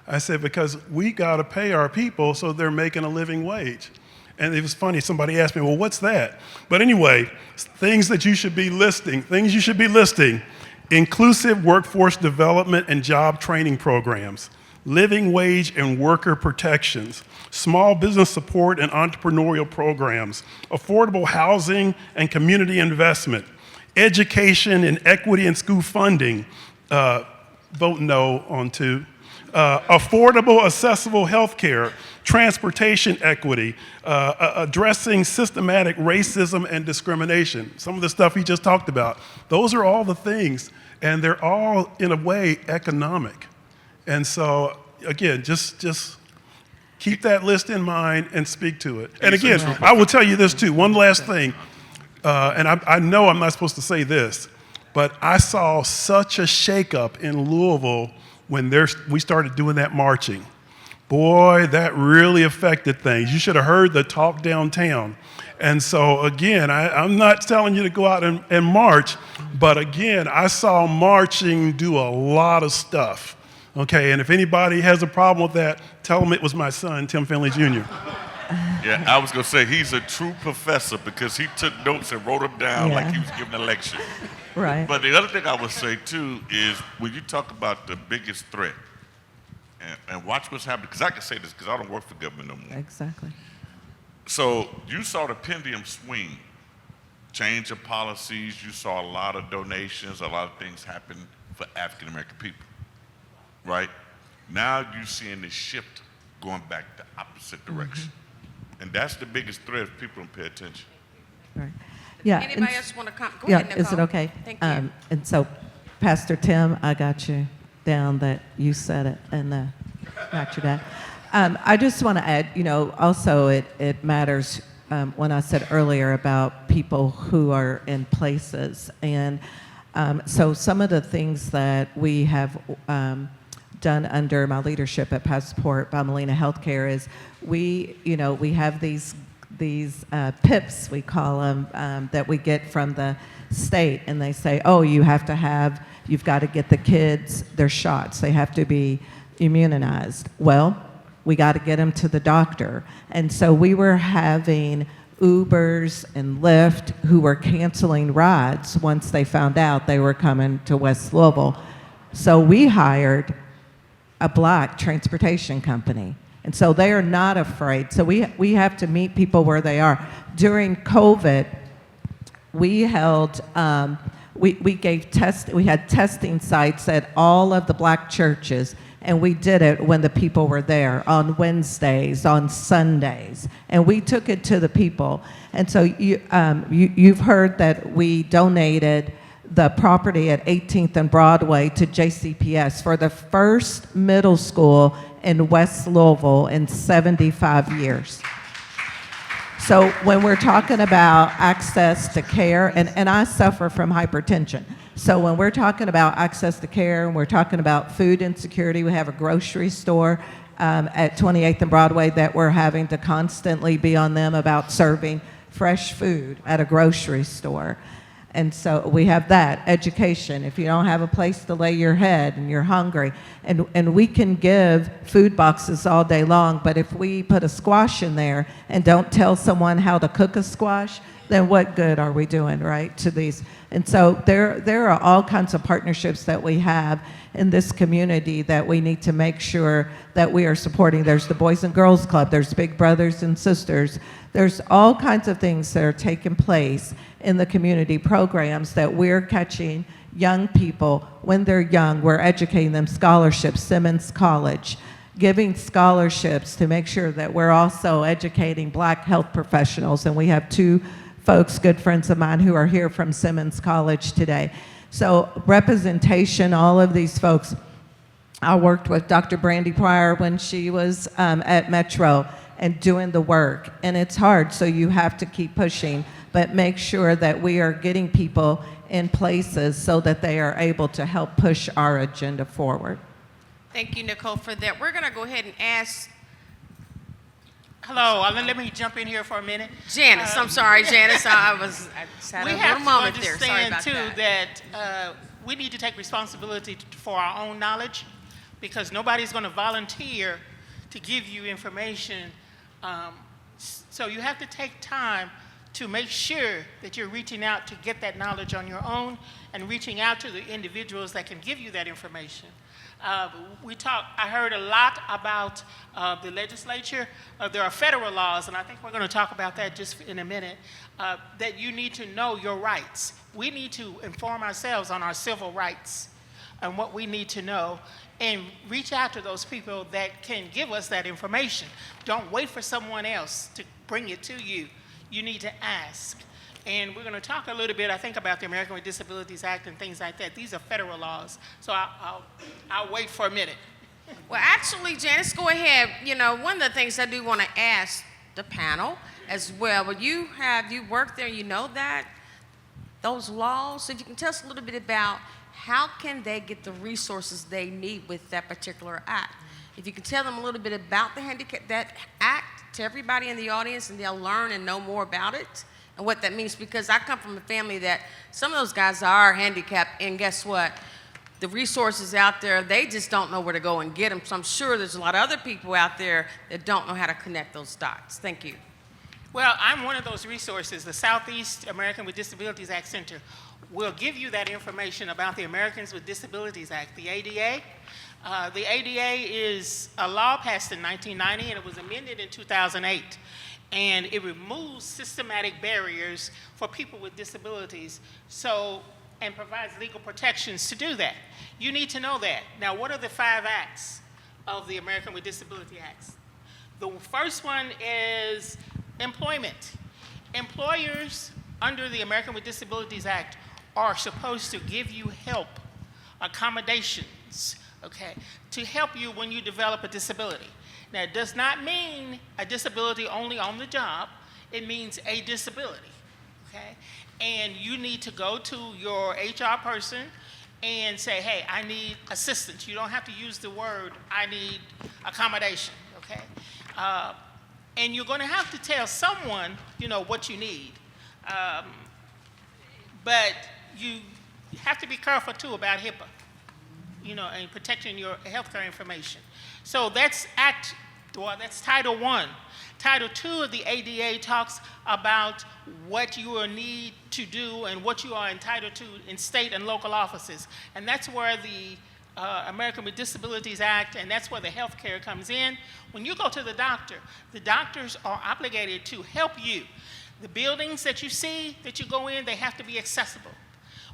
Speaker 19: I said, because we got to pay our people so they're making a living wage. And it was funny, somebody asked me, well, what's that? But anyway, things you should be listing, inclusive workforce development and job training programs, living wage and worker protections, small business support and entrepreneurial programs, affordable housing and community investment, education and equity in school funding, vote no on 2, affordable, accessible health care, transportation equity, addressing systematic racism and discrimination, some of the stuff he just talked about. Those are all the things, and they're all, in a way, economic. And so, again, just keep that list in mind and speak to it. And again, I will tell you this too, one last thing, and I know I'm not supposed to say this, but I saw such a shakeup in Louisville when we started doing that marching. Boy, that really affected things. You should have heard the talk downtown. And so again, I'm not telling you to go out and march, but again, I saw marching do a lot of stuff. Okay, and if anybody has a problem with that, tell them it was my son, Tim Finley Jr.
Speaker 16: Yeah, I was going to say he's a true professor because he took notes and wrote them down like he was giving a lecture.
Speaker 17: Right.
Speaker 16: But the other thing I would say, too, is when you talk about the biggest threat, and watch what's happening, because I can say this because I don't work for government no more.
Speaker 17: Exactly.
Speaker 16: So you saw the pendulum swing, change of policies. You saw a lot of donations, a lot of things happen for African-American people, right? Now you're seeing this shift going back the opposite direction. And that's the biggest threat if people don't pay attention.
Speaker 17: Right. Yeah.
Speaker 15: Anybody else want to come? Go
Speaker 17: Yeah,
Speaker 15: ahead, Nicole.
Speaker 17: is it okay?
Speaker 15: Thank you.
Speaker 17: And so, Pastor Tim, I got you down that you said it, and not your dad. I just want to add, also it matters when I said earlier about people who are in places. And so some of the things that we have done under my leadership at Passport by Molina Healthcare is we have these PIPs, we call them, that we get from the state, and they say, oh, you've got to get the kids their shots. They have to be immunized. Well, we got to get them to the doctor. And so we were having Ubers and Lyft who were canceling rides once they found out they were coming to West Louisville. So we hired a Black transportation company. And so they are not afraid. So we have to meet people where they are. During COVID, we held, we had testing sites at all of the Black churches, and we did it when the people were there, on Wednesdays, on Sundays, and we took it to the people. And so you've heard that we donated the property at 18th and Broadway to JCPS for the first middle school in West Louisville in 75 years. So when we're talking about access to care, and I suffer from hypertension, so when we're talking about access to care and we're talking about food insecurity, we have a grocery store at 28th and Broadway that we're having to constantly be on them about serving fresh food at a grocery store. And so we have that, education, if you don't have a place to lay your head and you're hungry. And we can give food boxes all day long, but if we put a squash in there and don't tell someone how to cook a squash, then what good are we doing, right, to these? And so there are all kinds of partnerships that we have in this community that we need to make sure that we are supporting. There's the Boys and Girls Club, there's Big Brothers and Sisters, there's all kinds of things that are taking place in the community programs that we're catching young people when they're young. We're educating them, scholarships, Simmons College, giving scholarships to make sure that we're also educating Black health professionals. And we have two folks, good friends of mine, who are here from Simmons College today. So representation, all of these folks. I worked with Dr. Brandy Pryor when she was at Metro and doing the work. And it's hard, so you have to keep pushing, but make sure that we are getting people in places so that they are able to help push our agenda forward.
Speaker 15: Thank you, Nicole, for that. We're going to go ahead and ask.
Speaker 22: Hello, let me jump in here for a minute.
Speaker 15: Janice, I'm sorry, Janice. I had
Speaker 22: we
Speaker 15: a
Speaker 22: have
Speaker 15: little moment
Speaker 22: to
Speaker 15: there. Sorry
Speaker 22: understand,
Speaker 15: about
Speaker 22: too, that we need to take responsibility for our own knowledge, because nobody's going to volunteer to give you information. So you have to take time to make sure that you're reaching out to get that knowledge on your own and reaching out to the individuals that can give you that information. I heard a lot about the legislature. There are federal laws, and I think we're going to talk about that just in a minute, that you need to know your rights. We need to inform ourselves on our civil rights and what we need to know, and reach out to those people that can give us that information. Don't wait for someone else to bring it to you. You need to ask. And we're going to talk a little bit, I think, about the American with Disabilities Act and things like that. These are federal laws. So I'll wait for a minute.
Speaker 15: Well, actually, Janice, go ahead. One of the things I do want to ask the panel as well, but you worked there, you know that, those laws. So if you can tell us a little bit about how can they get the resources they need with that particular act? If you can tell them a little bit about that act to everybody in the audience, and they'll learn and know more about it and what that means, because I come from a family that some of those guys are handicapped, and guess what? The resources out there, they just don't know where to go and get them. So I'm sure there's a lot of other people out there that don't know how to connect those dots. Thank you.
Speaker 22: Well, I'm one of those resources. The Southeast American with Disabilities Act Center will give you that information about the Americans with Disabilities Act, the ADA. The ADA is a law passed in 1990, and it was amended in 2008. And it removes systematic barriers for people with disabilities, and provides legal protections to do that. You need to know that. Now, what are the 5 acts of the American with Disability Acts? The first one is Employment. Employers under the American with Disabilities Act are supposed to give you help, accommodations, okay, to help you when you develop a disability. Now, it does not mean a disability only on the job. It means a disability, okay? And you need to go to your HR person and say, hey, I need assistance. You don't have to use the word, I need accommodation, okay? And you're gonna have to tell someone, you know, what you need. But you have to be careful too about HIPAA, you know, and protecting your healthcare information. So that's that's Title I. Title II of the ADA talks about what you will need to do and what you are entitled to in state and local offices. And that's where the American with Disabilities Act, and that's where the health care comes in. When you go to the doctors are obligated to help you. The buildings that you see, that you go in, they have to be accessible.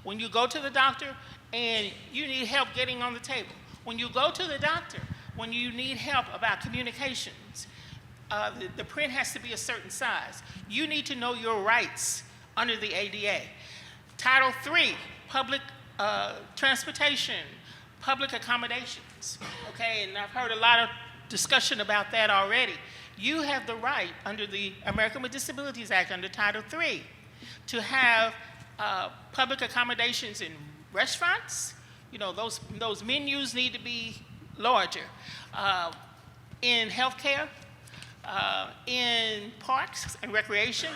Speaker 22: When you go to the doctor and you need help getting on the table, when you go to the doctor, when you need help about communications, the print has to be a certain size. You need to know your rights under the ADA. Title III, public transportation, public accommodations, okay? And I've heard a lot of discussion about that already. You have the right under the American with Disabilities Act, under Title III, to have public accommodations in restaurants. You know, those menus need to be larger. In healthcare, in parks and recreation,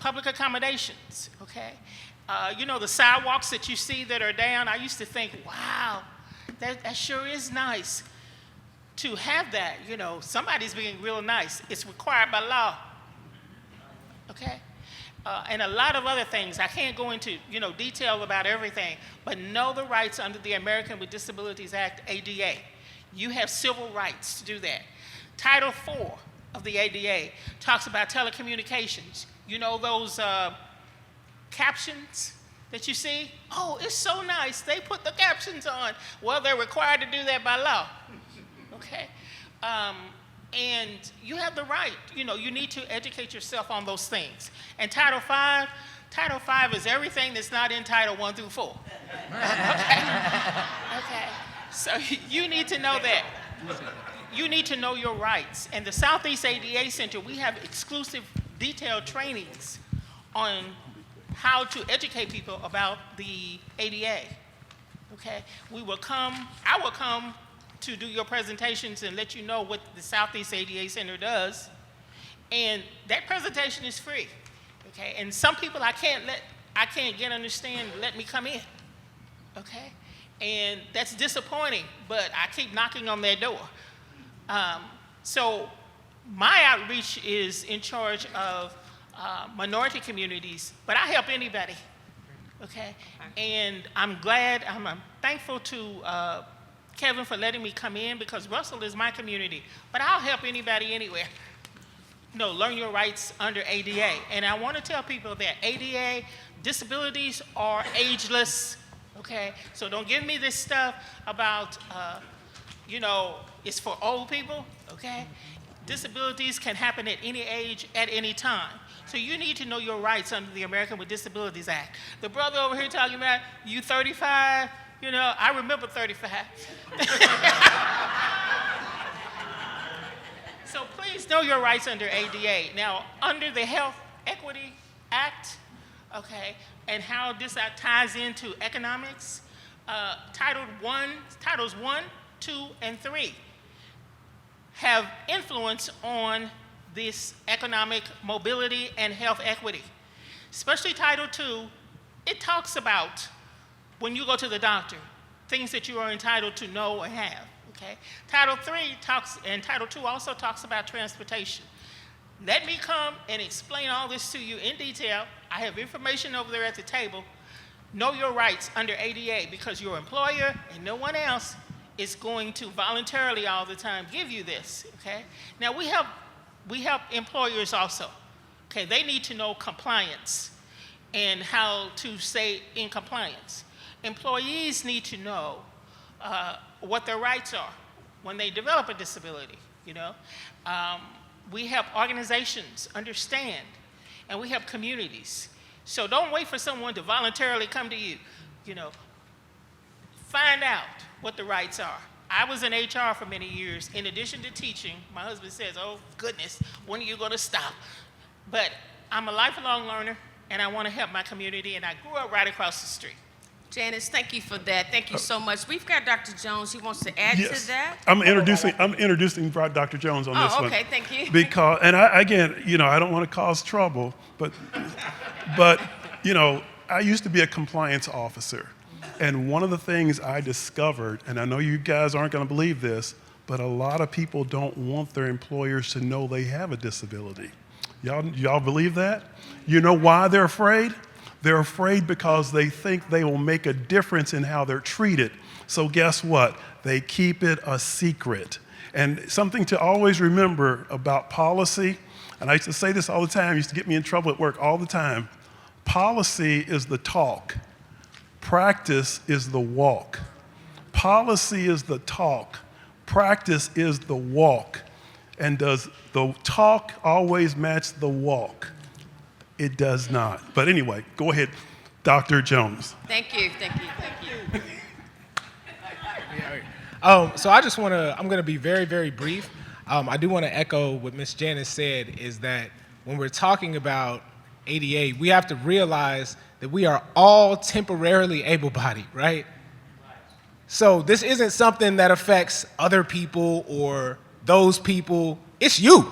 Speaker 22: public accommodations, okay? You know, the sidewalks that you see that are down, I used to think, wow, that sure is nice to have that. You know, somebody's being real nice. It's required by law, okay? And a lot of other things. I can't go into, you know, detail about everything, but know the rights under the American with Disabilities Act, ADA. You have civil rights to do that. Title IV of the ADA talks about telecommunications. You know those captions that you see? Oh, it's so nice. They put the captions on. Well, they're required to do that by law. Okay? And you have the right. You know, you need to educate yourself on those things. And Title V is everything that's not in Title I through IV. Okay? So you need to know that. You need to know your rights. And the Southeast ADA Center, we have exclusive detailed trainings on how to educate people about the ADA. Okay? I will come to do your presentations and let you know what the Southeast ADA Center does. And that presentation is free. Okay? And some people I can't understand, let me come in. Okay? And that's disappointing, but I keep knocking on their door. So my outreach is in charge of minority communities, but I help anybody, okay? And I'm thankful to Kevin for letting me come in, because Russell is my community, but I'll help anybody anywhere. No, learn your rights under ADA. And I want to tell people that ADA disabilities are ageless. Okay, so don't give me this stuff about, you know, it's for old people, okay? Disabilities can happen at any age, at any time. So you need to know your rights under the American with Disabilities Act. The brother over here talking about, you 35, you know, I remember 35. So please know your rights under ADA. Now, under the Health Equity Act, okay, and how this ties into economics, Titles 1, 2, and 3 have influence on this economic mobility and health equity. Especially Title 2, it talks about when you go to the doctor, things that you are entitled to know and have, okay? Title 3 and Title 2 also talks about transportation. Let me come and explain all this to you in detail. I have information over there at the table. Know your rights under ADA, because your employer and no one else is going to voluntarily all the time give you this, okay? Now we help employers also, okay? They need to know compliance and how to stay in compliance. Employees need to know what their rights are when they develop a disability, you know? We help organizations understand, and we help communities. So don't wait for someone to voluntarily come to you. You know, find out what the rights are. I was in HR for many years. In addition to teaching, my husband says, oh goodness, when are you going to stop? But I'm a lifelong learner, and I want to help my community, and I grew up right across the street.
Speaker 15: Janice, thank you for that. Thank you so much. We've got Dr. Jones. He wants to add to that.
Speaker 19: I'm introducing Dr. Jones on this one.
Speaker 15: Oh, okay, thank you.
Speaker 19: Because, and I, again, I don't want to cause trouble, but I used to be a compliance officer. And one of the things I discovered, and I know you guys aren't going to believe this, but a lot of people don't want their employers to know they have a disability. Y'all believe that? You know why they're afraid? They're afraid because they think they will make a difference in how they're treated. So guess what? They keep it a secret. And something to always remember about policy, and I used to say this all the time, used to get me in trouble at work all the time. Policy is the talk. Practice is the walk. Policy is the talk. Practice is the walk. And does the talk always match the walk? It does not. But anyway, go ahead, Dr. Jones.
Speaker 15: Thank you.
Speaker 20: So I just I'm going to be very, very brief. I do want to echo what Ms. Janice said, is that when we're talking about ADA, we have to realize that we are all temporarily able-bodied, right? So this isn't something that affects other people or those people. It's you.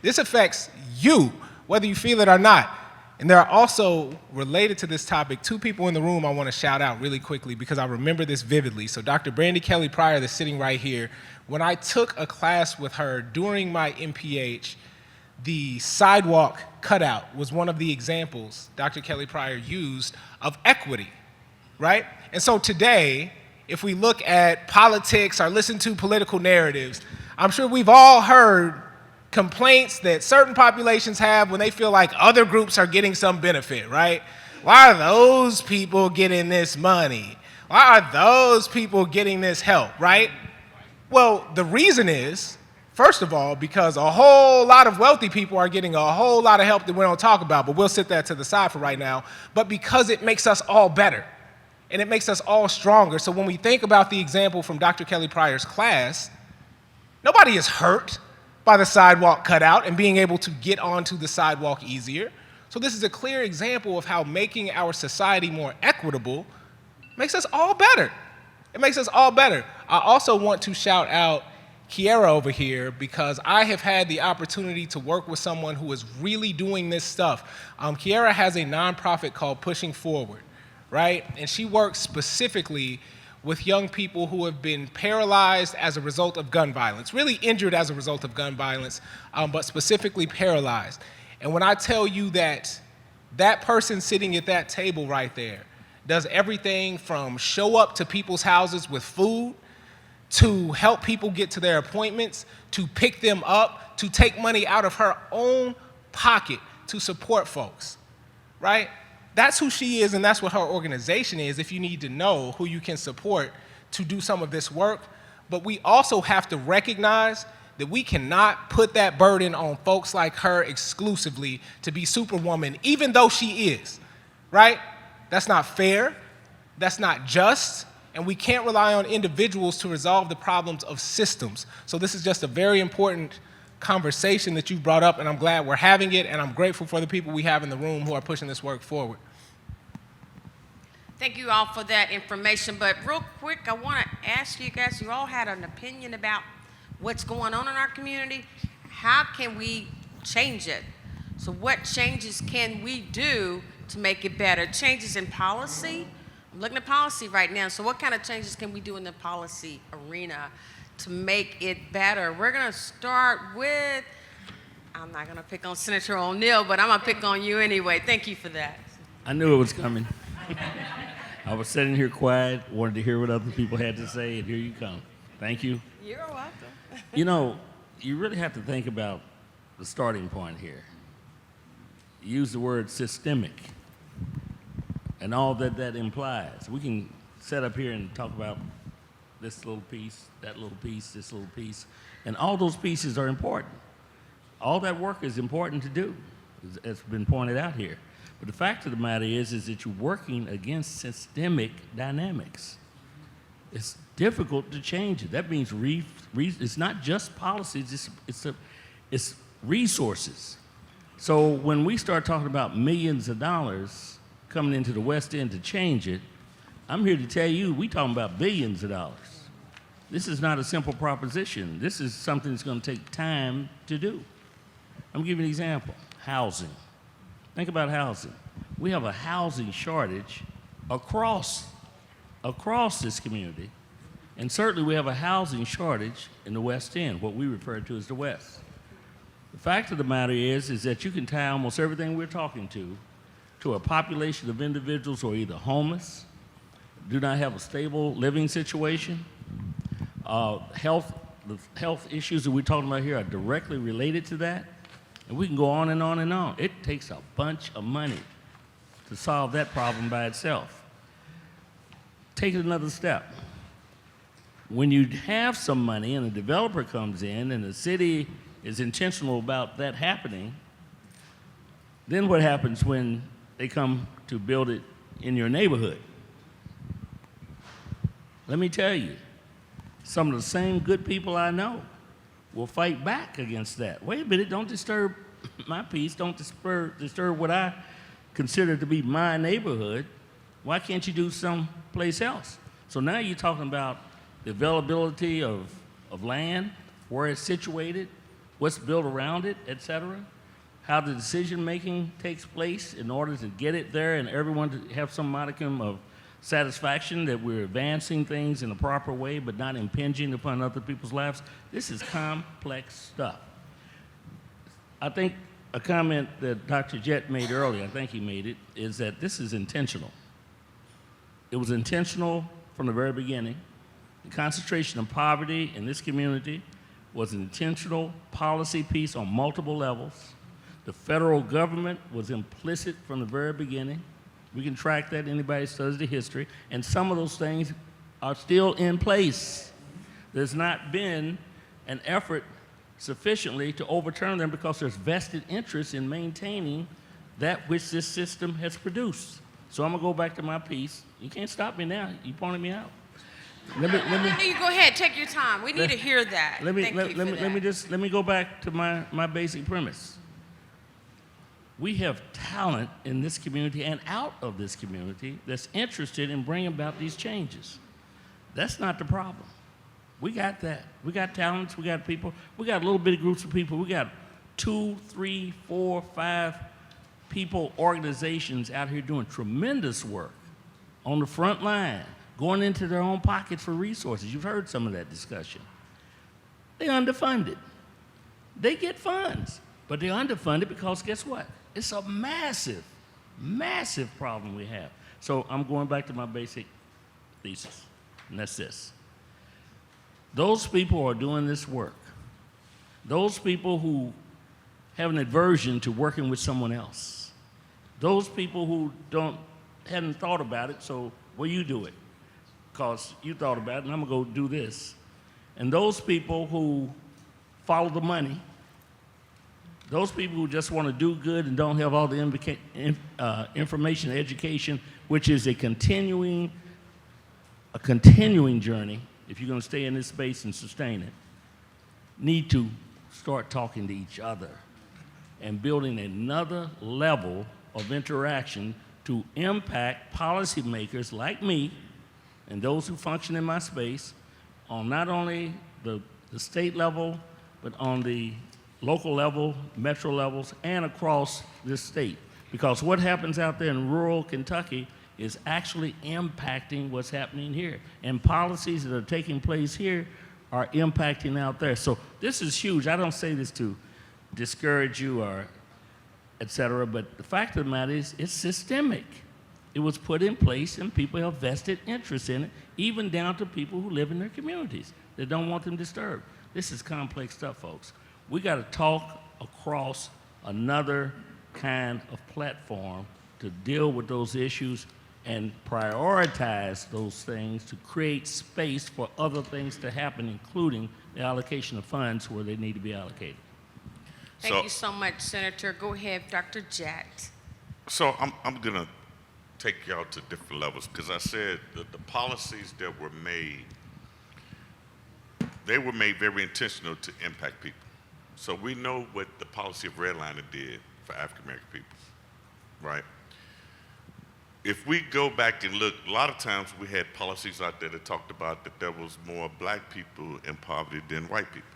Speaker 20: This affects you, whether you feel it or not. And there are also, related to this topic, two people in the room I want to shout out really quickly because I remember this vividly. So Dr. Brandy Kelly Pryor, that's sitting right here, when I took a class with her during my MPH, the sidewalk cutout was one of the examples Dr. Kelly Pryor used of equity, right? And so today, if we look at politics or listen to political narratives, I'm sure we've all heard complaints that certain populations have when they feel like other groups are getting some benefit, right? Why are those people getting this money? Why are those people getting this help, right? Well, the reason is, first of all, because a whole lot of wealthy people are getting a whole lot of help that we don't talk about, but we'll sit that to the side for right now, but because it makes us all better and it makes us all stronger. So when we think about the example from Dr. Kelly Pryor's class, nobody is hurt by the sidewalk cutout and being able to get onto the sidewalk easier. So this is a clear example of how making our society more equitable makes us all better. It makes us all better. I also want to shout out Kiera over here because I have had the opportunity to work with someone who is really doing this stuff. Kiera has a nonprofit called Pushing Forward, right? And she works specifically with young people who have been paralyzed as a result of gun violence, really injured as a result of gun violence, but specifically paralyzed. And when I tell you that that person sitting at that table right there does everything from show up to people's houses with food, to help people get to their appointments, to pick them up, to take money out of her own pocket to support folks, right? That's who she is, and that's what her organization is, if you need to know who you can support to do some of this work. But we also have to recognize that we cannot put that burden on folks like her exclusively to be Superwoman, even though she is, right? That's not fair, that's not just, and we can't rely on individuals to resolve the problems of systems. So this is just a very important conversation that you've brought up, and I'm glad we're having it, and I'm grateful for the people we have in the room who are pushing this work forward.
Speaker 15: Thank you all for that information, but real quick, I want to ask you guys, you all had an opinion about what's going on in our community. How can we change it? So what changes can we do to make it better? Changes in policy? I'm looking at policy right now, so what kind of changes can we do in the policy arena to make it better? We're gonna start with, I'm not gonna pick on Senator O'Neill, but I'm gonna pick on you anyway. Thank you for that.
Speaker 18: I knew it was coming. I was sitting here quiet, wanted to hear what other people had to say, and here you come. Thank you.
Speaker 15: You're welcome.
Speaker 18: You know, you really have to think about the starting point here. You use the word systemic and all that that implies. We can sit up here and talk about this little piece, that little piece, this little piece, and all those pieces are important. All that work is important to do, as it's been pointed out here. But the fact of the matter is that you're working against systemic dynamics. It's difficult to change it. That means it's not just policies, it's resources. So when we start talking about millions of dollars coming into the West End to change it, I'm here to tell you, we talking about billions of dollars. This is not a simple proposition. This is something that's going to take time to do. I'm gonna give you an example. Housing. Think about housing. We have a housing shortage across this community, and certainly we have a housing shortage in the West End, what we refer to as the West. The fact of the matter is that you can tie almost everything we're talking to a population of individuals who are either homeless, do not have a stable living situation, the health issues that we're talking about here are directly related to that, and we can go on and on and on. It takes a bunch of money to solve that problem by itself. Take it another step. When you have some money and a developer comes in and the city is intentional about that happening, then what happens when they come to build it in your neighborhood? Let me tell you, some of the same good people I know will fight back against that. Wait a minute, don't disturb my peace, don't disturb what I consider to be my neighborhood. Why can't you do someplace else? So now you're talking about the availability of land, where it's situated, what's built around it, et cetera, how the decision-making takes place in order to get it there and everyone to have some modicum of satisfaction that we're advancing things in the proper way but not impinging upon other people's lives. This is complex stuff. I think a comment that Dr. Jett made earlier, I think he made it, is that this is intentional. It was intentional from the very beginning. The concentration of poverty in this community was an intentional policy piece on multiple levels. The federal government was implicit from the very beginning. We can track that, anybody studies the history, and some of those things are still in place. There's not been an effort sufficiently to overturn them because there's vested interest in maintaining that which this system has produced. So I'm gonna go back to my piece. You can't stop me now, you pointed me out.
Speaker 15: You go ahead, take your time. We need to hear that.
Speaker 18: Let me go back to my basic premise. We have talent in this community and out of this community that's interested in bringing about these changes. That's not the problem. We got that. We got talents, we got people, we got little bitty groups of people. We got 2, 3, 4, 5 people, organizations out here doing tremendous work on the front line, going into their own pockets for resources. You've heard some of that discussion. They're underfunded. They get funds, but they're underfunded because guess what? It's a massive, massive problem we have. So I'm going back to my basic thesis, and that's this. Those people who are doing this work, those people who have an aversion to working with someone else, those people who hadn't thought about it, so, well, you do it, because you thought about it, and I'm gonna go do this. And those people who follow the money, those people who just want to do good and don't have all the information and education, which is a continuing journey, if you're going to stay in this space and sustain it, need to start talking to each other and building another level of interaction to impact policymakers like me and those who function in my space on not only the state level, but on the local level, metro levels, and across this state. Because what happens out there in rural Kentucky is actually impacting what's happening here. And policies that are taking place here are impacting out there. So this is huge. I don't say this to discourage you or et cetera, but the fact of the matter is it's systemic. It was put in place and people have vested interest in it, even down to people who live in their communities that don't want them disturbed. This is complex stuff, folks. We got to talk across another kind of platform to deal with those issues and prioritize those things to create space for other things to happen, including the allocation of funds where they need to be allocated.
Speaker 15: Thank you so much, Senator. Go ahead, Dr. Jett.
Speaker 16: So I'm gonna take y'all to different levels because I said that the policies that were made, they were made very intentional to impact people. So we know what the policy of redlining did for African American people, right? If we go back and look, a lot of times we had policies out there that talked about that there was more black people in poverty than white people,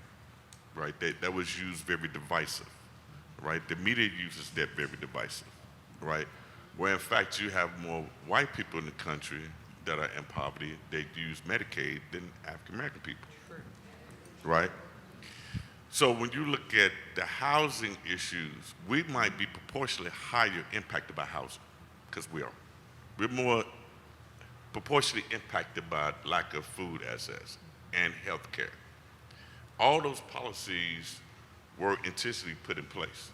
Speaker 16: right? That was used very divisive, right? The media uses that very divisive, right? Where in fact you have more white people in the country that are in poverty, they use Medicaid than African American people, right? So when you look at the housing issues, we might be proportionally higher impacted by housing, because we are. We're more proportionally impacted by lack of food access and health care. All those policies were intentionally put in place.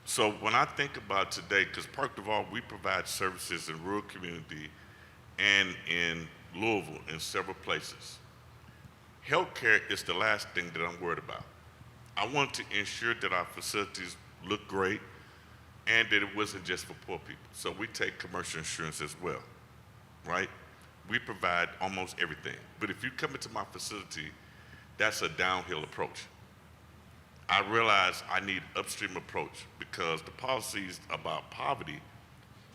Speaker 16: So when I think about today, because Park Duval, we provide services in rural community and in Louisville in several places. Healthcare is the last thing that I'm worried about. I want to ensure that our facilities look great and that it wasn't just for poor people. So we take commercial insurance as well, right? We provide almost everything. But if you come into my facility, that's a downhill approach. I realize I need upstream approach because the policies about poverty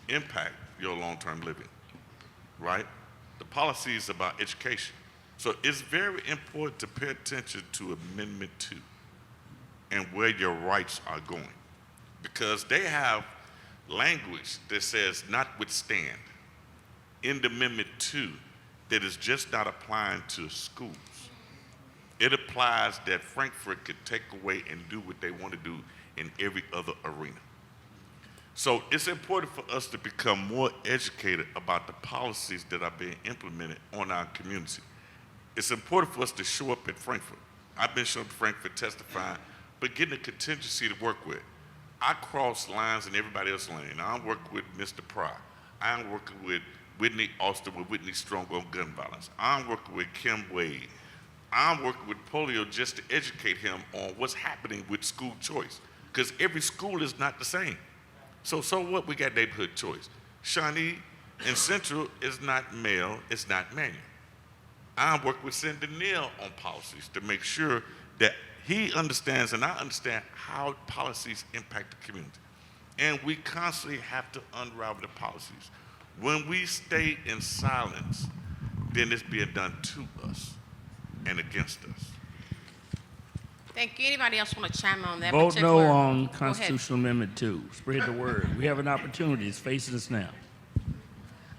Speaker 16: impact your long-term living, right? The policies about education. So it's very important to pay attention to Amendment 2 and where your rights are going, because they have language that says notwithstand in the Amendment 2 that is just not applying to schools. It applies that Frankfurt could take away and do what they want to do in every other arena. So it's important for us to become more educated about the policies that are being implemented on our community. It's important for us to show up at Frankfurt. I've been showing up at Frankfurt testifying, but getting a contingency to work with. I cross lines in everybody else's lane. I'm working with Mr. Pry. I'm working with Whitney Austin, with Whitney Strong on gun violence. I'm working with Kim Wade. I'm working with Polio just to educate him on what's happening with school choice, because every school is not the same. So what? We got neighborhood choice. Shawnee in Central is not male, it's not manual. I'm working with Senator Neal on policies to make sure that he understands and I understand how policies impact the community. And we constantly have to unravel the policies. When we stay in silence, then it's being done to us and against us.
Speaker 15: Thank you. Anybody else want to chime on that
Speaker 18: Vote no
Speaker 15: particular?
Speaker 18: on
Speaker 15: Go ahead.
Speaker 18: Constitutional Amendment 2. Spread the word. We have an opportunity. It's facing us now.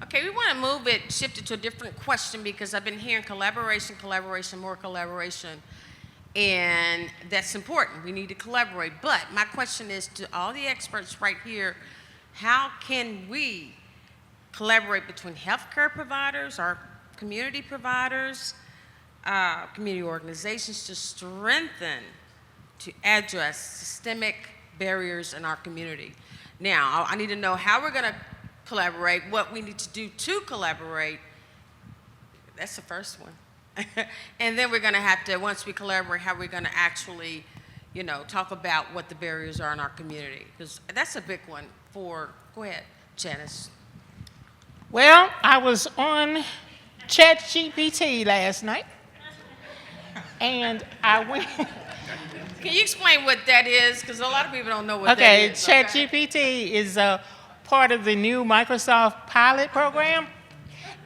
Speaker 15: Okay, we want to move it, shift it to a different question because I've been hearing collaboration, more collaboration, and that's important. We need to collaborate. But my question is to all the experts right here, how can we collaborate between healthcare providers, our community providers, community organizations to strengthen, to address systemic barriers in our community? Now, I need to know how we're going to collaborate, what we need to do to collaborate. That's the first one. And then we're going to have to, once we collaborate, how we're going to actually, talk about what the barriers are in our community. Because that's a big one for, go ahead, Janice.
Speaker 22: Well, I was on ChatGPT last night, and I went.
Speaker 15: Can you explain what that is? Because a lot of people don't know what
Speaker 22: Okay,
Speaker 15: that is.
Speaker 22: ChatGPT is part of the new Microsoft pilot program,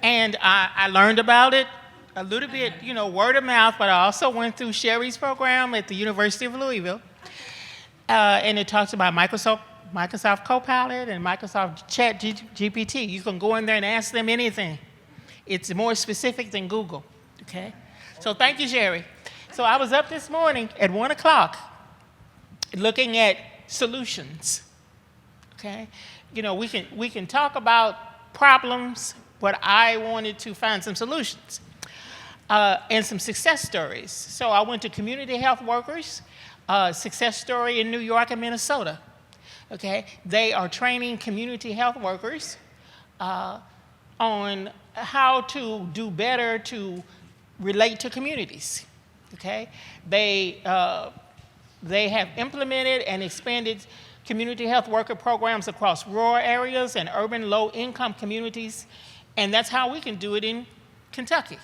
Speaker 22: and I learned about it a little bit, word of mouth, but I also went through Sherry's program at the University of Louisville, and it talks about Microsoft Copilot and Microsoft ChatGPT. You can go in there and ask them anything. It's more specific than Google, okay? So thank you, Sherry. So I was up this morning at 1 o'clock looking at solutions, okay? We can talk about problems, but I wanted to find some solutions and some success stories. So I went to community health workers, success story in New York and Minnesota. Okay, they are training community health workers on how to do better to relate to communities. Okay, they They have implemented and expanded community health worker programs across rural areas and urban low-income communities, and that's how we can do it in Kentucky.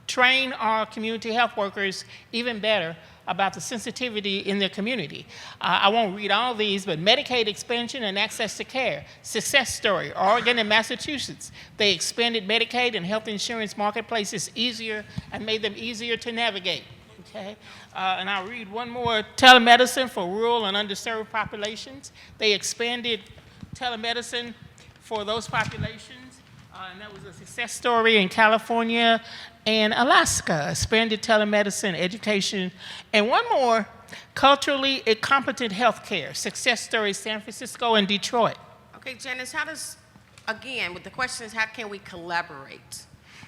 Speaker 22: Train our community health workers even better about the sensitivity in their community. I won't read all these, but Medicaid expansion and access to care. Success story, Oregon and Massachusetts. They expanded Medicaid and health insurance marketplaces easier and made them easier to navigate. Okay, and I'll read one more. Telemedicine for rural and underserved populations. They expanded telemedicine for those populations, and that was a success story in California and Alaska. Expanded telemedicine, education, and one more, culturally competent healthcare. Success stories, San Francisco and Detroit.
Speaker 15: Okay, Janice, how does, again, with the question is how can we collaborate?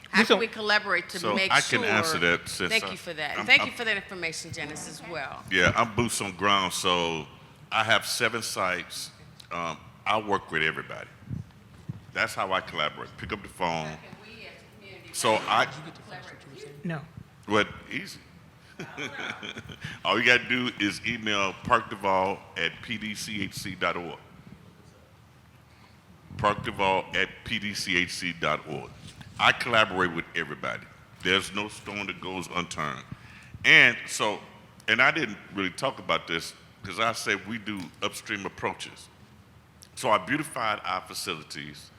Speaker 15: How can we collaborate to make sure?
Speaker 16: So I can answer that, sis.
Speaker 15: Thank you for that. And thank you for that information, Janice, as well.
Speaker 16: Yeah, I'm boots on ground, so I have 7 sites. I work with everybody. That's how I collaborate. Pick up the phone. So
Speaker 22: No.
Speaker 16: What, easy. All you got to do is email parkdeval@pdchc.org. parkdeval@pdchc.org. I collaborate with everybody. There's no stone that goes unturned. And so, and I didn't really talk about this because I said we do upstream approaches. So I beautified our facilities.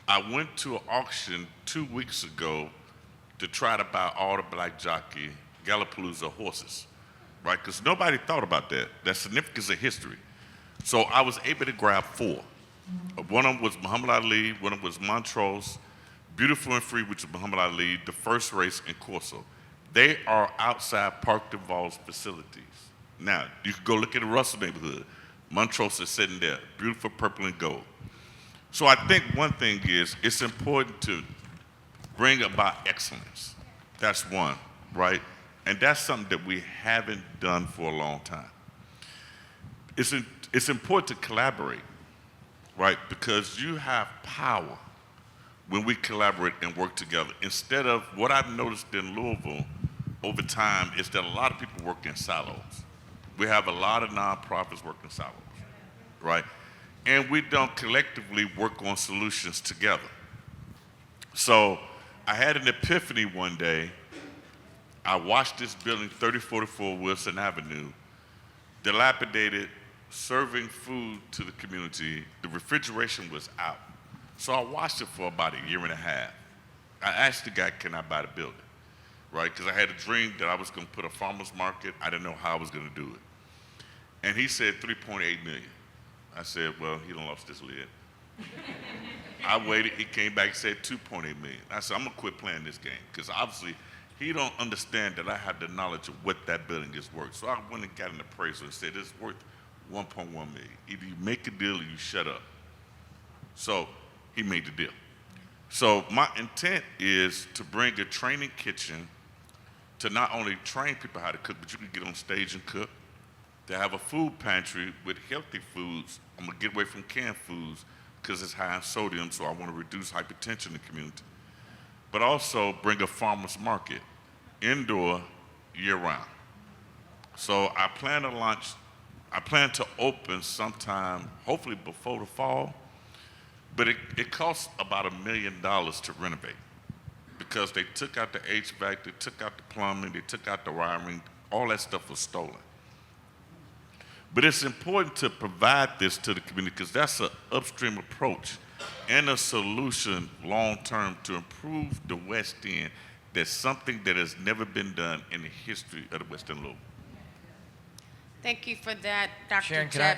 Speaker 16: I went to an auction 2 weeks ago to try to buy all the Black Jockey Gallapalooza horses, right? Because nobody thought about that. That's significance of history. So I was able to grab 4. One of them was Muhammad Ali, one of them was Montrose, Beautiful and Free, which is Muhammad Ali, the first race in Corso. They are outside Park Duval's facilities. Now, you can go look at the Russell neighborhood. Montrose is sitting there, beautiful purple and gold. So I think one thing is it's important to bring about excellence. That's one, right? And that's something that we haven't done for a long time. It's important to collaborate, right? Because you have power when we collaborate and work together. Instead of what I've noticed in Louisville over time is that a lot of people work in silos. We have a lot of nonprofits working in silos, right? And we don't collectively work on solutions together. So I had an epiphany one day. I watched this building, 3044 Wilson Avenue, dilapidated, serving food to the community. The refrigeration was out. So I watched it for about a year and a half. I asked the guy, can I buy the building? Right, because I had a dream that I was going to put a farmer's market. I didn't know how I was going to do it. And he said 3.8 million. I said, well, he done lost his lid. I waited, he came back and said 2.8 million. I said, I'm gonna quit playing this game, because obviously he don't understand that I have the knowledge of what that building is worth. So I went and got an appraisal and said, it's worth 1.1 million. Either you make a deal or you shut up. So he made the deal. So my intent is to bring a training kitchen to not only train people how to cook, but you can get on stage and cook, to have a food pantry with healthy foods. I'm gonna get away from canned foods because it's high in sodium, so I wanna reduce hypertension in the community. But also bring a farmer's market, indoor, year-round. So I plan to open sometime, hopefully before the fall, but it costs about $1 million to renovate, because they took out the HVAC, they took out the plumbing, they took out the wiring, all that stuff was stolen. But it's important to provide this to the community, because that's an upstream approach and a solution long-term to improve the West End. That's something that has never been done in the history of the West End Louisville.
Speaker 15: Thank you for that, Dr.
Speaker 21: Sharon,
Speaker 15: Jett.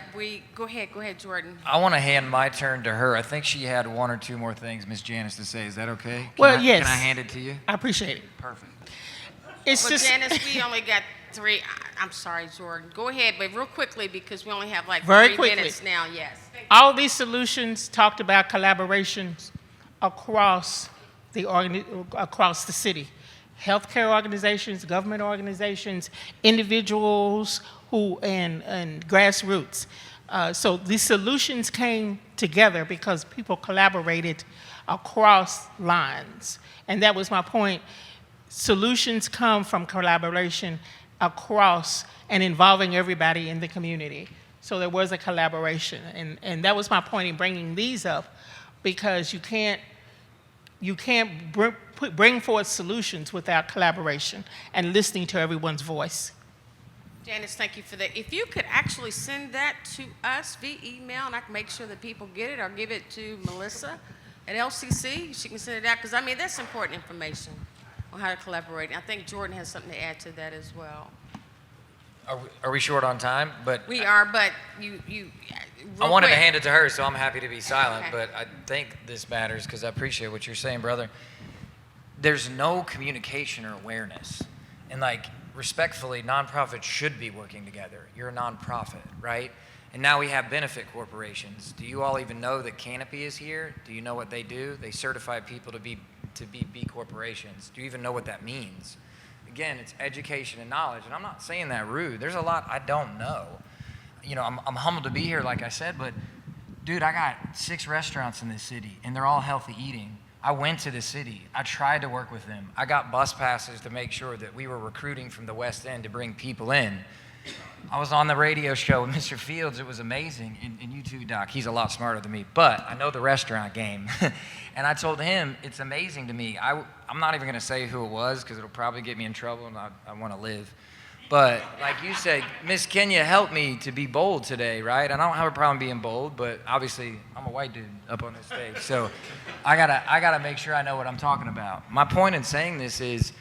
Speaker 15: Go ahead, Jordan.
Speaker 21: I want to hand my turn to her. I think she had 1 or 2 more things, Ms. Janice, to say. Is that okay?
Speaker 22: Yes.
Speaker 21: Can I hand it to you?
Speaker 22: I appreciate it.
Speaker 21: Perfect.
Speaker 15: Janice, we only got 3. I'm sorry, Jordan. Go ahead, but real quickly, because we only have like
Speaker 22: Very
Speaker 15: 3 minutes now. Yes.
Speaker 22: All these solutions talked about collaborations across the city. Healthcare organizations, government organizations, individuals and grassroots. So these solutions came together because people collaborated across lines. And that was my point. Solutions come from collaboration, across and involving everybody in the community. So there was a collaboration, and that was my point in bringing these up, because you can't bring forth solutions without collaboration and listening to everyone's voice.
Speaker 15: Janice, thank you for that. If you could actually send that to us via email, and I can make sure that people get it, or give it to Melissa at LCC, she can send it out, because I mean, that's important information on how to collaborate. And I think Jordan has something to add to that as well.
Speaker 21: Are we short on time? But
Speaker 15: We are, but you
Speaker 21: I wanted to
Speaker 15: quick.
Speaker 21: hand it to her, so I'm happy to be silent,
Speaker 15: Okay.
Speaker 21: but I think this matters because I appreciate what you're saying, brother. There's no communication or awareness. And like, respectfully, nonprofits should be working together. You're a nonprofit, right? And now we have benefit corporations. Do you all even know that Canopy is here? Do you know what they do? They certify people to be B corporations. Do you even know what that means? Again, it's education and knowledge, and I'm not saying that rude. There's a lot I don't know. You know, I'm humbled to be here, like I said, but dude, I got 6 restaurants in this city, and they're all healthy eating. I went to the city. I tried to work with them. I got bus passes to make sure that we were recruiting from the West End to bring people in. I was on the radio show with Mr. Fields. It was amazing. And you too, Doc. He's a lot smarter than me. But I know the restaurant game. And I told him, it's amazing to me. I'm not even going to say who it was because it'll probably get me in trouble, and I want to live. But like you said, Miss Kenya helped me to be bold today, right? And I don't have a problem being bold, but obviously I'm a white dude up on this stage. So I gotta make sure I know what I'm talking about. My point in saying this is,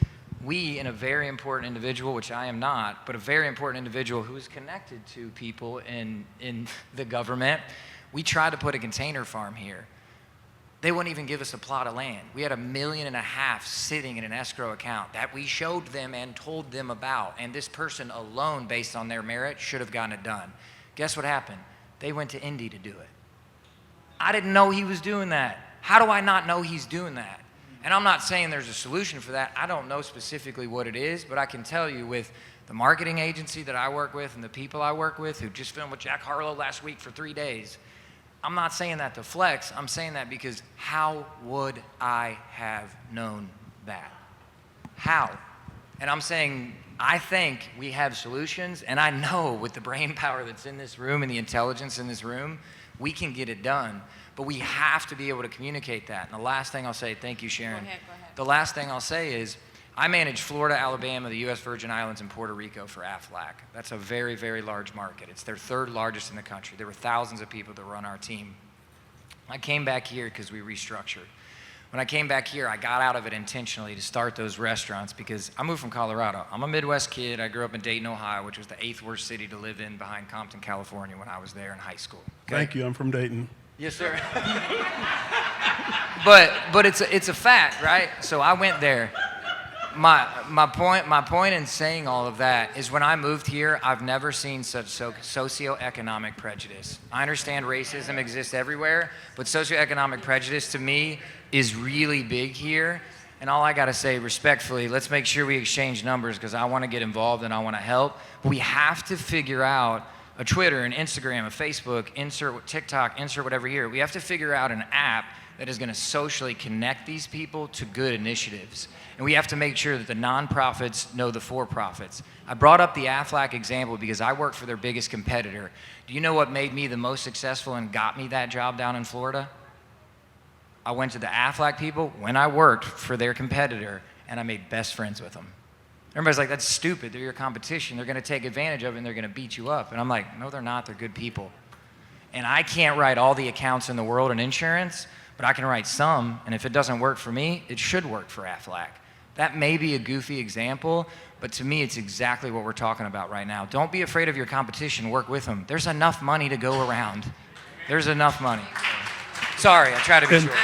Speaker 21: we, and a very important individual, which I am not, but a very important individual who is connected to people in the government, we tried to put a container farm here. They wouldn't even give us a plot of land. We had $1.5 million sitting in an escrow account that we showed them and told them about, and this person alone, based on their merit, should have gotten it done. Guess what happened? They went to Indy to do it. I didn't know he was doing that. How do I not know he's doing that? And I'm not saying there's a solution for that. I don't know specifically what it is, but I can tell you with the marketing agency that I work with and the people I work with who just filmed with Jack Harlow last week for 3 days, I'm not saying that to flex. I'm saying that because how would I have known that? How? And I'm saying I think we have solutions, and I know with the brain power that's in this room and the intelligence in this room, we can get it done. But we have to be able to communicate that. And the last thing I'll say, thank you, Sharon.
Speaker 15: Go ahead.
Speaker 21: The last thing I'll say is, I manage Florida, Alabama, the U.S. Virgin Islands, and Puerto Rico for AFLAC. That's a very, very large market. It's their 3rd largest in the country. There were thousands of people that run our team. I came back here because we restructured. When I came back here, I got out of it intentionally to start those restaurants because I moved from Colorado. I'm a Midwest kid. I grew up in Dayton, Ohio, which was the 8th worst city to live in behind Compton, California when I was there in high school. Okay?
Speaker 19: Thank you. I'm from Dayton.
Speaker 21: Yes, sir. but it's a fact, right? So I went there. My point in saying all of that is when I moved here, I've never seen such socioeconomic prejudice. I understand racism exists everywhere, but socioeconomic prejudice to me is really big here. And all I got to say respectfully, let's make sure we exchange numbers because I want to get involved and I want to help. But we have to figure out a Twitter, an Instagram, a Facebook, insert TikTok, insert whatever here. We have to figure out an app that is going to socially connect these people to good initiatives. And we have to make sure that the nonprofits know the for-profits. I brought up the AFLAC example because I worked for their biggest competitor. Do you know what made me the most successful and got me that job down in Florida? I went to the AFLAC people when I worked for their competitor, and I made best friends with them. Everybody's like, that's stupid. They're your competition. They're going to take advantage of it, and they're going to beat you up. And I'm like, no, they're not. They're good people. And I can't write all the accounts in the world in insurance, but I can write some, and if it doesn't work for me, it should work for AFLAC. That may be a goofy example, but to me, it's exactly what we're talking about right now. Don't be afraid of your competition. Work with them. There's enough money to go around. There's enough money. Sorry, I try to be short.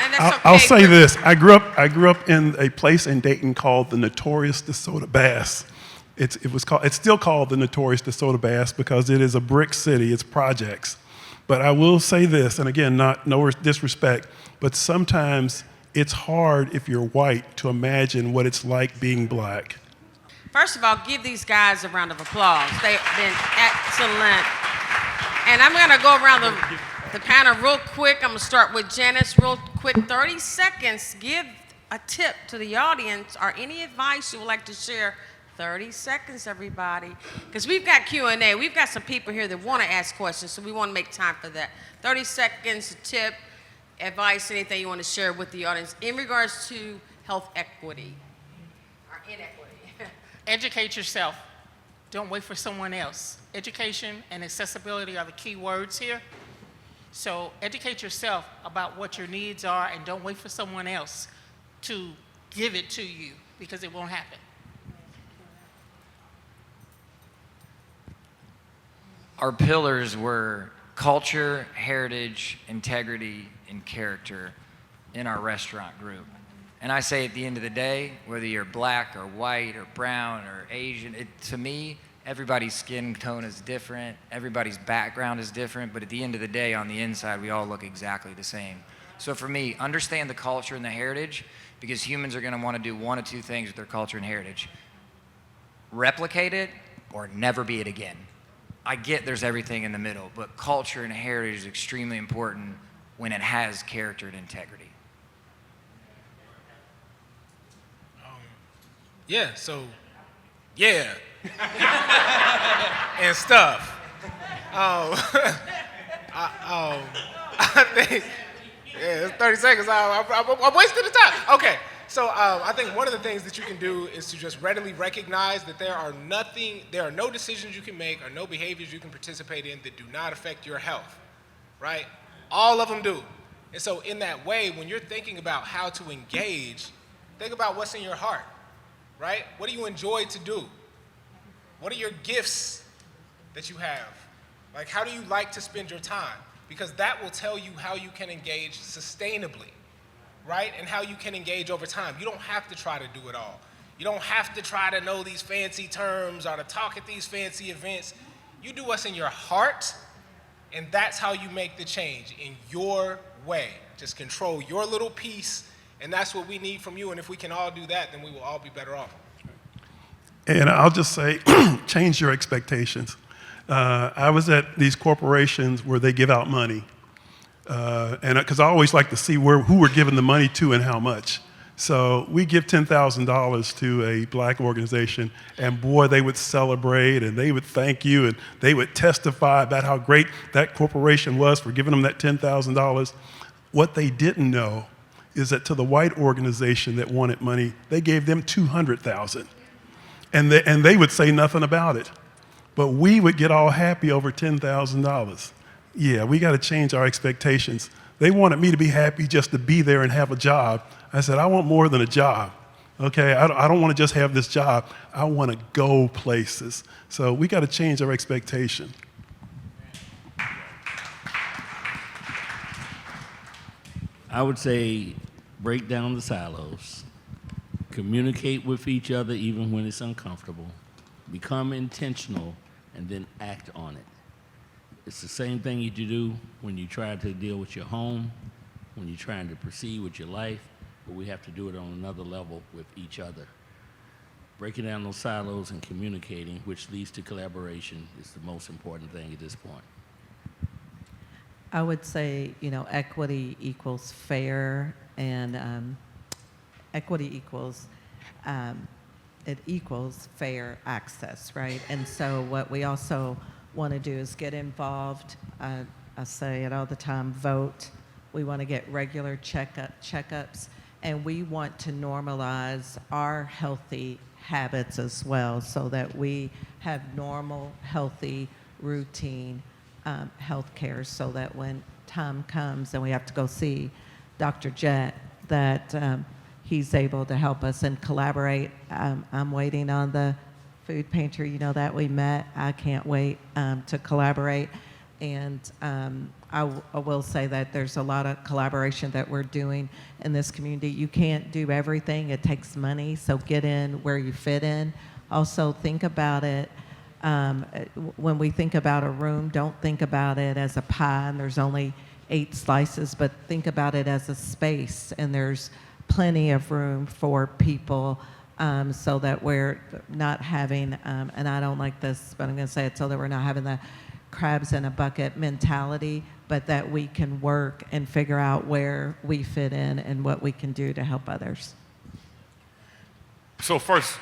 Speaker 19: I'll say this. I grew up in a place in Dayton called the Notorious DeSoto Bass. It's still called the Notorious DeSoto Bass because it is a brick city. It's projects. But I will say this, and again, no disrespect, but sometimes it's hard if you're white to imagine what it's like being black.
Speaker 15: First of all, give these guys a round of applause. They've been excellent. And I'm going to go around the panel real quick. I'm going to start with Janice real quick. 30 seconds. Give a tip to the audience or any advice you would like to share 30 seconds, everybody. Because we've got Q&A. We've got some people here that want to ask questions, so we want to make time for that. 30 seconds, tip, advice, anything you want to share with the audience in regards to health equity or inequity.
Speaker 22: Educate yourself. Don't wait for someone else. Education and accessibility are the key words here. So educate yourself about what your needs are and don't wait for someone else to give it to you because it won't happen.
Speaker 21: Our pillars were culture, heritage, integrity, and character in our restaurant group. And I say at the end of the day, whether you're black or white or brown or Asian, to me, everybody's skin tone is different, everybody's background is different, but at the end of the day, on the inside, we all look exactly the same. So for me, understand the culture and the heritage, because humans are gonna wanna do one of two things with their culture and heritage. Replicate it or never be it again. I get there's everything in the middle, but culture and heritage is extremely important when it has character and integrity.
Speaker 20: Yeah, so, yeah. And stuff. I think, yeah, it's 30 seconds. I'm wasting the time. Okay, so I think one of the things that you can do is to just readily recognize that there are no decisions you can make or no behaviors you can participate in that do not affect your health, right? All of them do. And so in that way, when you're thinking about how to engage, think about what's in your heart, right? What do you enjoy to do? What are your gifts that you have? Like, how do you like to spend your time? Because that will tell you how you can engage sustainably, right? And how you can engage over time. You don't have to try to do it all. You don't have to try to know these fancy terms or to talk at these fancy events. You do what's in your heart, and that's how you make the change, in your way. Just control your little piece, and that's what we need from you. And if we can all do that, then we will all be better off.
Speaker 19: And I'll just say, change your expectations. I was at these corporations where they give out money. And because I always like to see who we're giving the money to and how much. So we give $10,000 to a black organization, and boy, they would celebrate and they would thank you and they would testify about how great that corporation was for giving them that $10,000. What they didn't know is that to the white organization that wanted money, they gave them $200,000. And they would say nothing about it. But we would get all happy over $10,000. Yeah, we got to change our expectations. They wanted me to be happy just to be there and have a job. I said, I want more than a job. Okay, I don't want to just have this job. I want to go places. So we got to change our expectation.
Speaker 18: I would say break down the silos. Communicate with each other even when it's uncomfortable. Become intentional and then act on it. It's the same thing you do when you try to deal with your home, when you're trying to proceed with your life, but we have to do it on another level with each other. Breaking down those silos and communicating, which leads to collaboration, is the most important thing at this point.
Speaker 17: I would say, equity equals fair, and equity equals, it equals fair access, right? And so what we also want to do is get involved. I say it all the time, vote. We want to get regular checkups, and we want to normalize our healthy habits as well, so that we have normal, healthy, routine health care, so that when time comes and we have to go see Dr. Jett, that he's able to help us and collaborate. I'm waiting on the food pantry, that we met. I can't wait to collaborate. And I will say that there's a lot of collaboration that we're doing in this community. You can't do everything. It takes money, so get in where you fit in. Also, think about it. When we think about a room, don't think about it as a pie and there's only 8 slices, but think about it as a space, and there's plenty of room for people, so that we're not having, and I don't like this, but I'm going to say it, so that we're not having the crabs in a bucket mentality, but that we can work and figure out where we fit in and what we can do to help others.
Speaker 16: So first,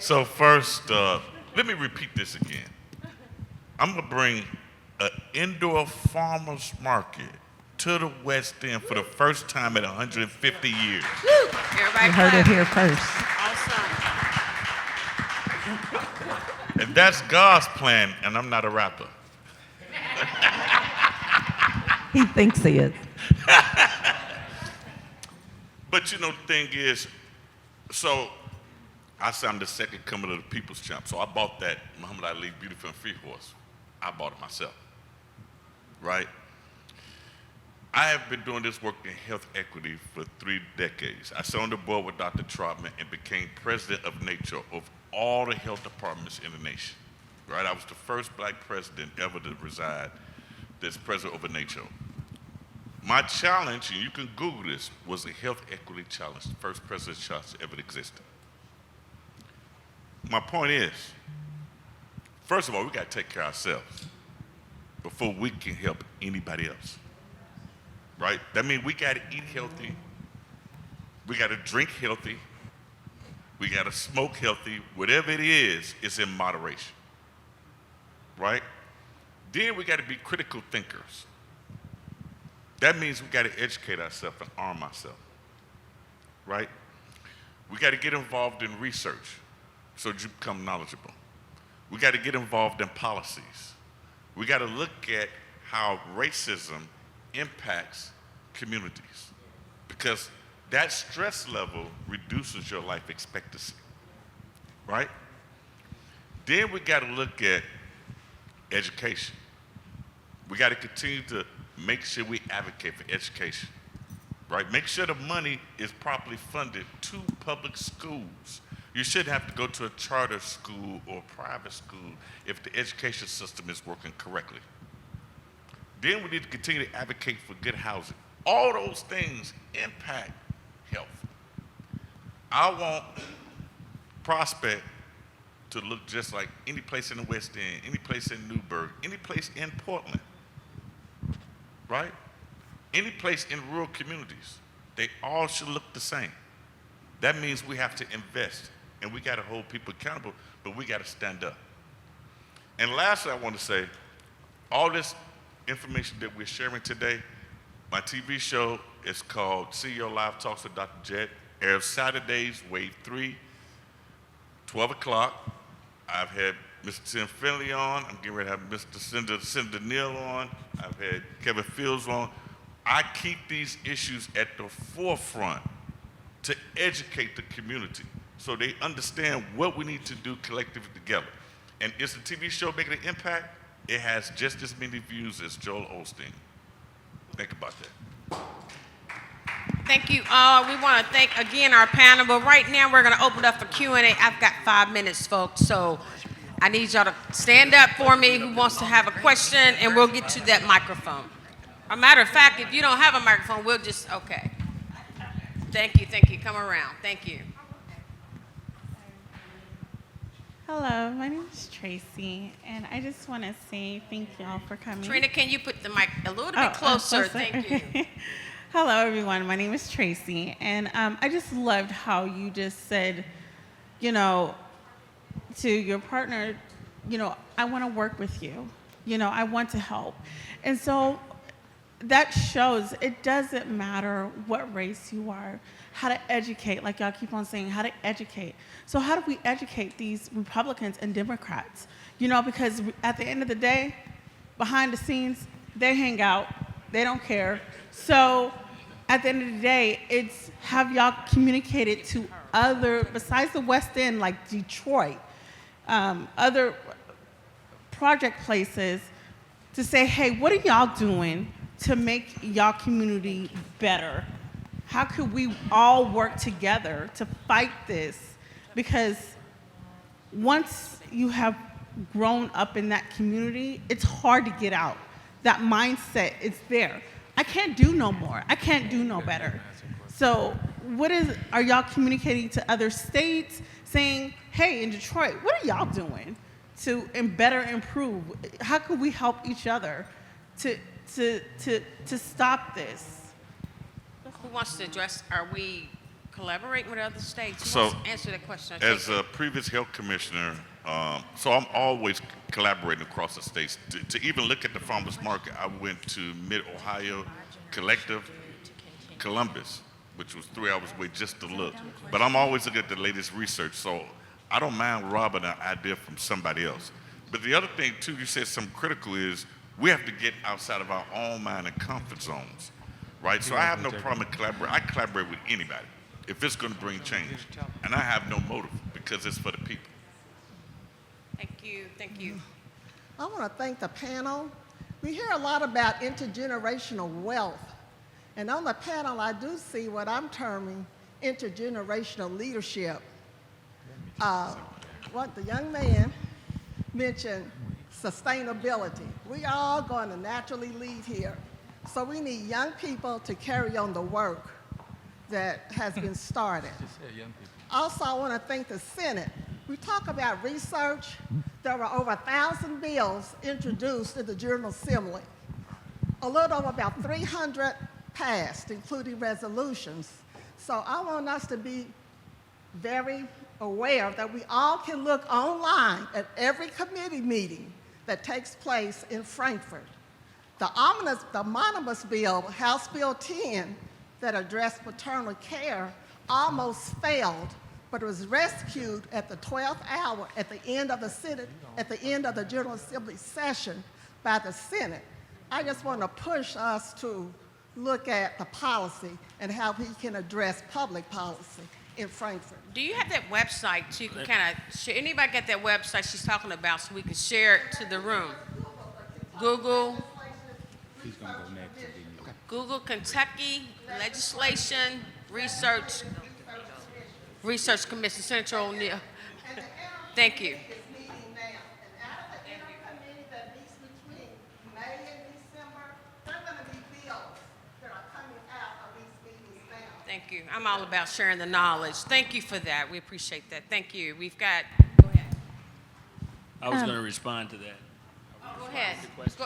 Speaker 16: So first, let me repeat this again. I'm gonna bring an indoor farmers market to the West End for the first time in 150 years.
Speaker 11: Everybody
Speaker 17: You heard it
Speaker 11: clap.
Speaker 17: here first.
Speaker 11: Awesome.
Speaker 16: And that's God's plan, and I'm not a rapper.
Speaker 17: He thinks he is.
Speaker 16: But you know, the thing is, so I say I'm the second coming of the People's Champ. So I bought that Muhammad Ali Beautiful and Free horse. I bought it myself, right? I have been doing this work in health equity for 3 decades. I sat on the board with Dr. Trotman and became president of NACHO of all the health departments in the nation, right? I was the first black president ever to reside that's president over NACHO. My challenge, and you can Google this, was a health equity challenge, the first president's challenge ever existed. My point is, first of all, we got to take care of ourselves before we can help anybody else, right? That means we got to eat healthy, we got to drink healthy, we got to smoke healthy. Whatever it is, it's in moderation, right? Then we got to be critical thinkers. That means we got to educate ourselves and arm ourselves, right? We got to get involved in research so that you become knowledgeable. We got to get involved in policies. We got to look at how racism impacts communities, because that stress level reduces your life expectancy, right? Then we got to look at education. We got to continue to make sure we advocate for education, right? Make sure the money is properly funded to public schools. You shouldn't have to go to a charter school or a private school if the education system is working correctly. Then we need to continue to advocate for good housing. All those things impact health. I want Prospect to look just like any place in the West End, any place in Newburgh, any place in Portland, right? Any place in rural communities. They all should look the same. That means we have to invest, and we got to hold people accountable, but we got to stand up. And lastly, I want to say, all this information that we're sharing today, my TV show is called CEO Live Talks with Dr. Jed, airs Saturdays, Wave 3, 12 o'clock. I've had Mr. Tim Finley on. I'm getting ready to have Mr. Senator Neal on. I've had Kevin Fields on. I keep these issues at the forefront to educate the community so they understand what we need to do collectively together. And is the TV show making an impact? It has just as many views as Joel Osteen. Think about that.
Speaker 15: Thank you all. We want to thank again our panel, but right now we're going to open up for Q&A. I've got 5 minutes, folks, so I need y'all to stand up for me who wants to have a question, and we'll get to that microphone. A matter of fact, if you don't have a microphone, we'll just, okay. Thank you, come around, thank you.
Speaker 4: Hello, my name is Tracy, and I just want to say thank y'all for coming.
Speaker 15: Trina, can you put the mic a little bit closer? Thank you.
Speaker 4: Hello, everyone. My name is Tracy, and I just loved how you just said, you know, to your partner, you know, I want to work with you. You know, I want to help. And so that shows it doesn't matter what race you are, how to educate, like y'all keep on saying, how to educate. So how do we educate these Republicans and Democrats? You know, because at the end of the day, behind the scenes, they hang out, they don't care. So at the end of the day, it's have y'all communicated to other, besides the West End, like Detroit, other project places to say, hey, what are y'all doing to make y'all community better? How could we all work together to fight this? Because once you have grown up in that community, it's hard to get out. That mindset is there. I can't do no more. I can't do no better. So are y'all communicating to other states saying, hey, in Detroit, what are y'all doing to better improve? How can we help each other to stop this?
Speaker 15: Who wants to address, are we collaborating with other states? Who
Speaker 16: So,
Speaker 15: wants to answer that question?
Speaker 16: as a previous health commissioner, so I'm always collaborating across the states. To even look at the farmers market, I went to Mid-Ohio Collective, Columbus, which was 3 hours away just to look. But I'm always looking at the latest research, so I don't mind robbing an idea from somebody else. But the other thing, too, you said something critical is we have to get outside of our own mind and comfort zones, right? So I have no problem in collaborating. I collaborate with anybody if it's going to bring change. And I have no motive because it's for the people.
Speaker 15: Thank you, thank you.
Speaker 5: I want to thank the panel. We hear a lot about intergenerational wealth. And on the panel, I do see what I'm terming intergenerational leadership. What the young man mentioned, sustainability. We all going to naturally lead here. So we need young people to carry on the work that has been started. Also, I want to thank the Senate. We talk about research. There were over 1,000 bills introduced in the General Assembly. A little over about 300 passed, including resolutions. So I want us to be very aware that we all can look online at every committee meeting that takes place in Frankfurt. The omnibus bill, House Bill 10, that addressed maternal care almost failed, but it was rescued at the 12th hour at the end of the Senate, at the end of the General Assembly session by the Senate. I just want to push us to look at the policy and how we can address public policy in Frankfurt.
Speaker 15: Do you have that website so you can kind of share? Anybody got that website she's talking about so we can share it to the room? Google.
Speaker 2: He's going to go next.
Speaker 15: Google Kentucky Legislation Research Commission, Senator O'Neill. Thank you. Thank you. I'm all about sharing the knowledge. Thank you for that. We appreciate that. Thank you. We've got, go ahead.
Speaker 18: I was going to respond to that.
Speaker 15: Go ahead.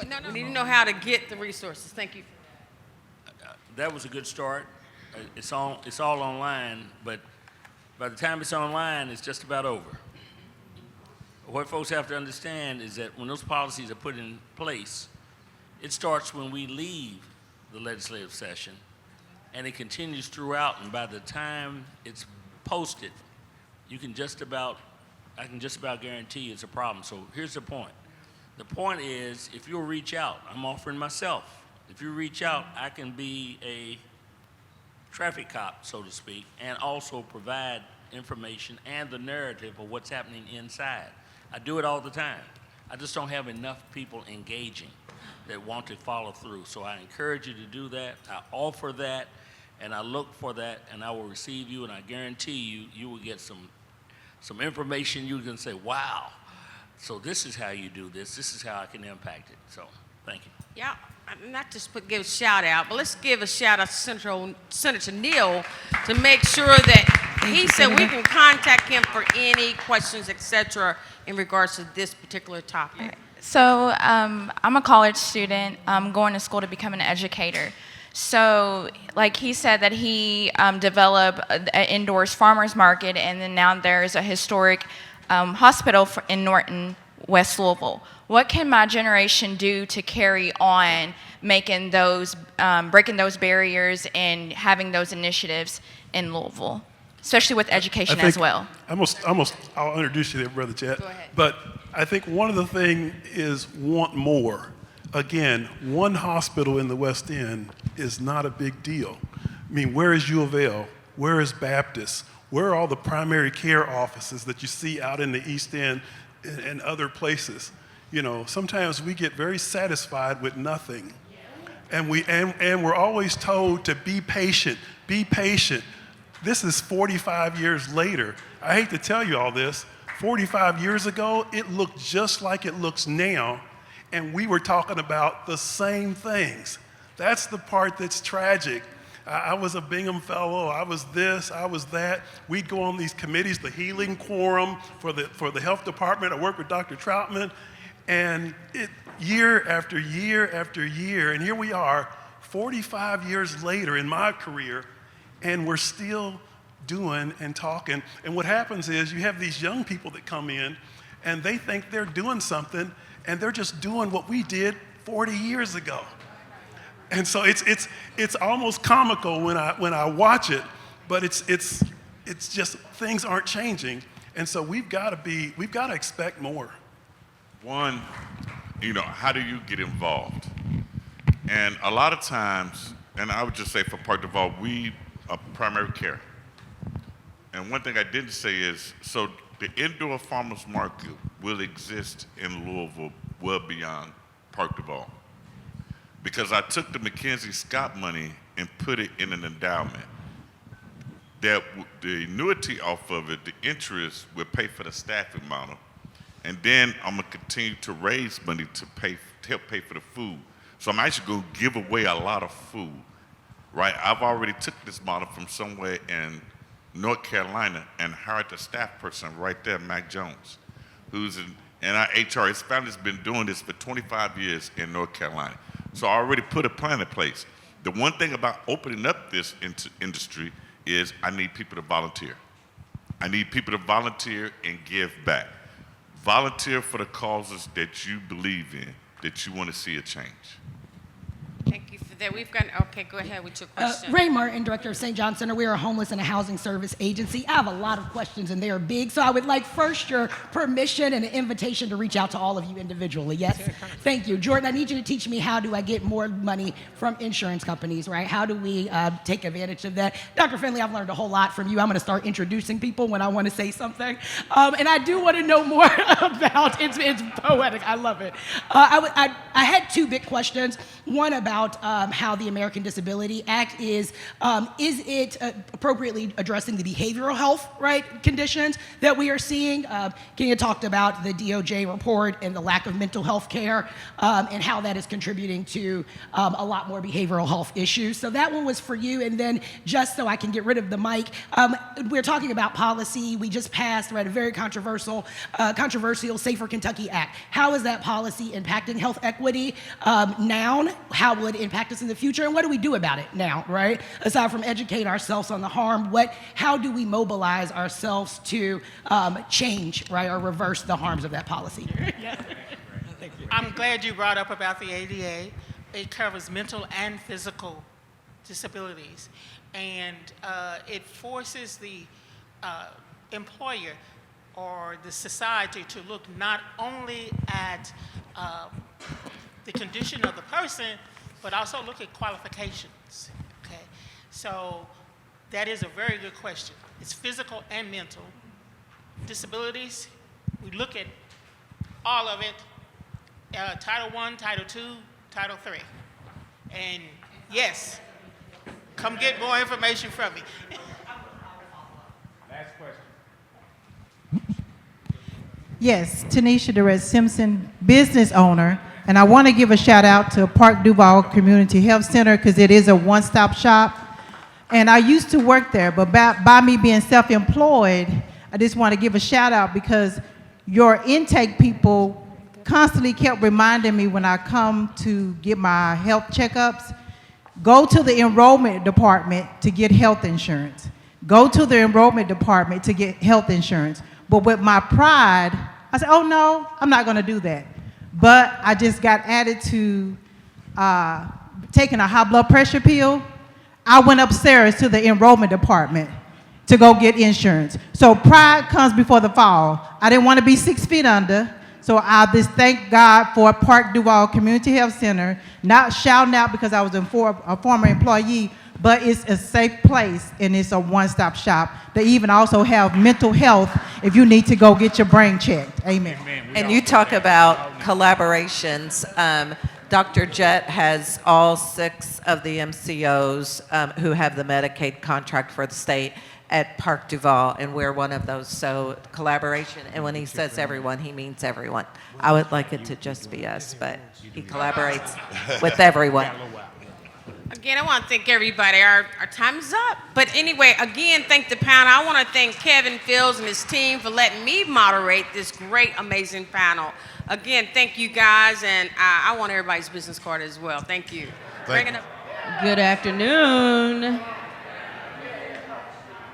Speaker 15: No. We need to know how to get the resources. Thank you.
Speaker 18: That was a good start. It's all online, but by the time it's online, it's just about over. What folks have to understand is that when those policies are put in place, it starts when we leave the legislative session, and it continues throughout, and by the time it's posted, I can just about guarantee it's a problem. So here's the point. The point is, if you'll reach out, I'm offering myself. If you reach out, I can be a traffic cop, so to speak, and also provide information and the narrative of what's happening inside. I do it all the time. I just don't have enough people engaging that want to follow through. So I encourage you to do that. I offer that, and I look for that, and I will receive you, and I guarantee you, you will get some information you can say, wow, so this is how you do this. This is how I can impact it. So thank you.
Speaker 15: Yeah, not just give a shout out, but let's give a shout out to Senator Neal to make sure that he said we can contact him for any questions, etc., in regards to this particular topic.
Speaker 6: So I'm a college student. I'm going to school to become an educator. So like he said that he developed an indoors farmers market, and then now there's a historic hospital in Norton, West Louisville. What can my generation do to carry on making those, breaking those barriers and having those initiatives in Louisville, especially with education as well?
Speaker 19: I'll introduce you there, Brother Chet.
Speaker 15: Go ahead.
Speaker 19: But I think one of the things is want more. Again, one hospital in the West End is not a big deal. I mean, where is U of L? Where is Baptist? Where are all the primary care offices that you see out in the East End and other places? You know, sometimes we get very satisfied with nothing. And we're always told to be patient, be patient. This is 45 years later. I hate to tell you all this. 45 years ago, it looked just like it looks now, and we were talking about the same things. That's the part that's tragic. I was a Bingham Fellow, I was this, I was that. We'd go on these committees, the healing quorum for the health department. I worked with Dr. Troutman, and year after year after year, and here we are, 45 years later in my career, and we're still doing and talking. And what happens is you have these young people that come in and they think they're doing something and they're just doing what we did 40 years ago. And so it's almost comical when I watch it, but it's just things aren't changing. And so we've got to expect more.
Speaker 16: One, how do you get involved? And a lot of times, and I would just say for Park Duval, we are primary care. And one thing I didn't say is, so the indoor farmers market will exist in Louisville well beyond Park Duval. Because I took the Mackenzie Scott money and put it in an endowment. That the annuity off of it, the interest, will pay for the staffing model. And then I'm gonna continue to raise money to help pay for the food. So I'm actually gonna give away a lot of food, right? I've already took this model from somewhere in North Carolina and hired the staff person right there, Mac Jones, who's in our HR. His family's been doing this for 25 years in North Carolina. So I already put a plan in place. The one thing about opening up this industry is I need people to volunteer. I need people to volunteer and give back. Volunteer for the causes that you believe in, that you want to see a change.
Speaker 15: Thank you for that. We've got, okay, go ahead with your question.
Speaker 3: Ray Martin, Director of St. John Center. We are a homeless and a housing service agency. I have a lot of questions and they are big, so I would like first your permission and an invitation to reach out to all of you individually. Yes? Thank you. Jordan, I need you to teach me how do I get more money from insurance companies, right? How do we take advantage of that? Dr. Finley, I've learned a whole lot from you. I'm going to start introducing people when I want to say something. And I do want to know more about, it's poetic, I love it. I had two big questions. One about how the American Disability Act is it appropriately addressing the behavioral health, right, conditions that we are seeing? Kenya talked about the DOJ report and the lack of mental health care and how that is contributing to a lot more behavioral health issues. So that one was for you. And then just so I can get rid of the mic, we're talking about policy. We just passed, right, a very controversial Safer Kentucky Act. How is that policy impacting health equity now? How will it impact us in the future? And what do we do about it now, right? Aside from educate ourselves on the harm, how do we mobilize ourselves to change, right, or reverse the harms of that policy?
Speaker 22: I'm glad you brought up about the ADA. It covers mental and physical disabilities. And it forces the employer or the society to look not only at the condition of the person, but also look at qualifications, okay? So that is a very good question. It's physical and mental. Disabilities, we look at all of it, Title I, Title II, Title III. And yes, come get more information from me.
Speaker 2: Last question.
Speaker 9: Yes, Tanisha Derez Simpson, business owner. And I want to give a shout out to Park Duval Community Health Center because it is a one-stop shop. And I used to work there, but by me being self-employed, I just want to give a shout out because your intake people constantly kept reminding me when I come to get my health checkups, go to the enrollment department to get health insurance. Go to the enrollment department to get health insurance. But with my pride, I said, oh no, I'm not going to do that. But I just got added to taking a high blood pressure pill. I went upstairs to the enrollment department to go get insurance. So pride comes before the fall. I didn't want to be 6 feet under, so I just thank God for Park Duval Community Health Center, not shouting out because I was a former employee, but it's a safe place and it's a one-stop shop. They even also have mental health if you need to go get your brain checked. Amen.
Speaker 17: And you talk about collaborations. Dr. Jett has all 6 of the MCOs who have the Medicaid contract for the state at Park Duval, and we're one of those. So collaboration, and when he says everyone, he means everyone. I would like it to just be us, but he collaborates with everyone.
Speaker 15: Again, I want to thank everybody. Our time is up. But anyway, again, thank the panel. I want to thank Kevin Fields and his team for letting me moderate this great, amazing panel. Again, thank you guys, and I want everybody's business card as well. Thank you. Bring it up.
Speaker 23: Good afternoon.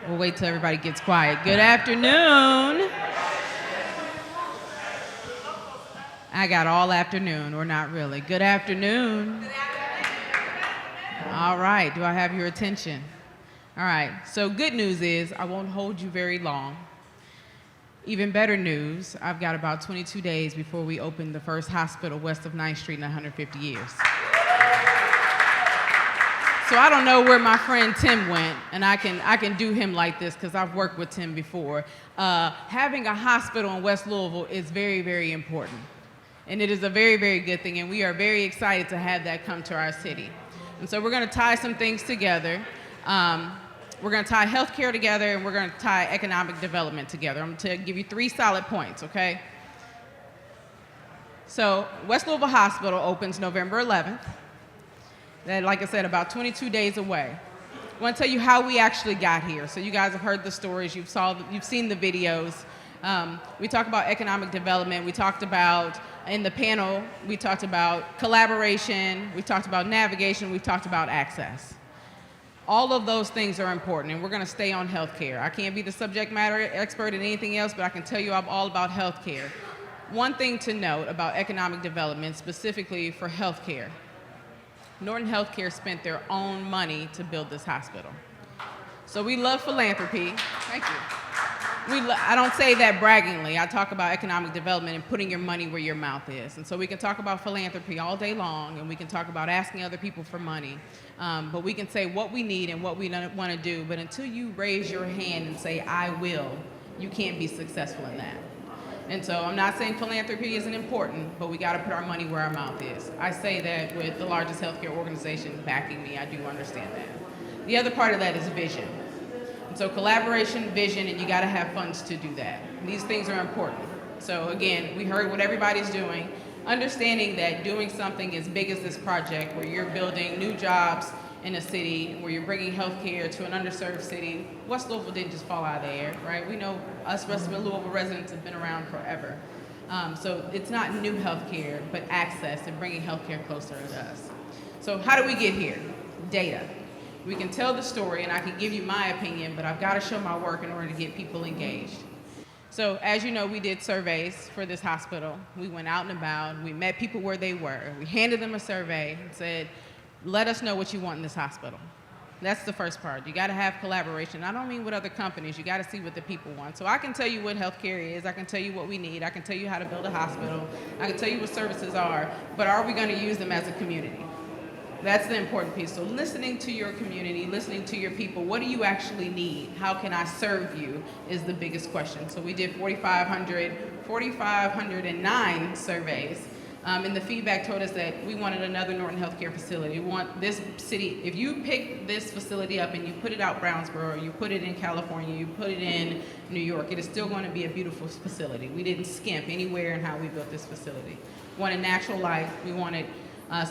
Speaker 8: We'll wait till everybody gets quiet. Good afternoon. I got all afternoon, or not really. Good afternoon. All right, do I have your attention? All right, so good news is I won't hold you very long. Even better news, I've got about 22 days before we open the first hospital west of 9th Street in 150 years. So I don't know where my friend Tim went, and I can do him like this because I've worked with Tim before. Having a hospital in West Louisville is very, very important. And it is a very, very good thing, and we are very excited to have that come to our city. And so we're gonna tie some things together. We're gonna tie healthcare together, and we're gonna tie economic development together. I'm gonna give you 3 solid points, okay? So West Louisville Hospital opens November 11th. That, like I said, about 22 days away. I want to tell you how we actually got here. So you guys have heard the stories, you've seen the videos. We talked about economic development. We talked about, in the panel, we talked about collaboration. We talked about navigation. We've talked about access. All of those things are important, and we're going to stay on healthcare. I can't be the subject matter expert in anything else, but I can tell you I'm all about healthcare. One thing to note about economic development, specifically for healthcare. Norton Healthcare spent their own money to build this hospital. So we love philanthropy. Thank you. I don't say that braggingly. I talk about economic development and putting your money where your mouth is. And so we can talk about philanthropy all day long, and we can talk about asking other people for money. But we can say what we need and what we want to do. But until you raise your hand and say, I will, you can't be successful in that. And so I'm not saying philanthropy isn't important, but we got to put our money where our mouth is. I say that with the largest healthcare organization backing me. I do understand that. The other part of that is vision. And so collaboration, vision, and you got to have funds to do that. These things are important. So again, we heard what everybody's doing. Understanding that doing something as big as this project, where you're building new jobs in a city, where you're bringing healthcare to an underserved city, West Louisville didn't just fall out of the air, right? We know us Louisville residents have been around forever. So it's not new healthcare, but access and bringing healthcare closer to us. So how do we get here? Data. We can tell the story, and I can give you my opinion, but I've got to show my work in order to get people engaged. So as you know, we did surveys for this hospital. We went out and about, we met people where they were. We handed them a survey and said, let us know what you want in this hospital. That's the first part. You got to have collaboration. I don't mean with other companies. You got to see what the people want. So I can tell you what healthcare is. I can tell you what we need. I can tell you how to build a hospital. I can tell you what services are. But are we going to use them as a community? That's the important piece. So listening to your community, listening to your people, what do you actually need? How can I serve you is the biggest question. So we did 4,509 surveys. And the feedback told us that we wanted another Norton Healthcare facility. We want this city, if you pick this facility up and you put it out Brownsboro, you put it in California, you put it in New York, it is still going to be a beautiful facility. We didn't skimp anywhere in how we built this facility. We wanted natural light, we wanted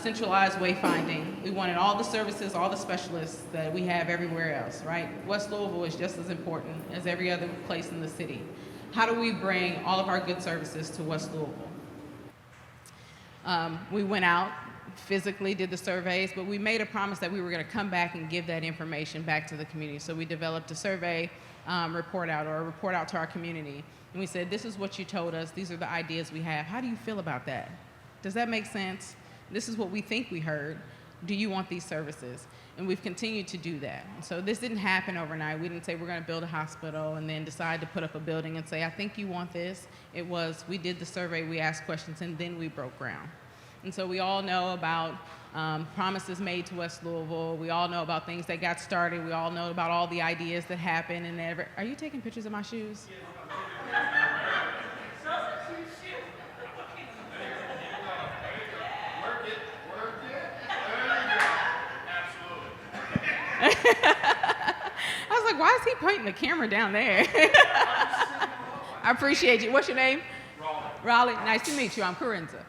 Speaker 8: centralized wayfinding, we wanted all the services, all the specialists that we have everywhere else, right? West Louisville is just as important as every other place in the city. How do we bring all of our good services to West Louisville? We went out, physically did the surveys, but we made a promise that we were going to come back and give that information back to the community. So we developed a survey report out to our community. And we said, this is what you told us. These are the ideas we have. How do you feel about that? Does that make sense? This is what we think we heard. Do you want these services? And we've continued to do that. So this didn't happen overnight. We didn't say we're going to build a hospital and then decide to put up a building and say, I think you want this. It was, we did the survey, we asked questions, and then we broke ground. And so we all know about promises made to West Louisville. We all know about things that got started. We all know about all the ideas that happened. And are you taking pictures of my shoes? I was like, why is he pointing the camera down there? I appreciate you. What's your name? Raleigh. Nice to meet you. I'm Corinza.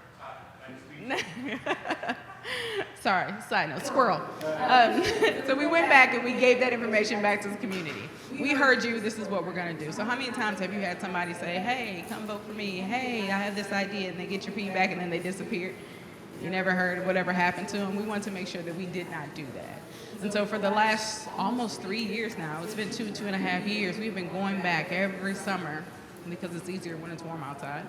Speaker 8: Sorry, side note, squirrel. So we went back and we gave that information back to the community. We heard you, this is what we're gonna do. So how many times have you had somebody say, hey, come vote for me, hey, I have this idea, and they get your feedback and then they disappear? You never heard whatever happened to them? We wanted to make sure that we did not do that. And so for the last almost 3 years now, it's been 2.5 years, we've been going back every summer because it's easier when it's warm outside,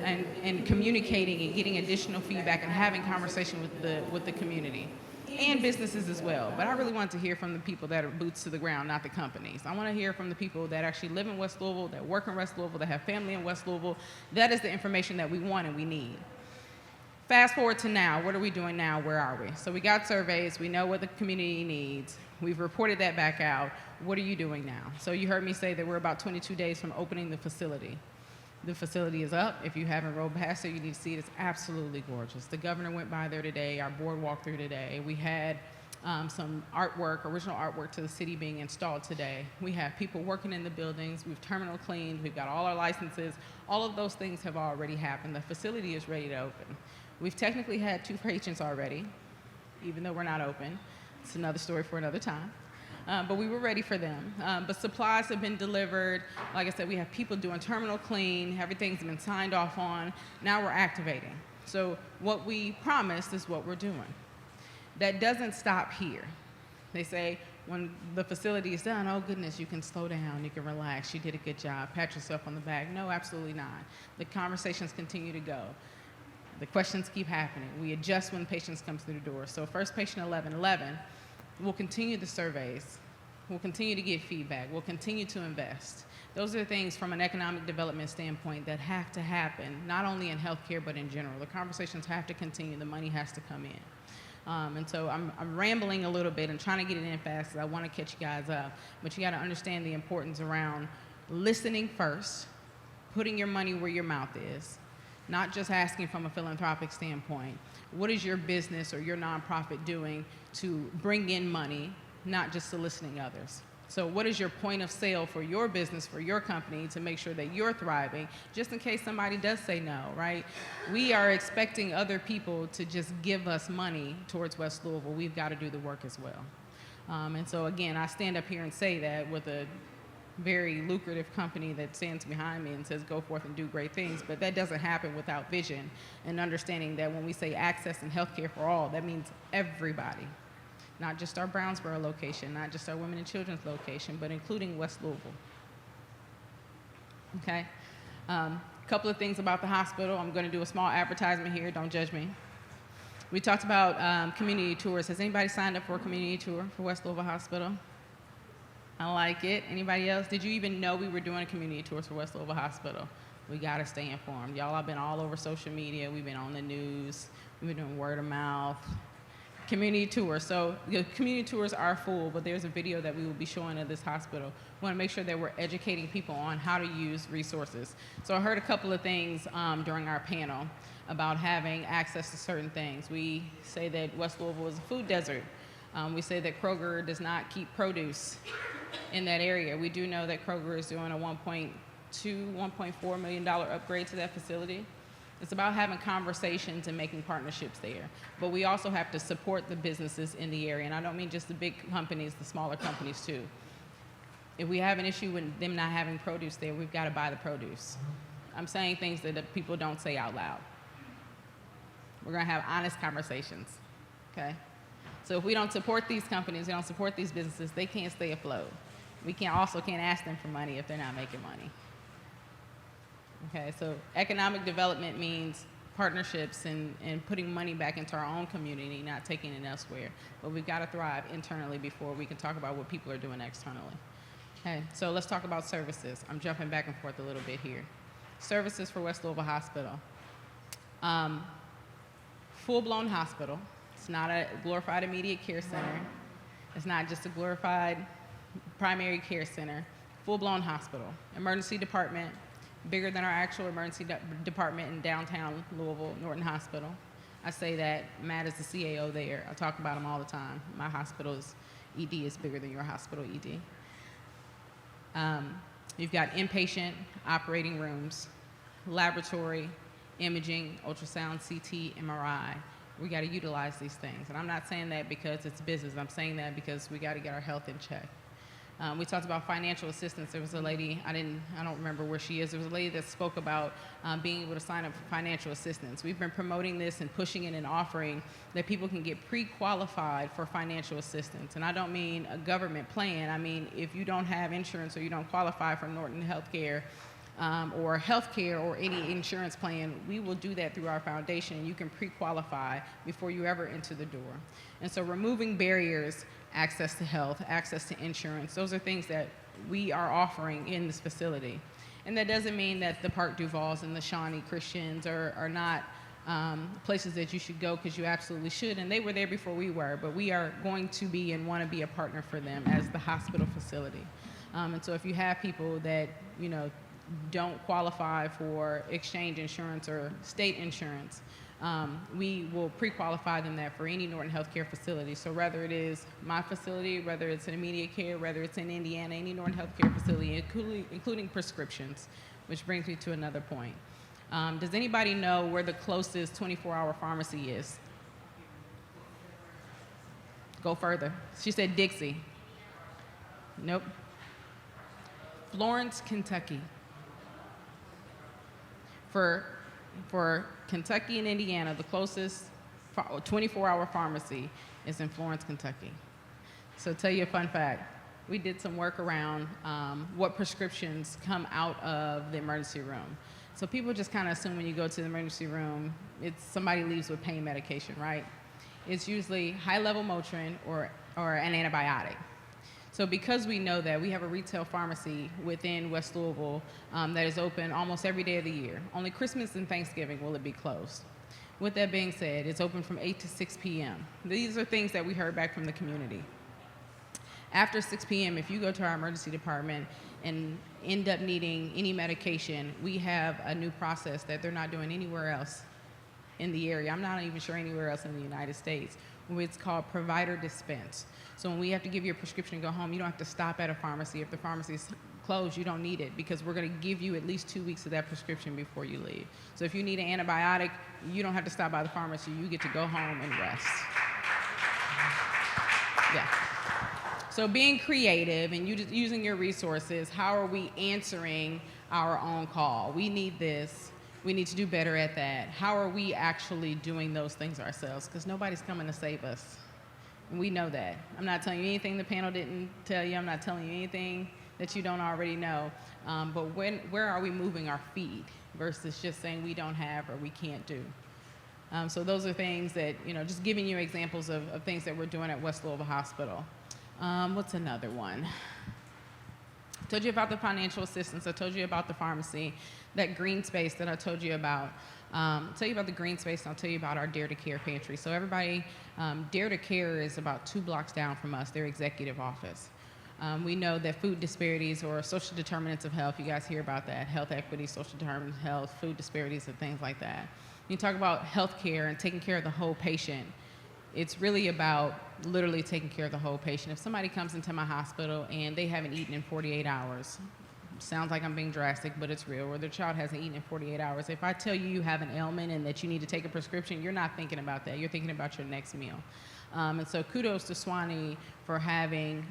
Speaker 8: and communicating and getting additional feedback and having conversation with the community and businesses as well. But I really want to hear from the people that are boots to the ground, not the companies. I want to hear from the people that actually live in West Louisville, that work in West Louisville, that have family in West Louisville. That is the information that we want and we need. Fast forward to now, what are we doing now? Where are we? So we got surveys, we know what the community needs. We've reported that back out. What are you doing now? So you heard me say that we're about 22 days from opening the facility. The facility is up. If you haven't rolled past it, you need to see it. It's absolutely gorgeous. The governor went by there today. Our board walked through today. We had some artwork, original artwork to the city being installed today. We have people working in the buildings. We've terminal cleaned. We've got all our licenses. All of those things have already happened. The facility is ready to open. We've technically had 2 patients already, even though we're not open. It's another story for another time. But we were ready for them. But supplies have been delivered. Like I said, we have people doing terminal clean. Everything's been signed off on. Now we're activating. So what we promised is what we're doing. That doesn't stop here. They say when the facility is done, oh goodness, you can slow down, you can relax, you did a good job, pat yourself on the back. No, absolutely not. The conversations continue to go. The questions keep happening. We adjust when patients come through the door. So first patient 1111, we'll continue the surveys. We'll continue to get feedback. We'll continue to invest. Those are things from an economic development standpoint that have to happen, not only in healthcare, but in general. The conversations have to continue. The money has to come in. And so I'm rambling a little bit and trying to get it in fast because I want to catch you guys up. But you got to understand the importance around listening first, putting your money where your mouth is, not just asking from a philanthropic standpoint. What is your business or your nonprofit doing to bring in money, not just soliciting others? So what is your point of sale for your business, for your company, to make sure that you're thriving, just in case somebody does say no, right? We are expecting other people to just give us money towards West Louisville. We've got to do the work as well. And so again, I stand up here and say that with a very lucrative company that stands behind me and says go forth and do great things, but that doesn't happen without vision and understanding that when we say access and healthcare for all, that means everybody, not just our Brownsboro location, not just our Women and Children's location, but including West Louisville. Okay? Couple of things about the hospital. I'm going to do a small advertisement here, don't judge me. We talked about community tours. Has anybody signed up for a community tour for West Louisville Hospital? I like it. Anybody else? Did you even know we were doing community tours for West Louisville Hospital? We got to stay informed. Y'all have been all over social media. We've been on the news. We've been doing word of mouth. Community tours. So the community tours are full, but there's a video that we will be showing at this hospital. We want to make sure that we're educating people on how to use resources. So I heard a couple of things during our panel about having access to certain things. We say that West Louisville is a food desert. We say that Kroger does not keep produce in that area. We do know that Kroger is doing a $1.2, $1.4 million upgrade to that facility. It's about having conversations and making partnerships there. But we also have to support the businesses in the area. And I don't mean just the big companies, the smaller companies too. If we have an issue with them not having produce there, we've got to buy the produce. I'm saying things that people don't say out loud. We're going to have honest conversations, okay? So if we don't support these companies, we don't support these businesses, they can't stay afloat. We can't ask them for money if they're not making money. Okay, so economic development means partnerships and putting money back into our own community, not taking it elsewhere. But we've got to thrive internally before we can talk about what people are doing externally. Okay, so let's talk about services. I'm jumping back and forth a little bit here. Services for West Louisville Hospital. Full-blown hospital. It's not a glorified immediate care center. It's not just a glorified primary care center. Full-blown hospital. Emergency department, bigger than our actual emergency department in downtown Louisville, Norton Hospital. I say that. Matt is the CAO there. I talk about him all the time. My hospital's ED is bigger than your hospital ED. You've got inpatient operating rooms, laboratory, imaging, ultrasound, CT, MRI. We got to utilize these things. And I'm not saying that because it's business. I'm saying that because we got to get our health in check. We talked about financial assistance. There was a lady, I don't remember where she is. There was a lady that spoke about being able to sign up for financial assistance. We've been promoting this and pushing it and offering that people can get pre-qualified for financial assistance. And I don't mean a government plan. I mean, if you don't have insurance or you don't qualify for Norton Healthcare, or healthcare or any insurance plan, we will do that through our foundation, and you can pre-qualify before you ever enter the door. And so removing barriers, access to health, access to insurance, those are things that we are offering in this facility. And that doesn't mean that the Park Duvals and the Shawnee Christians are not places that you should go, because you absolutely should, and they were there before we were, but we are going to be and want to be a partner for them as the hospital facility. And so if you have people that, don't qualify for exchange insurance or state insurance, we will pre-qualify them that for any Norton Healthcare facility. So whether it is my facility, whether it's in immediate care, whether it's in Indiana, any Norton Healthcare facility, including prescriptions, which brings me to another point. Does anybody know where the closest 24-hour pharmacy is? Go further. She said Dixie. Nope. Florence, Kentucky. For Kentucky and Indiana, the closest 24-hour pharmacy is in Florence, Kentucky. So tell you a fun fact. We did some work around what prescriptions come out of the emergency room. So people just kind of assume when you go to the emergency room, it's somebody leaves with pain medication, right? It's usually high-level Motrin or an antibiotic. So because we know that, we have a retail pharmacy within West Louisville that is open almost every day of the year. Only Christmas and Thanksgiving will it be closed. With that being said, it's open from 8 to 6 p.m. These are things that we heard back from the community. After 6 p.m., if you go to our emergency department and end up needing any medication, we have a new process that they're not doing anywhere else in the area. I'm not even sure anywhere else in the United States. It's called provider dispense. So when we have to give you a prescription and go home, you don't have to stop at a pharmacy. If the pharmacy's closed, you don't need it, because we're going to give you at least 2 weeks of that prescription before you leave. So if you need an antibiotic, you don't have to stop by the pharmacy. You get to go home and rest. Yeah. So being creative and using your resources, how are we answering our own call? We need this. We need to do better at that. How are we actually doing those things ourselves? Because nobody's coming to save us. And we know that. I'm not telling you anything the panel didn't tell you. I'm not telling you anything that you don't already know. But where are we moving our feet versus just saying we don't have or we can't do? So those are things that, just giving you examples of things that we're doing at West Louisville Hospital. What's another one? I told you about the financial assistance. I told you about the pharmacy, that green space that I told you about. I'll tell you about the green space, and I'll tell you about our Dare to Care pantry. So everybody, Dare to Care is about 2 blocks down from us, their executive office. We know that food disparities or social determinants of health, you guys hear about that, health equity, social determinants of health, food disparities, and things like that. When you talk about health care and taking care of the whole patient, it's really about literally taking care of the whole patient. If somebody comes into my hospital and they haven't eaten in 48 hours, sounds like I'm being drastic, but it's real, or their child hasn't eaten in 48 hours. If I tell you you have an ailment and that you need to take a prescription, you're not thinking about that. You're thinking about your next meal. And so kudos to Swanee for having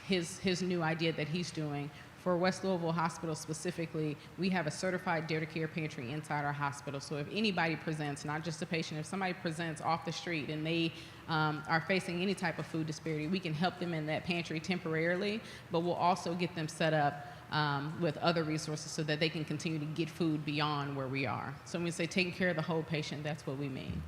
Speaker 8: his new idea that he's doing. For West Louisville Hospital specifically, we have a certified Dare to Care pantry inside our hospital. So if anybody presents, not just a patient, if somebody presents off the street and they are facing any type of food disparity, we can help them in that pantry temporarily, but we'll also get them set up with other resources so that they can continue to get food beyond where we are. So when we say taking care of the whole patient, that's what we mean.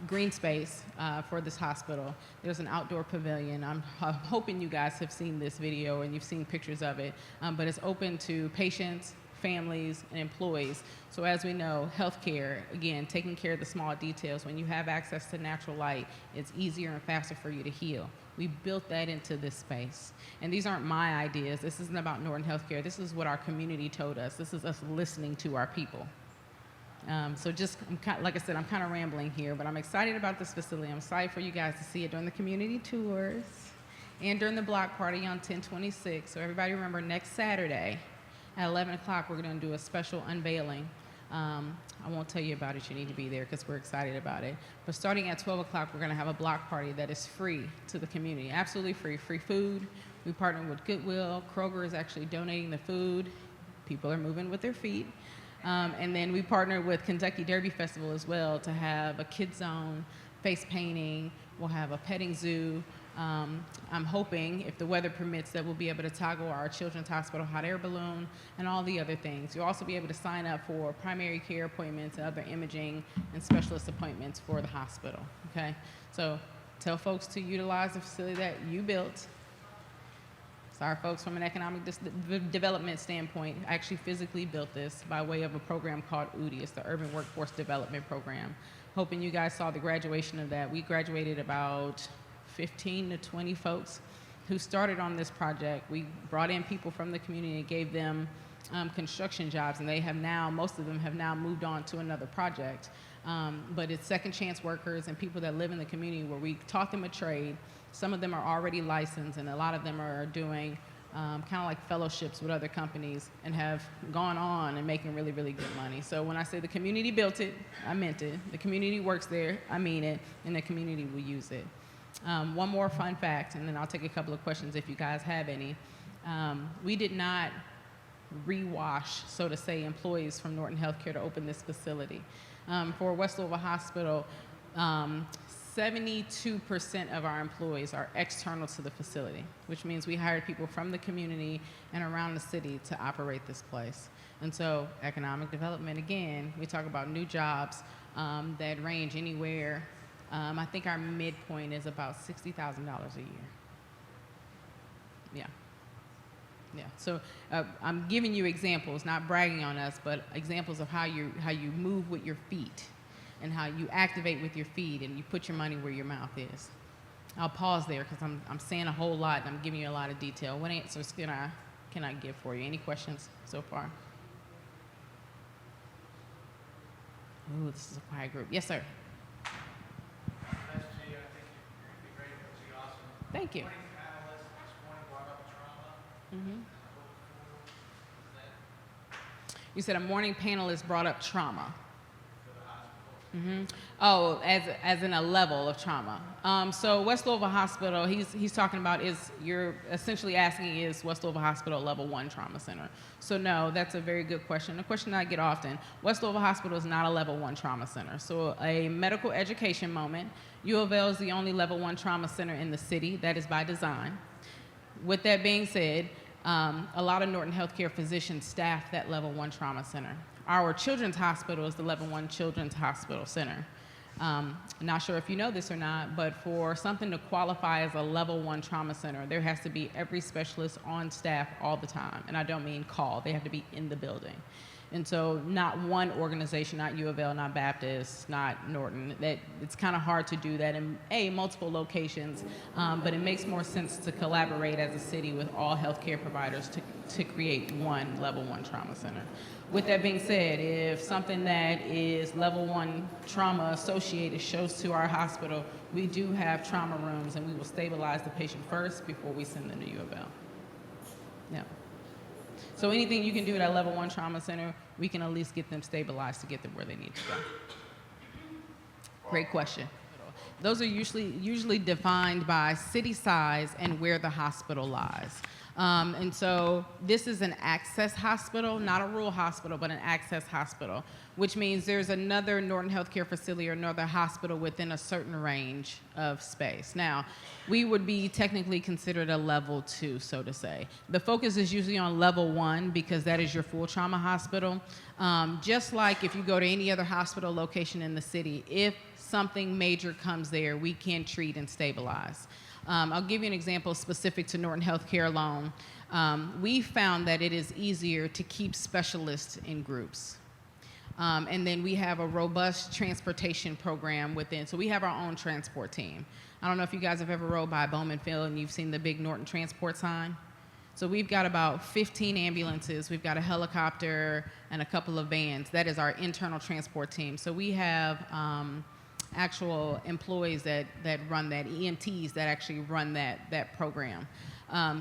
Speaker 8: Green space for this hospital. There's an outdoor pavilion. I'm hoping you guys have seen this video and you've seen pictures of it, but it's open to patients, families, and employees. So as we know, healthcare, again, taking care of the small details. When you have access to natural light, it's easier and faster for you to heal. We built that into this space. And these aren't my ideas. This isn't about Norton Healthcare. This is what our community told us. This is us listening to our people. So just, like I said, I'm kind of rambling here, but I'm excited about this facility. I'm excited for you guys to see it during the community tours and during the block party on 10/26. So everybody remember, next Saturday at 11 o'clock, we're going to do a special unveiling I won't tell you about it. You need to be there because we're excited about it. But starting at 12 o'clock, we're going to have a block party that is free to the community, absolutely free. Free food. We partner with Goodwill. Kroger is actually donating the food. People are moving with their feet. And then we partner with Kentucky Derby Festival as well to have a kid zone, face painting. We'll have a petting zoo. I'm hoping, if the weather permits, that we'll be able to toggle our children's hospital hot air balloon and all the other things. You'll also be able to sign up for primary care appointments and other imaging and specialist appointments for the hospital, okay? So tell folks to utilize the facility that you built. So our folks from an economic development standpoint actually physically built this by way of a program called UDI. It's the Urban Workforce Development Program. Hoping you guys saw the graduation of that. We graduated about 15 to 20 folks who started on this project. We brought in people from the community and gave them construction jobs, and they have now, most of them have now moved on to another project. But it's second chance workers and people that live in the community where we taught them a trade. Some of them are already licensed, and a lot of them are doing kind of like fellowships with other companies and have gone on and making really, really good money. So when I say the community built it, I meant it. The community works there, I mean it, and the community will use it. One more fun fact, and then I'll take a couple of questions if you guys have any. We did not rewash, so to say, employees from Norton Healthcare to open this facility. For West Louisville Hospital, 72% of our employees are external to the facility, which means we hired people from the community and around the city to operate this place. And so economic development, again, we talk about new jobs that range anywhere. I think our midpoint is about $60,000 a year. Yeah. Yeah. So I'm giving you examples, not bragging on us, but examples of how you move with your feet and how you activate with your feet and you put your money where your mouth is. I'll pause there because I'm saying a whole lot and I'm giving you a lot of detail. What answers can I give for you? Any questions so far? Ooh, this is a quiet group. Yes, sir. Thank you. Mm-hmm. You said a morning panelist brought up trauma. Mm-hmm. Oh, as in a level of trauma. So West Louisville Hospital, he's talking about you're essentially asking, is West Louisville Hospital a level 1 trauma center? So no, that's a very good question. A question I get often. West Louisville Hospital is not a level 1 trauma center. So a medical education moment, U of L is the only level 1 trauma center in the city. That is by design. With that being said, a lot of Norton Healthcare physicians staff that level 1 trauma center. Our children's hospital is the level 1 children's hospital center. I'm not sure if you know this or not, but for something to qualify as a level 1 trauma center, there has to be every specialist on staff all the time. And I don't mean call, they have to be in the building. And so not one organization, not U of L, not Baptist, not Norton, it's kind of hard to do that in multiple locations, but it makes more sense to collaborate as a city with all healthcare providers to create one level 1 trauma center. With that being said, if something that is level 1 trauma associated shows to our hospital, we do have trauma rooms and we will stabilize the patient first before we send them to U of L. Yeah. So anything you can do at a level 1 trauma center, we can at least get them stabilized to get them where they need to go. Great question. Those are usually defined by city size and where the hospital lies. And so this is an access hospital, not a rural hospital, but an access hospital, which means there's another Norton Healthcare facility or another hospital within a certain range of space. Now, we would be technically considered a level 2, so to say. The focus is usually on level 1 because that is your full trauma hospital. Just like if you go to any other hospital location in the city, if something major comes there, we can treat and stabilize. I'll give you an example specific to Norton Healthcare alone. We found that it is easier to keep specialists in groups. And then we have a robust transportation program within. So we have our own transport team. I don't know if you guys have ever rode by Bowman Field and you've seen the big Norton transport sign. So we've got about 15 ambulances. We've got a helicopter and a couple of vans. That is our internal transport team. So we have actual employees that run that, EMTs that actually run that program.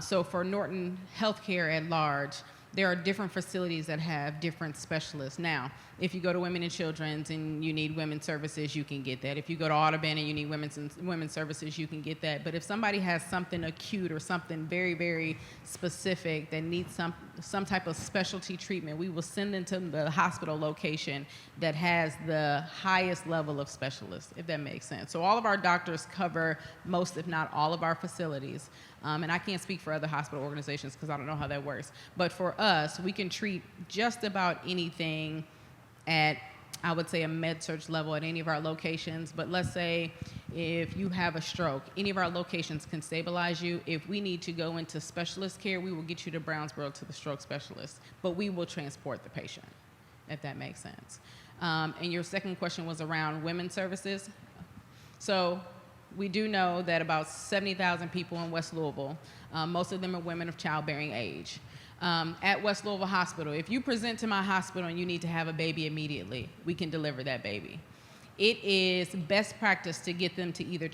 Speaker 8: So for Norton Healthcare at large, there are different facilities that have different specialists. Now, if you go to Women and Children's and you need women's services, you can get that. If you go to Audubon and you need women's services, you can get that. But if somebody has something acute or something very, very specific that needs some type of specialty treatment, we will send them to the hospital location that has the highest level of specialists, if that makes sense. So all of our doctors cover most, if not all, of our facilities. And I can't speak for other hospital organizations because I don't know how that works. But for us, we can treat just about anything at, I would say, a med-surg level at any of our locations. But let's say if you have a stroke, any of our locations can stabilize you. If we need to go into specialist care, we will get you to Brownsboro to the stroke specialist. But we will transport the patient, if that makes sense. And your second question was around women's services. So we do know that about 70,000 people in West Louisville, most of them are women of childbearing age. At West Louisville Hospital, if you present to my hospital and you need to have a baby immediately, we can deliver that baby. It is best practice to get them to either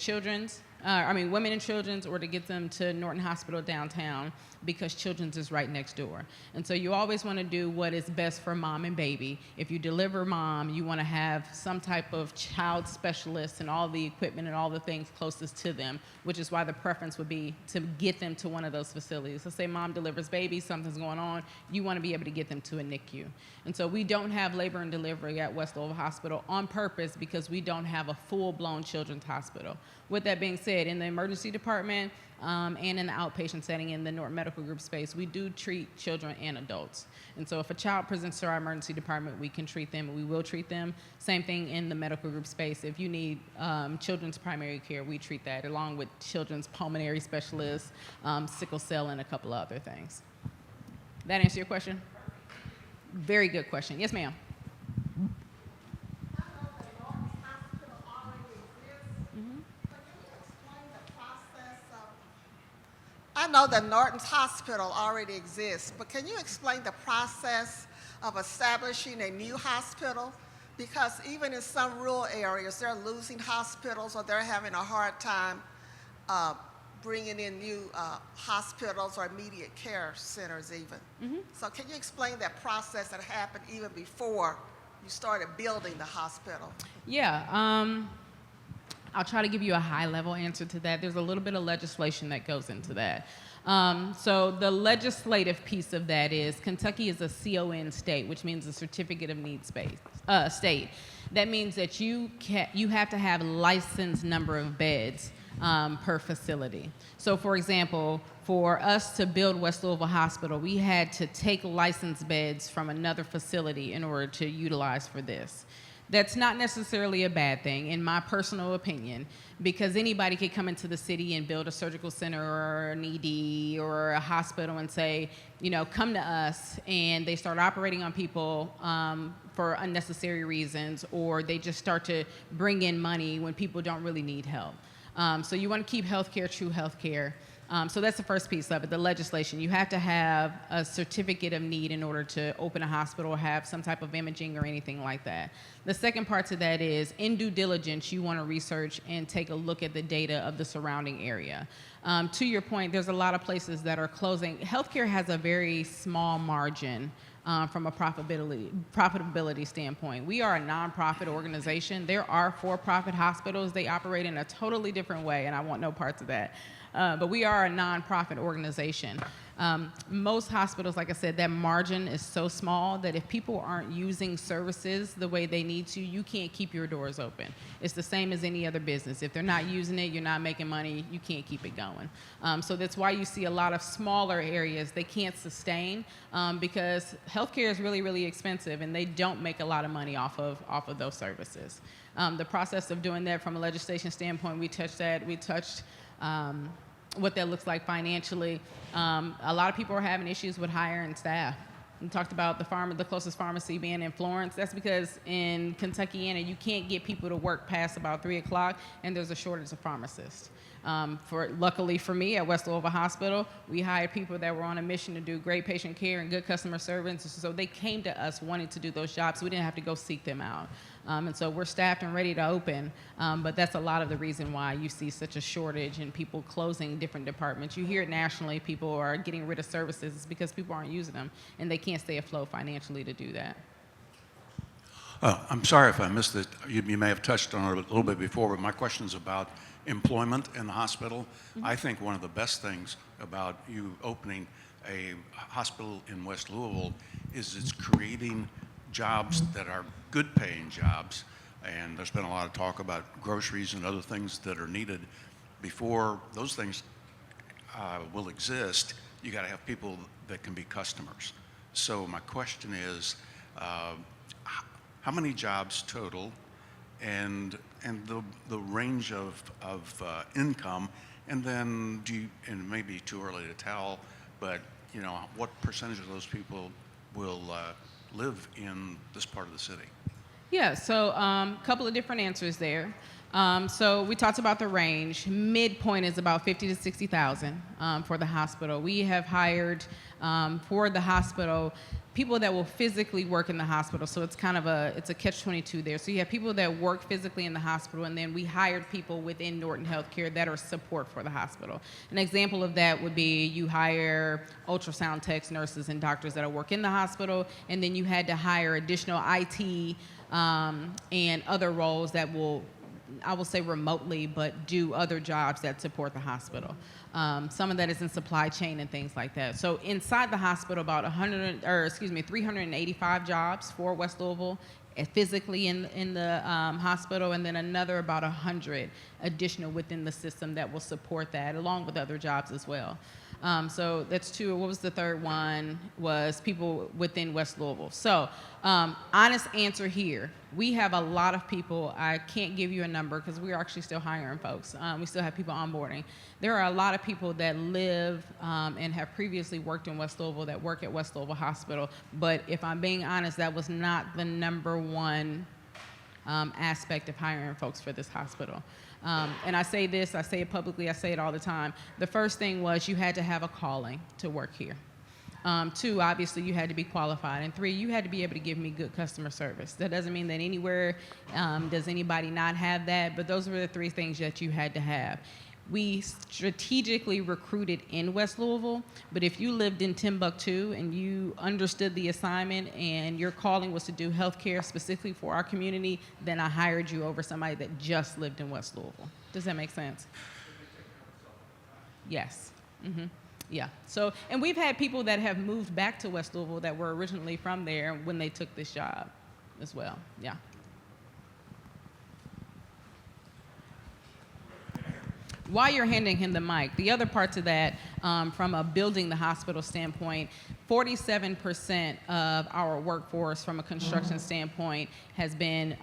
Speaker 8: Women and Children's, or to get them to Norton Hospital downtown, because Children's is right next door. And so you always want to do what is best for mom and baby. If you deliver mom, you want to have some type of child specialist and all the equipment and all the things closest to them, which is why the preference would be to get them to one of those facilities. Let's say mom delivers baby, something's going on, you want to be able to get them to a NICU. And so we don't have labor and delivery at West Louisville Hospital on purpose, because we don't have a full-blown children's hospital. With that being said, in the emergency department and in the outpatient setting in the Norton Medical Group space, we do treat children and adults. And so if a child presents to our emergency department, we can treat them, and we will treat them. Same thing in the medical group space. If you need children's primary care, we treat that, along with children's pulmonary specialists, sickle cell, and a couple of other things. That answer your question? Very good question. Yes, ma'am.
Speaker 5: I know that Norton's Hospital already exists, but can you explain the process of establishing a new hospital? Because even in some rural areas, they're losing hospitals, or they're having a hard time bringing in new hospitals or immediate care centers even. So can you explain that process that happened even before you started building the hospital?
Speaker 8: Yeah. I'll try to give you a high-level answer to that. There's a little bit of legislation that goes into that. So the legislative piece of that is Kentucky is a CON state, which means a Certificate of Need state. That means that you have to have licensed number of beds per facility. So for example, for us to build West Louisville Hospital, we had to take licensed beds from another facility in order to utilize for this. That's not necessarily a bad thing, in my personal opinion, because anybody could come into the city and build a surgical center or an ED or a hospital and say, you know, come to us, and they start operating on people for unnecessary reasons, or they just start to bring in money when people don't really need help. So you want to keep healthcare true healthcare. So that's the first piece of it, the legislation. You have to have a certificate of need in order to open a hospital or have some type of imaging or anything like that. The second part to that is, in due diligence, you want to research and take a look at the data of the surrounding area. To your point, there's a lot of places that are closing. Healthcare has a very small margin from a profitability standpoint. We are a nonprofit organization. There are for-profit hospitals. They operate in a totally different way, and I want no parts of that. But we are a nonprofit organization. Most hospitals, like I said, that margin is so small that if people aren't using services the way they need to, you can't keep your doors open. It's the same as any other business. If they're not using it, you're not making money, you can't keep it going. So that's why you see a lot of smaller areas, they can't sustain because healthcare is really, really expensive, and they don't make a lot of money off of those services. The process of doing that from a legislation standpoint, we touched that. We touched what that looks like financially. A lot of people are having issues with hiring staff. We talked about the closest pharmacy being in Florence. That's because in Kentucky, you can't get people to work past about 3 o'clock, and there's a shortage of pharmacists. Luckily for me, at West Louisville Hospital, we hired people that were on a mission to do great patient care and good customer service. So they came to us wanting to do those jobs. We didn't have to go seek them out. And so we're staffed and ready to open. But that's a lot of the reason why you see such a shortage and people closing different departments. You hear it nationally, people are getting rid of services. It's because people aren't using them and they can't stay afloat financially to do that.
Speaker 10: I'm sorry if I missed it. You may have touched on it a little bit before, but my question is about employment in the hospital.
Speaker 8: Mm-hmm.
Speaker 10: I think one of the best things about you opening a hospital in West Louisville is it's creating jobs that are good paying jobs. And there's been a lot of talk about groceries and other things that are needed. Before those things will exist, you got to have people that can be customers. So my question is, how many jobs total, and the range of income, and then and it may be too early to tell, but you know, what percentage of those people will live in this part of the city?
Speaker 8: Yeah, so a couple of different answers there. So we talked about the range. Midpoint is about 50 to 60,000 for the hospital. We have hired for the hospital people that will physically work in the hospital. So it's kind of it's a catch-22 there. So you have people that work physically in the hospital, and then we hired people within Norton Healthcare that are support for the hospital. An example of that would be you hire ultrasound techs, nurses, and doctors that work in the hospital, and then you had to hire additional IT and other roles that will, I will say remotely, but do other jobs that support the hospital. Some of that is in supply chain and things like that. So inside the hospital, about 385 jobs for West Louisville physically in the hospital, and then another about 100 additional within the system that will support that, along with other jobs as well. So that's two. What was the third one? Was people within West Louisville. So honest answer here, we have a lot of people. I can't give you a number because we're actually still hiring folks. We still have people onboarding. There are a lot of people that live and have previously worked in West Louisville that work at West Louisville Hospital. But if I'm being honest, that was not the number one aspect of hiring folks for this hospital. And I say this, I say it publicly, I say it all the time. The first thing was you had to have a calling to work here. Two, obviously you had to be qualified. And three, you had to be able to give me good customer service. That doesn't mean that anywhere does anybody not have that, but those were the three things that you had to have. We strategically recruited in West Louisville, but if you lived in Timbuktu and you understood the assignment and your calling was to do healthcare specifically for our community, then I hired you over somebody that just lived in West Louisville. Does that make sense? Yes. Mm-hmm. Yeah. So, and we've had people that have moved back to West Louisville that were originally from there when they took this job as well. Yeah. While you're handing him the mic, the other part to that, from a building the hospital standpoint, 47% of our workforce from a construction standpoint has been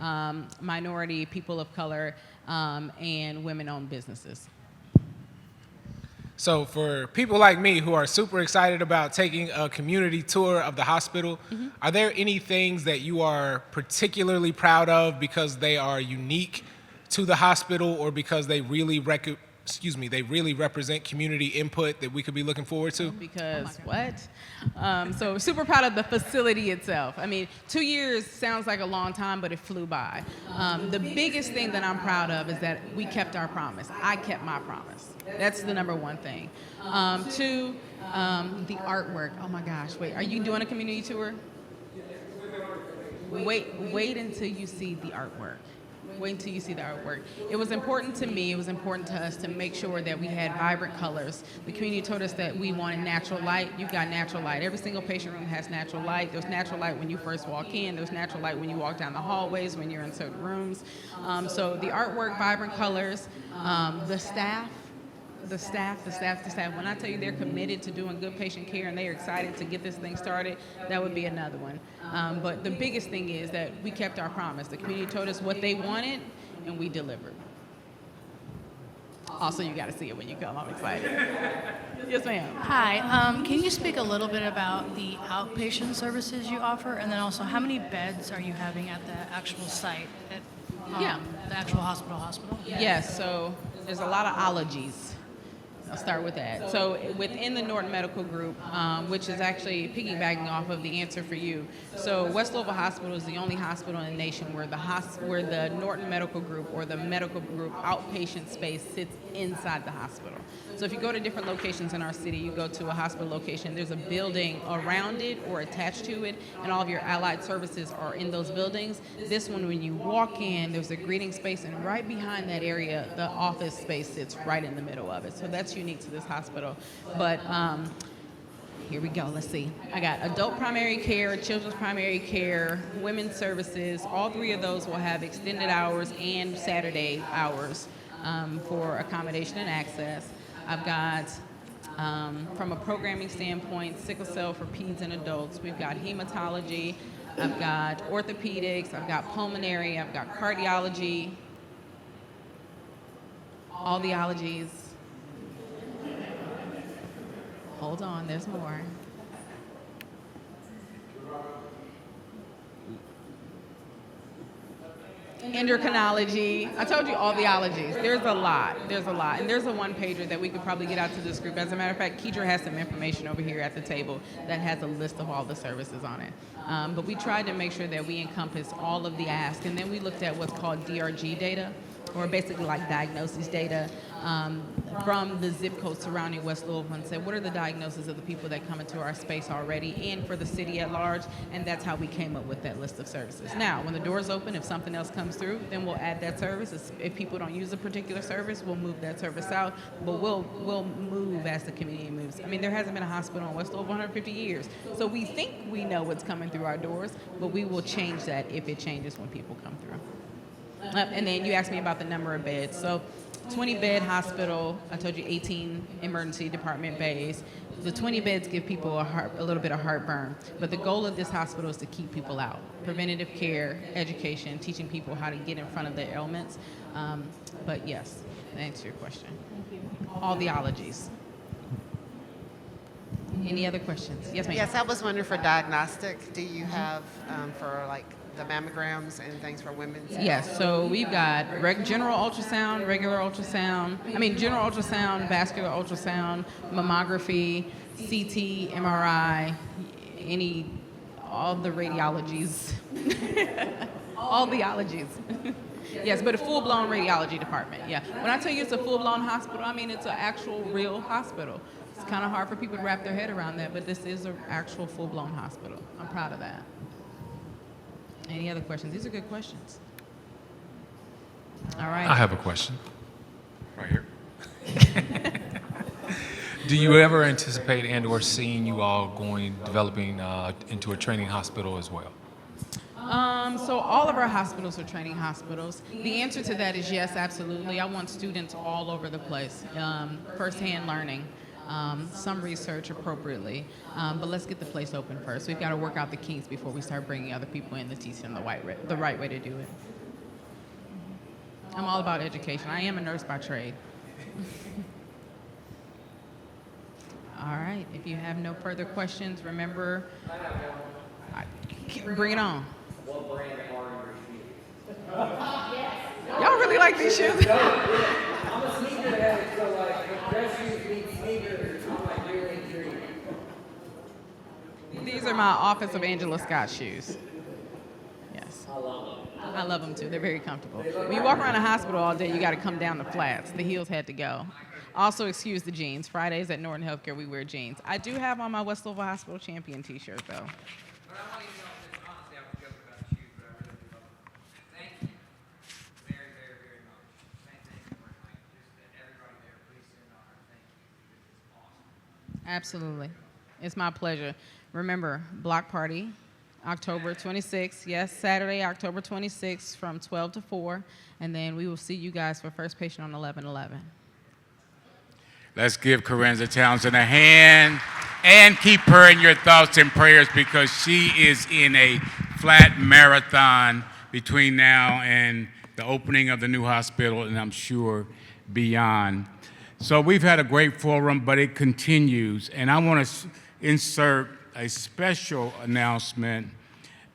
Speaker 8: minority, people of color, and women-owned businesses.
Speaker 20: So for people like me who are super excited about taking a community tour of the hospital, are there any things that you are particularly proud of because they are unique to the hospital or because they really represent community input that we could be looking forward to?
Speaker 8: Because what? So super proud of the facility itself. I mean, 2 years sounds like a long time, but it flew by. The biggest thing that I'm proud of is that we kept our promise. I kept my promise. That's the number one thing. Two, the artwork. Oh my gosh, wait, are you doing a community tour? Wait until you see the artwork. Wait until you see the artwork. It was important to me, it was important to us to make sure that we had vibrant colors. The community told us that we wanted natural light. You've got natural light. Every single patient room has natural light. There's natural light when you first walk in. There's natural light when you walk down the hallways, when you're in certain rooms. So the artwork, vibrant colors, the staff. When I tell you they're committed to doing good patient care and they are excited to get this thing started, that would be another one. But the biggest thing is that we kept our promise. The community told us what they wanted and we delivered. Also, you got to see it when you come. I'm excited. Yes, ma'am.
Speaker 13: Hi. Can you speak a little bit about the outpatient services you offer, and then also how many beds are you having at the actual site, at the actual hospital?
Speaker 8: Yes. So There's a lot of ologies. I'll start with that. So within the Norton Medical Group, which is actually piggybacking off of the answer for you. So West Louisville Hospital is the only hospital in the nation where the Norton Medical Group or the medical group outpatient space sits inside the hospital. So if you go to different locations in our city, you go to a hospital location, there's a building around it or attached to it, and all of your allied services are in those buildings. This one, when you walk in, there's a greeting space, and right behind that area, the office space sits right in the middle of it. So that's unique to this hospital. But here we go. Let's see. I got adult primary care, children's primary care, women's services. All three of those will have extended hours and Saturday hours for accommodation and access. I've got, from a programming standpoint, sickle cell for peds and adults. We've got hematology. I've got orthopedics. I've got pulmonary. I've got cardiology. All the ologies. Hold on, there's more. Endocrinology. I told you all the ologies. There's a lot. And there's a one-pager that we could probably get out to this group. As a matter of fact, Keidra has some information over here at the table that has a list of all the services on it. But we tried to make sure that we encompass all of the ask. And then we looked at what's called DRG data, or basically like diagnosis data from the zip code surrounding West Louisville, and said, what are the diagnoses of the people that come into our space already and for the city at large? And that's how we came up with that list of services. Now, when the doors open, if something else comes through, then we'll add that service. If people don't use a particular service, we'll move that service out, but we'll move as the community moves. I mean, there hasn't been a hospital in West Louisville in 150 years. So we think we know what's coming through our doors, but we will change that if it changes when people come through. And then you asked me about the number of beds. So 20-bed hospital, I told you 18 emergency department bays. The 20 beds give people a little bit of heartburn. But the goal of this hospital is to keep people out. Preventative care, education, teaching people how to get in front of their ailments. But yes, to answer your question. All the ologies. Any other questions? Yes, ma'am.
Speaker 7: Yes, I was wondering for diagnostic, do you have for like the mammograms and things for women?
Speaker 8: Yes, so we've got general ultrasound, general ultrasound, vascular ultrasound, mammography, CT, MRI, all the radiologies, all the ologies. Yes, but a full-blown radiology department, yeah. When I tell you it's a full-blown hospital, I mean it's an actual real hospital. It's kind of hard for people to wrap their head around that, but this is an actual full-blown hospital. I'm proud of that. Any other questions? These are good questions. All right.
Speaker 14: I have a question. Right here. Do you ever anticipate and/or seeing you all developing into a training hospital as well?
Speaker 8: So all of our hospitals are training hospitals. The answer to that is yes, absolutely. I want students all over the place, firsthand learning. Some research appropriately, but let's get the place open first. We've got to work out the kinks before we start bringing other people in to teach them the right way to do it. I'm all about education. I am a nurse by trade. All right, if you have no further questions, remember, bring it on.
Speaker 23: What brand are your shoes?
Speaker 8: Y'all really like these shoes?
Speaker 23: I'm a sneaker head, so like dress shoes meet sneakers. I'm like really intrigued.
Speaker 8: These are my Office of Angela Scott shoes. Yes.
Speaker 23: I love them.
Speaker 8: I love them too. They're very comfortable. When you walk around a hospital all day, you got to come down the flats. The heels had to go. Also, excuse the jeans. Fridays at Norton Healthcare, we wear jeans. I do have on my West Louisville Hospital champion t-shirt though. Absolutely. It's my pleasure. Remember, block party, October 26th. Yes, Saturday, October 26th from 12 to 4. And then we will see you guys for first patient on 11/11.
Speaker 2: Let's give Corinza Townsend a hand and keep her in your thoughts and prayers because she is in a flat marathon between now and the opening of the new hospital and I'm sure beyond. So we've had a great forum, but it continues. And I want to insert a special announcement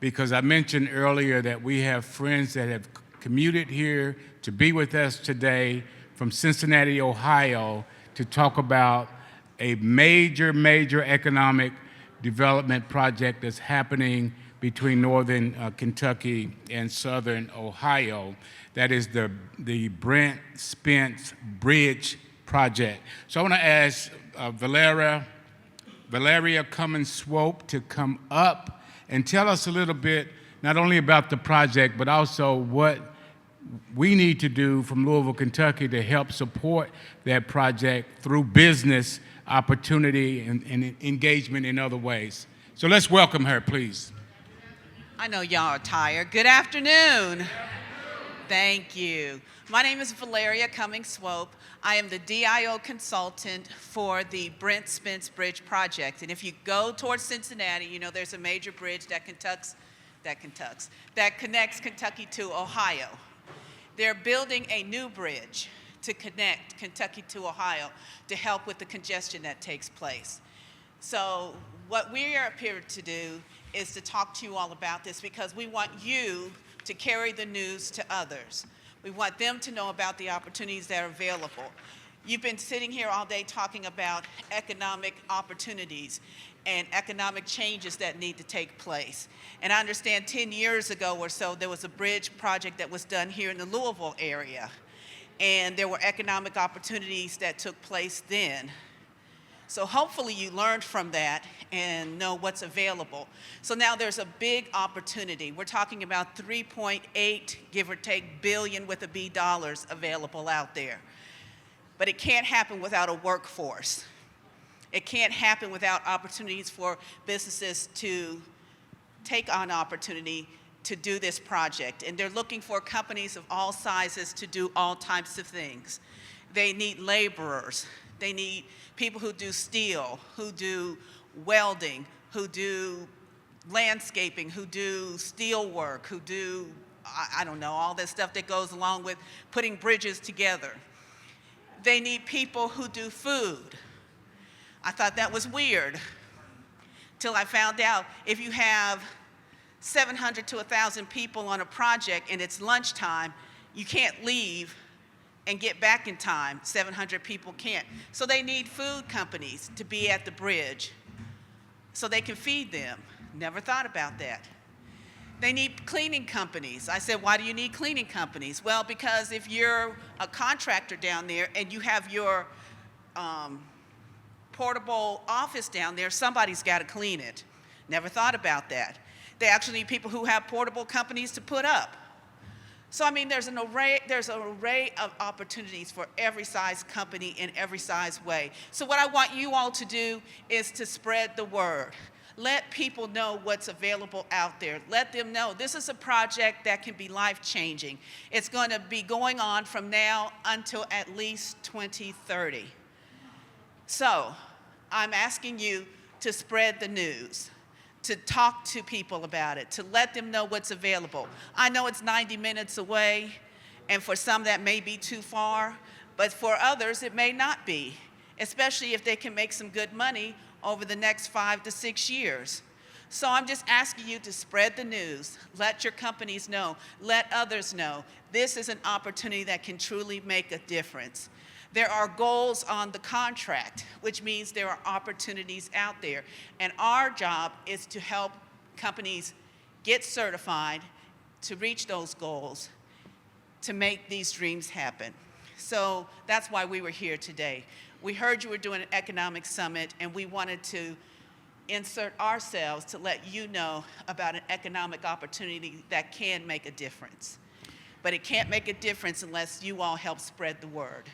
Speaker 2: because I mentioned earlier that we have friends that have commuted here to be with us today from Cincinnati, Ohio, to talk about a major economic development project that's happening between northern Kentucky and southern Ohio. That is the Brent Spence Bridge project. So I want to ask Valeria Cummins-Swope to come up and tell us a little bit, not only about the project, but also what we need to do from Louisville, Kentucky to help support that project through business opportunity and engagement in other ways. So let's welcome her, please.
Speaker 1: I know y'all are tired. Good afternoon. Thank you. My name is Valeria Cummins-Swope. I am the DIO consultant for the Brent Spence Bridge project. And if you go towards Cincinnati, you know there's a major bridge that connects Kentucky to Ohio. They're building a new bridge to connect Kentucky to Ohio to help with the congestion that takes place. So what we are up here to do is to talk to you all about this because we want you to carry the news to others. We want them to know about the opportunities that are available. You've been sitting here all day talking about economic opportunities and economic changes that need to take place. And I understand 10 years ago or so, there was a bridge project that was done here in the Louisville area. And there were economic opportunities that took place then. So hopefully you learned from that and know what's available. So now there's a big opportunity. We're talking about 3.8, give or take, billion with a B dollars available out there. But it can't happen without a workforce. It can't happen without opportunities for businesses to take on opportunity to do this project. And they're looking for companies of all sizes to do all types of things. They need laborers. They need people who do steel, who do welding, who do landscaping, who do steel work, who do, I don't know, all that stuff that goes along with putting bridges together. They need people who do food. I thought that was weird till I found out if you have 700 to 1,000 people on a project and it's lunchtime, you can't leave and get back in time. 700 people can't. So they need food companies to be at the bridge so they can feed them. Never thought about that. They need cleaning companies. I said, why do you need cleaning companies? Well, because if you're a contractor down there and you have your portable office down there, somebody's got to clean it. Never thought about that. They actually need people who have portable companies to put up. So I mean, there's an array of opportunities for every size company in every size way. So what I want you all to do is to spread the word. Let people know what's available out there. Let them know this is a project that can be life-changing. It's going to be going on from now until at least 2030. So I'm asking you to spread the news, to talk to people about it, to let them know what's available. I know it's 90 minutes away, and for some that may be too far, but for others it may not be, especially if they can make some good money over the next 5 to 6 years. So I'm just asking you to spread the news, let your companies know, let others know. This is an opportunity that can truly make a difference. There are goals on the contract, which means there are opportunities out there. And our job is to help companies get certified to reach those goals, to make these dreams happen. So that's why we were here today. We heard you were doing an economic summit, and we wanted to insert ourselves to let you know about an economic opportunity that can make a difference. But it can't make a difference unless you all help spread the word.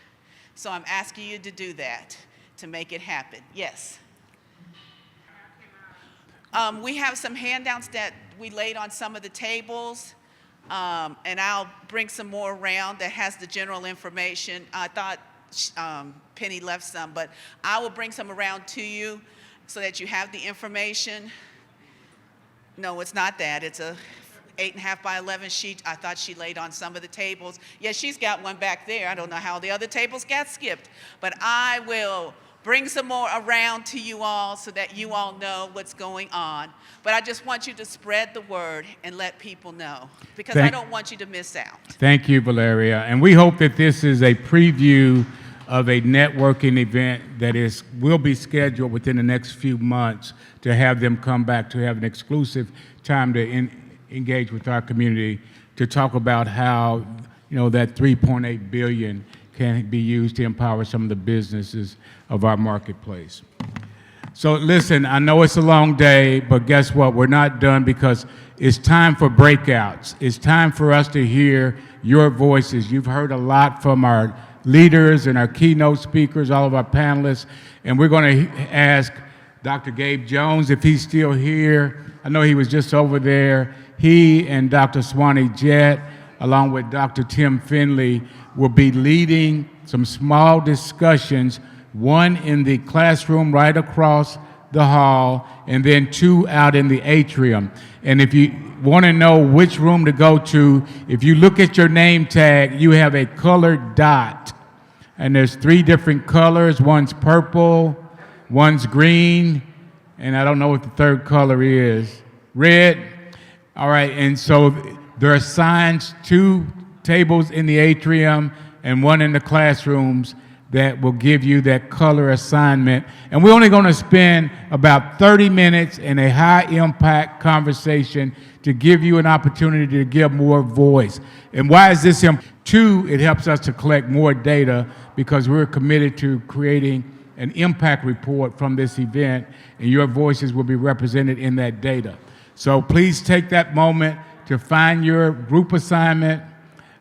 Speaker 1: So I'm asking you to do that, to make it happen. Yes? We have some handouts that we laid on some of the tables, and I'll bring some more around that has the general information. I thought Penny left some, but I will bring some around to you so that you have the information. No, it's not that. It's a 8.5 by 11 sheet. I thought she laid on some of the tables. Yeah, she's got one back there. I don't know how the other tables got skipped, but I will bring some more around to you all so that you all know what's going on. But I just want you to spread the word and let people know, because I don't want you to miss out.
Speaker 2: Thank you, Valeria. And we hope that this is a preview of a networking event that will be scheduled within the next few months to have them come back to have an exclusive time to engage with our community to talk about how, that $3.8 billion can be used to empower some of the businesses of our marketplace. So listen, I know it's a long day, but guess what? We're not done, because it's time for breakouts. It's time for us to hear your voices. You've heard a lot from our leaders and our keynote speakers, all of our panelists, and we're going to ask Dr. Gabe Jones if he's still here. I know he was just over there. He and Dr. Swanee Jett, along with Dr. Tim Finley, will be leading some small discussions, one in the classroom right across the hall, and then two out in the atrium. And if you want to know which room to go to, if you look at your name tag, you have a colored dot. And there's 3 different colors. One's purple, one's green, and I don't know what the third color is. Red. All right, and so there are assigned 2 tables in the atrium and 1 in the classrooms that will give you that color assignment. And we're only going to spend about 30 minutes in a high-impact conversation to give you an opportunity to give more voice. And why is this important? 2, it helps us to collect more data, because we're committed to creating an impact report from this event, and your voices will be represented in that data. So please take that moment to find your group assignment.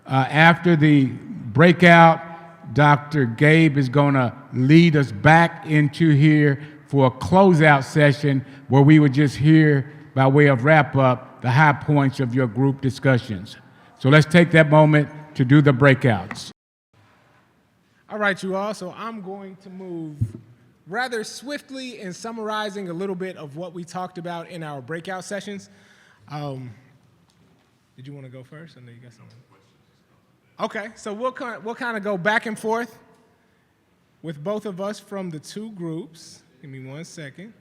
Speaker 2: After the breakout, Dr. Gabe is going to lead us back into here for a closeout session where we would just hear, by way of wrap-up, the high points of your group discussions. So let's take that moment to do the breakouts.
Speaker 20: All right, you all, so I'm going to move rather swiftly in summarizing a little bit of what we talked about in our breakout sessions. Did you want to go first? I know you got something. Okay, so we'll kind of go back and forth with both of us from the 2 groups. Give me 1 second.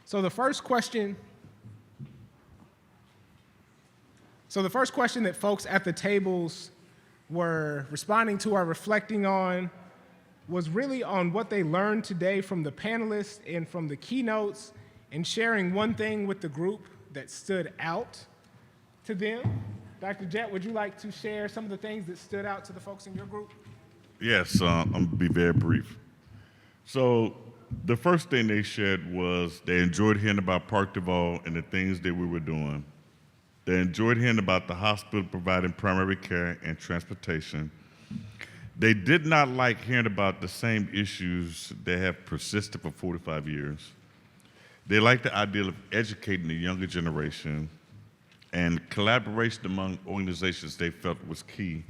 Speaker 20: So the first question that folks at the tables were responding to or reflecting on was really on what they learned today from the panelists and from the keynotes, and sharing one thing with the group that stood out to them. Dr. Jett, would you like to share some of the things that stood out to the folks in your group?
Speaker 16: Yes, I'm going to be very brief. So the first thing they shared was they enjoyed hearing about Park Duval and the things that we were doing. They enjoyed hearing about the hospital providing primary care and transportation. They did not like hearing about the same issues that have persisted for 45 years. They liked the idea of educating the younger generation, and collaboration among organizations they felt was key.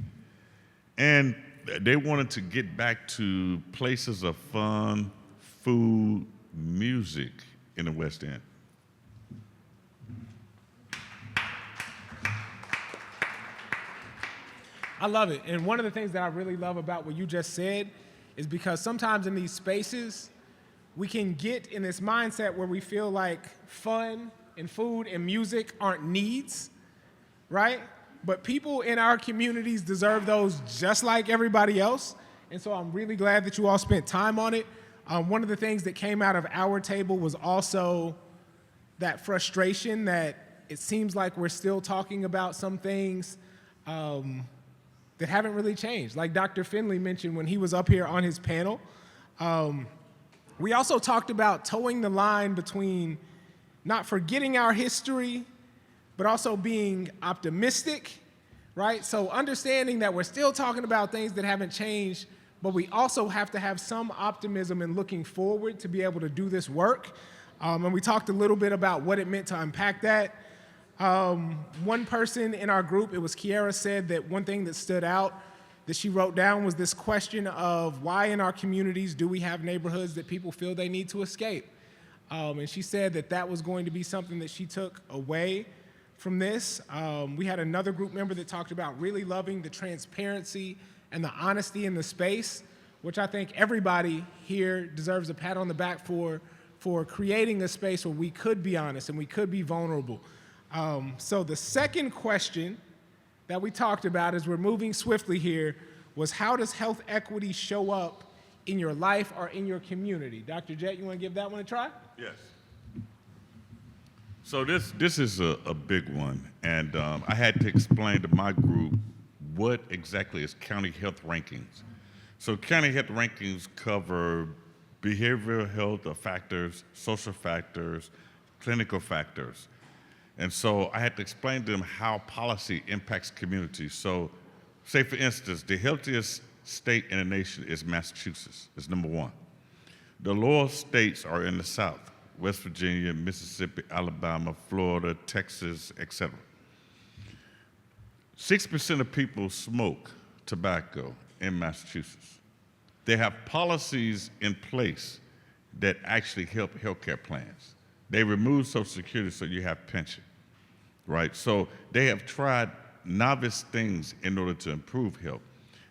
Speaker 16: And they wanted to get back to places of fun, food, music in the West End.
Speaker 20: I love it. And one of the things that I really love about what you just said is because sometimes in these spaces, we can get in this mindset where we feel like fun and food and music aren't needs, right? But people in our communities deserve those just like everybody else. And so I'm really glad that you all spent time on it. One of the things that came out of our table was also that frustration that it seems like we're still talking about some things that haven't really changed. Like Dr. Finley mentioned when he was up here on his panel, we also talked about towing the line between not forgetting our history, but also being optimistic, right? So understanding that we're still talking about things that haven't changed, but we also have to have some optimism and looking forward to be able to do this work. And we talked a little bit about what it meant to unpack that. One person in our group, it was Kiara, said that one thing that stood out that she wrote down was this question of why in our communities do we have neighborhoods that people feel they need to escape? And she said that that was going to be something that she took away from this. We had another group member that talked about really loving the transparency and the honesty in the space, which I think everybody here deserves a pat on the back for creating a space where we could be honest and we could be vulnerable. So the second question that we talked about as we're moving swiftly here was, how does health equity show up in your life or in your community? Dr. Jett, you want to give that one a try?
Speaker 16: Yes. So this is a big one, and I had to explain to my group what exactly is county health rankings. So county health rankings cover behavioral health factors, social factors, clinical factors. And so I had to explain to them how policy impacts communities. So say, for instance, the healthiest state in the nation is Massachusetts, is number one. The lower states are in the South: West Virginia, Mississippi, Alabama, Florida, Texas, etc. 6% of people smoke tobacco in Massachusetts. They have policies in place that actually help healthcare plans. They remove Social Security so you have pension, right? So they have tried novice things in order to improve health.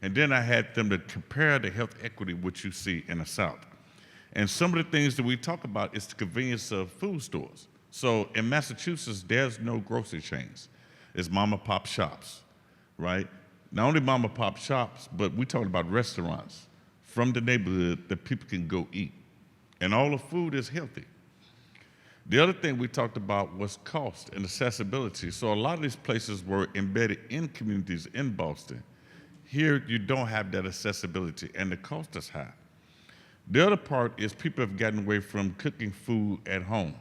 Speaker 16: And then I had them to compare the health equity which you see in the South. And some of the things that we talk about is the convenience of food stores. So in Massachusetts, there's no grocery chains. It's mom and pop shops, right? Not only mom and pop shops, but we're talking about restaurants from the neighborhood that people can go eat. And all the food is healthy. The other thing we talked about was cost and accessibility. So a lot of these places were embedded in communities in Boston. Here, you don't have that accessibility, and the cost is high. The other part is people have gotten away from cooking food at home,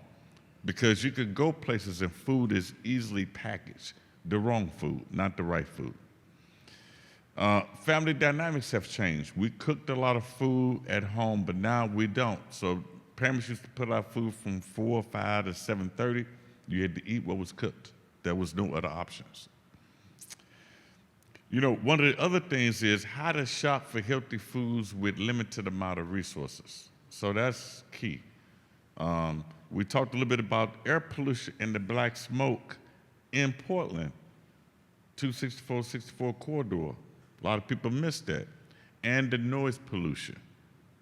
Speaker 16: because you could go places and food is easily packaged, the wrong food, not the right food. Family dynamics have changed. We cooked a lot of food at home, but now we don't. So parents used to put out food from 4 or 5 to 7:30. You had to eat what was cooked. There was no other options. You know, one of the other things is how to shop for healthy foods with limited amount of resources. So that's key. We talked a little bit about air pollution and the black smoke in Portland, 264 corridor. A lot of people miss that. And the noise pollution,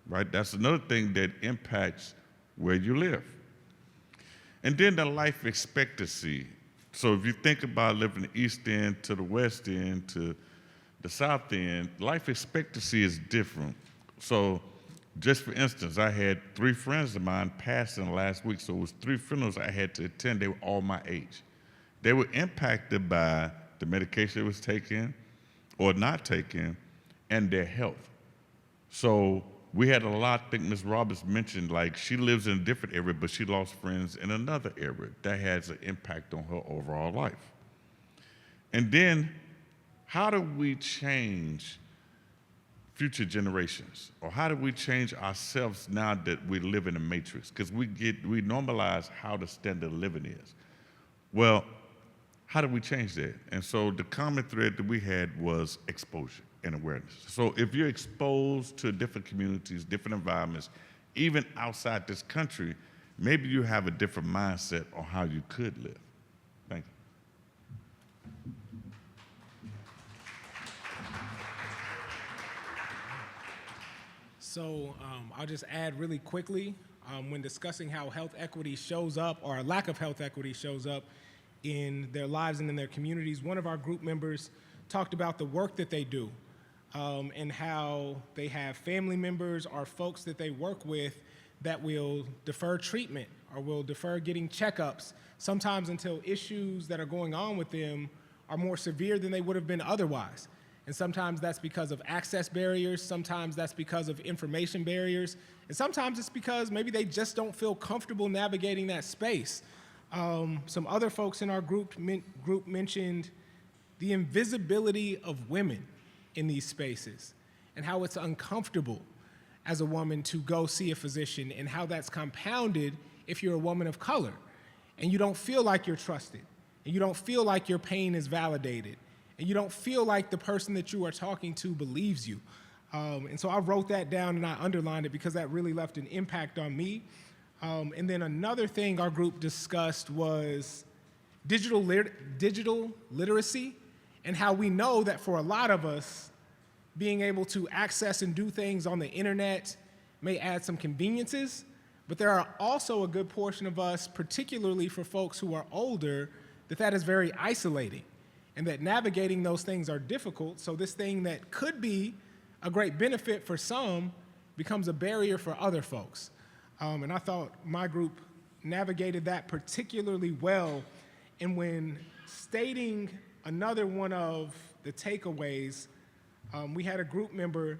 Speaker 16: right? That's another thing that impacts where you live. And then the life expectancy. So if you think about living the East End to the West End to the South End, life expectancy is different. So just for instance, I had 3 friends of mine pass in the last week, so it was 3 funerals I had to attend. They were all my age. They were impacted by the medication they was taking or not taking and their health. So we had a lot. I think Ms. Roberts mentioned, like, she lives in a different area, but she lost friends in another area. That has an impact on her overall life. And then, how do we change future generations? Or how do we change ourselves now that we live in a matrix? Because we normalize how the standard of living is. Well, how do we change that? And so the common thread that we had was exposure and awareness. So if you're exposed to different communities, different environments, even outside this country, maybe you have a different mindset on how you could live. Thank you.
Speaker 20: So I'll just add really quickly, when discussing how health equity shows up, or a lack of health equity shows up in their lives and in their communities, one of our group members talked about the work that they do, and how they have family members or folks that they work with that will defer treatment or will defer getting checkups, sometimes until issues that are going on with them are more severe than they would have been otherwise. And sometimes that's because of access barriers, sometimes that's because of information barriers, and sometimes it's because maybe they just don't feel comfortable navigating that space. Some other folks in our group mentioned the invisibility of women in these spaces and how it's uncomfortable as a woman to go see a physician, and how that's compounded if you're a woman of color and you don't feel like you're trusted, and you don't feel like your pain is validated, and you don't feel like the person that you are talking to believes you. And so I wrote that down and I underlined it because that really left an impact on me. And then another thing our group discussed was digital literacy, and how we know that for a lot of us, being able to access and do things on the internet may add some conveniences, but there are also a good portion of us, particularly for folks who are older, that is very isolating, and that navigating those things are difficult, so this thing that could be a great benefit for some becomes a barrier for other folks. And I thought my group navigated that particularly well, and when stating another one of the takeaways, we had a group member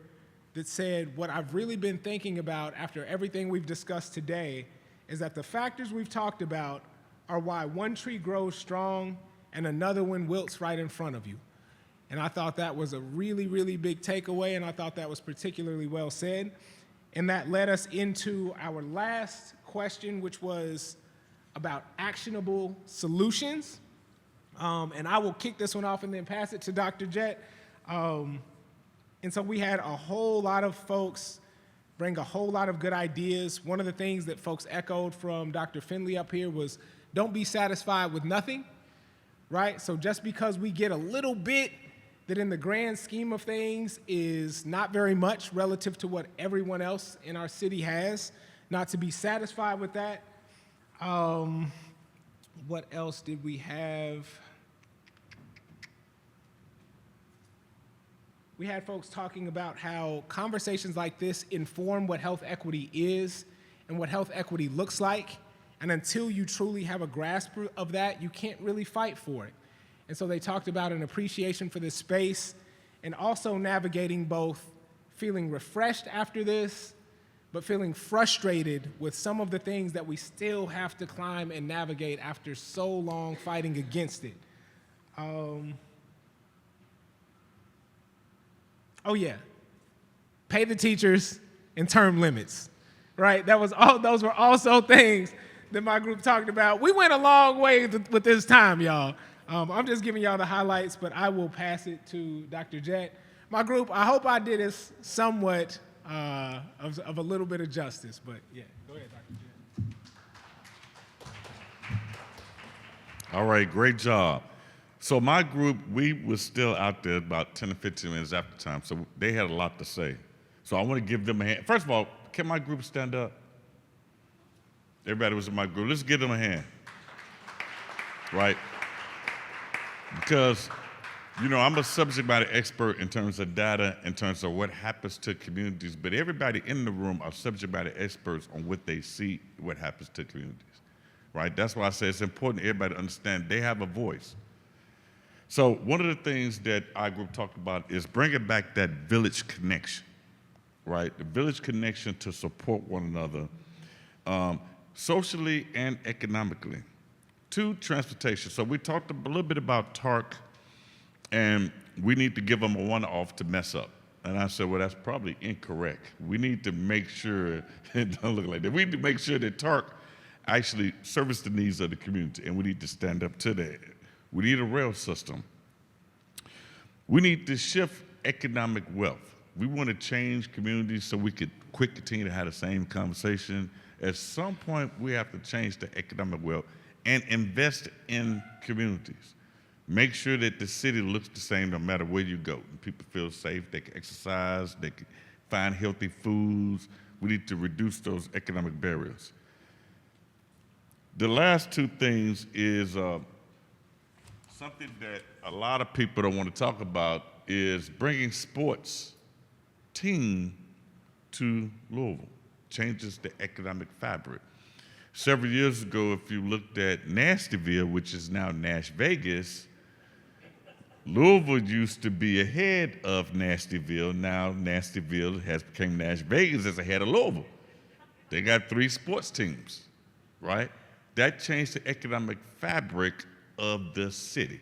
Speaker 20: that said, what I've really been thinking about after everything we've discussed today is that the factors we've talked about are why one tree grows strong and another one wilts right in front of you. And I thought that was a really, really big takeaway, and I thought that was particularly well said. And that led us into our last question, which was about actionable solutions. And I will kick this one off and then pass it to Dr. Jett. And so we had a whole lot of folks bring a whole lot of good ideas. One of the things that folks echoed from Dr. Finley up here was, don't be satisfied with nothing, right? So just because we get a little bit that in the grand scheme of things is not very much relative to what everyone else in our city has, not to be satisfied with that. What else did we have? We had folks talking about how conversations like this inform what health equity is and what health equity looks like. And until you truly have a grasp of that, you can't really fight for it. And so they talked about an appreciation for this space and also navigating both feeling refreshed after this, but feeling frustrated with some of the things that we still have to climb and navigate after so long fighting against it. Oh yeah, pay the teachers and term limits, right? Those were also things that my group talked about. We went a long way with this time, y'all. I'm just giving y'all the highlights, but I will pass it to Dr. Jett. My group, I hope I did it somewhat of a little bit of justice, but yeah, go ahead, Dr. Jett.
Speaker 16: All right, great job. So my group, we were still out there about 10 to 15 minutes after time, so they had a lot to say. So I want to give them a hand. First of all, can my group stand up? Everybody was in my group. Let's give them a hand. Right? Because, you know, I'm a subject matter expert in terms of data, in terms of what happens to communities, but everybody in the room are subject matter experts on what they see, what happens to communities. Right? That's why I say it's important for everybody to understand they have a voice. So one of the things that our group talked about is bringing back that village connection, right? The village connection to support one another, socially and economically. 2, transportation. So we talked a little bit about TARC, and we need to give them a one-off to mess up. And I said, well, that's probably incorrect. We need to make sure, it don't look like that. We need to make sure that TARC actually serves the needs of the community, and we need to stand up to that. We need a rail system. We need to shift economic wealth. We want to change communities so we could continue to have the same conversation. At some point, we have to change the economic wealth and invest in communities. Make sure that the city looks the same no matter where you go. People feel safe, they can exercise, they can find healthy foods. We need to reduce those economic barriers. The last 2 things is something that a lot of people don't want to talk about is bringing sports team to Louisville. Changes the economic fabric. Several years ago, if you looked at Nastyville, which is now Nash Vegas, Louisville used to be ahead of Nastyville. Now Nastyville has become Nash Vegas as ahead of Louisville. They got 3 sports teams, right? That changed the economic fabric of the city.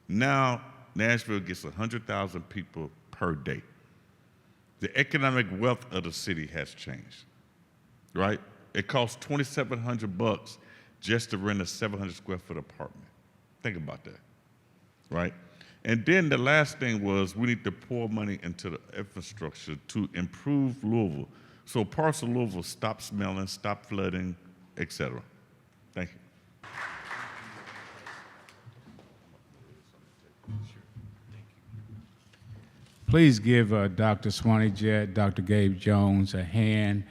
Speaker 16: Now, Nashville gets 100,000 people per day. The economic wealth of the city has changed, right? It costs $2,700 just to rent a 700 square foot apartment. Think about that, right? And then the last thing was we need to pour money into the infrastructure to improve Louisville. So parts of Louisville stop smelling, stop flooding, et cetera. Thank you.
Speaker 2: please give Dr. Swanee Jett, Dr. Gabe Jones a hand,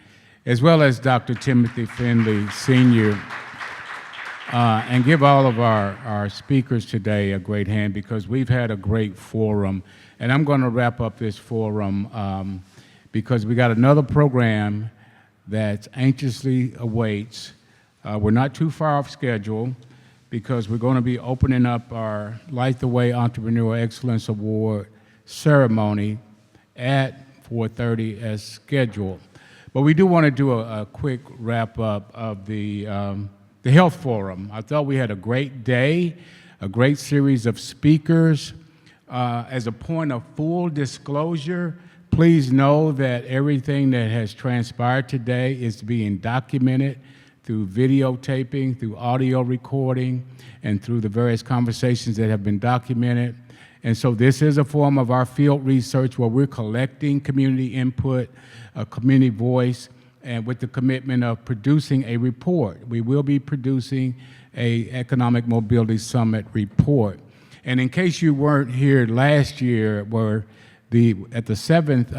Speaker 2: as well as Dr. Timothy Finley, Sr., and give all of our speakers today a great hand because we've had a great forum. And I'm going to wrap up this forum because we got another program that anxiously awaits. We're not too far off schedule because we're going to be opening up our Light the Way Entrepreneurial Excellence Award ceremony at 4:30 as scheduled. But we do want to do a quick wrap up of the Health Forum. I thought we had a great day, a great series of speakers. As a point of full disclosure, please know that everything that has transpired today is being documented through videotaping, through audio recording, and through the various conversations that have been documented. And so this is a form of our field research where we're collecting community input, community voice, and with the commitment of producing a report. We will be producing an Economic Mobility Summit report. And in case you weren't here last year, where at the 7th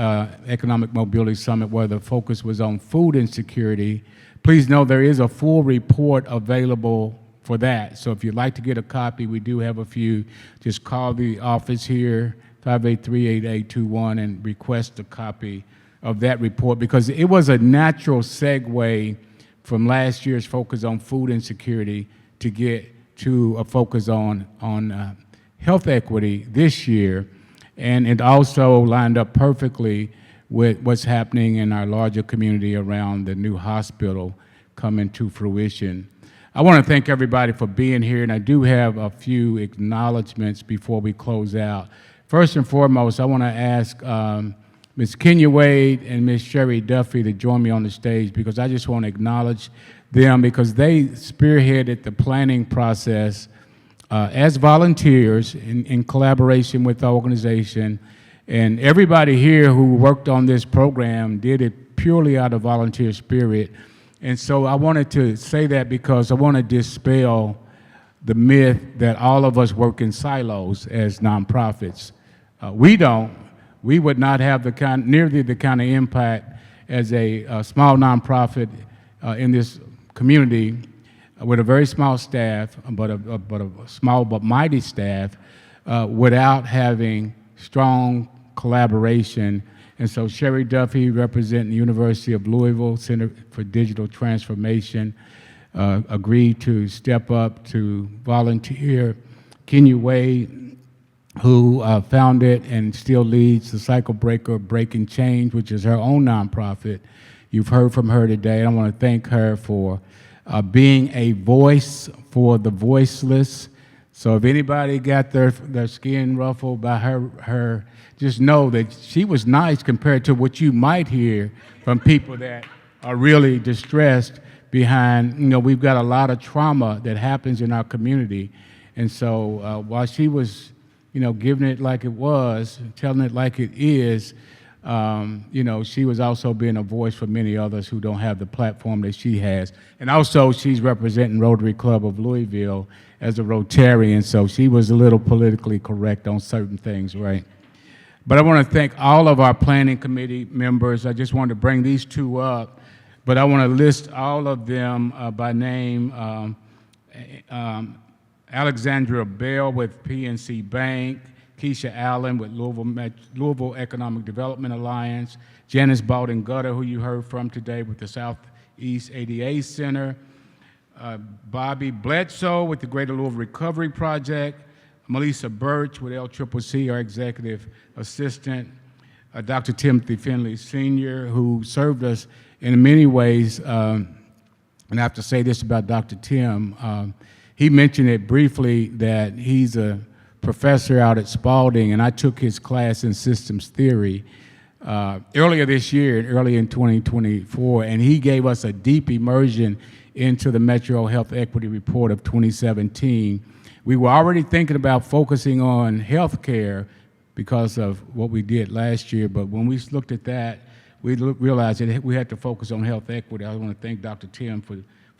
Speaker 2: Economic Mobility Summit, where the focus was on food insecurity, please know there is a full report available for that. So if you'd like to get a copy, we do have a few. Just call the office here, 583-8821, and request a copy of that report because it was a natural segue from last year's focus on food insecurity to get to a focus on health equity this year. And it also lined up perfectly with what's happening in our larger community around the new hospital coming to fruition. I want to thank everybody for being here, and I do have a few acknowledgments before we close out. First and foremost, I want to ask Ms. Kenya Wade and Ms. Sherry Duffy to join me on the stage because I just want to acknowledge them because they spearheaded the planning process as volunteers in collaboration with the organization. And everybody here who worked on this program did it purely out of volunteer spirit. And so I wanted to say that because I want to dispel the myth that all of us work in silos as nonprofits. We don't. We would not have nearly the kind of impact as a small nonprofit in this community with a very small staff, but a small but mighty staff, without having strong collaboration. And so Sherry Duffy, representing the University of Louisville Center for Digital Transformation, agreed to step up to volunteer. Kenya Wade, who founded and still leads the Cycle Breaker Breaking Change, which is her own nonprofit. You've heard from her today, and I want to thank her for being a voice for the voiceless. So if anybody got their skin ruffled by her, just know that she was nice compared to what you might hear from people that are really distressed behind, we've got a lot of trauma that happens in our community. And so while she was, giving it like it was, telling it like it is, she was also being a voice for many others who don't have the platform that she has. And also she's representing Rotary Club of Louisville as a Rotarian, so she was a little politically correct on certain things, right? But I want to thank all of our planning committee members. I just wanted to bring these two up, but I want to list all of them by name. Alexandra Bell with PNC Bank, Keisha Allen with Louisville Economic Development Alliance, Janice Baldwin-Gutter, who you heard from today with the Southeast ADA Center, Bobby Bledsoe with the Greater Louisville Recovery Project, Melissa Birch with LCCC, our executive assistant, Dr. Timothy Finley Sr., who served us in many ways, and I have to say this about Dr. Tim. He mentioned it briefly that he's a professor out at Spalding, and I took his class in systems theory earlier this year, early in 2024, and he gave us a deep immersion into the Metro Health Equity Report of 2017. We were already thinking about focusing on health care because of what we did last year, but when we looked at that, we realized that we had to focus on health equity. I want to thank Dr. Tim for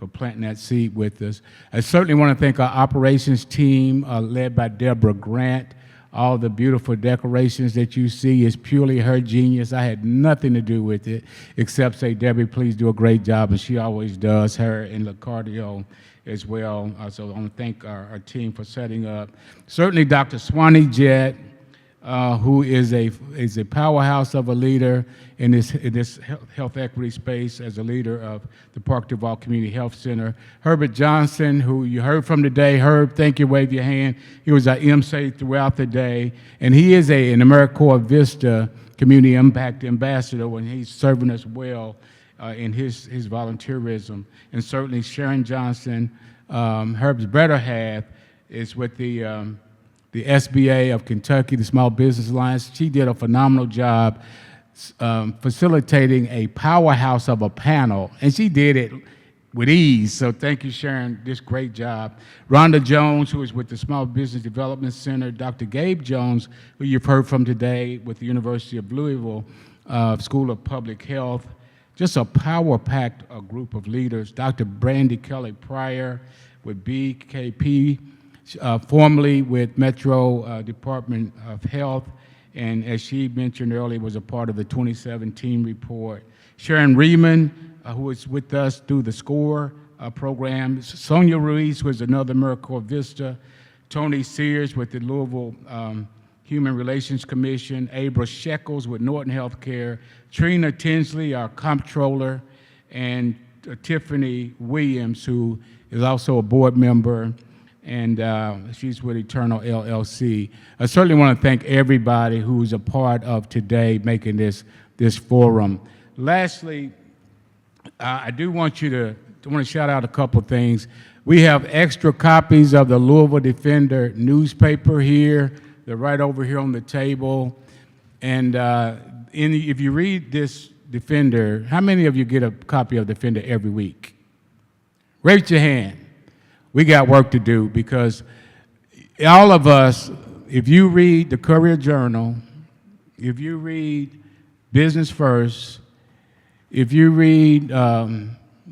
Speaker 2: planting that seed with us. I certainly want to thank our operations team led by Deborah Grant,
Speaker 11: all the beautiful decorations that you see is purely her genius. I had nothing to do with it except say, Debbie, please do a great job, and she always does, her and LaCardio as well. So I want to thank our team for setting up. Certainly Dr. Swanee Jett, who is a powerhouse of a leader in this health equity space as a leader of the Park Duval Community Health Center. Herbert Johnson, who you heard from today. Herb, thank you, wave your hand. He was our MC throughout the day, and he is an AmeriCorps Vista Community Impact Ambassador when he's serving us well in his volunteerism. And certainly Sharon Johnson, Herb's better half, is with the SBA of Kentucky, the Small Business Alliance. She did a phenomenal job facilitating a powerhouse of a panel, and she did it with ease. So thank you, Sharon, this great job. Rhonda Jones, who is with the Small Business Development Center. Dr. Gabe Jones, who you've heard from today with the University of Louisville School of Public Health. Just a power-packed group of leaders. Dr. Brandy Kelly Pryor with BKP, formerly with Metro Department of Health, and as she mentioned earlier, was a part of the 2017 report. Sharon Riemann, who is with us through the SCORE program. Sonia Ruiz, who is another AmeriCorps Vista. Tony Sears with the Louisville Human Relations Commission. Abra Shekels with Norton Healthcare. Trina Tinsley, our comptroller, and Tiffany Williams, who is also a board member, and she's with Eternal LLC. I certainly want to thank everybody who's a part of today making this forum. Lastly, I do want to shout out a couple things. We have extra copies of the Louisville Defender newspaper here. They're right over here on the table. And if you read this Defender, how many of you get a copy of Defender every week? Raise your hand. We got work to do because all of us, if you read the Courier Journal, if you read Business First, if you read,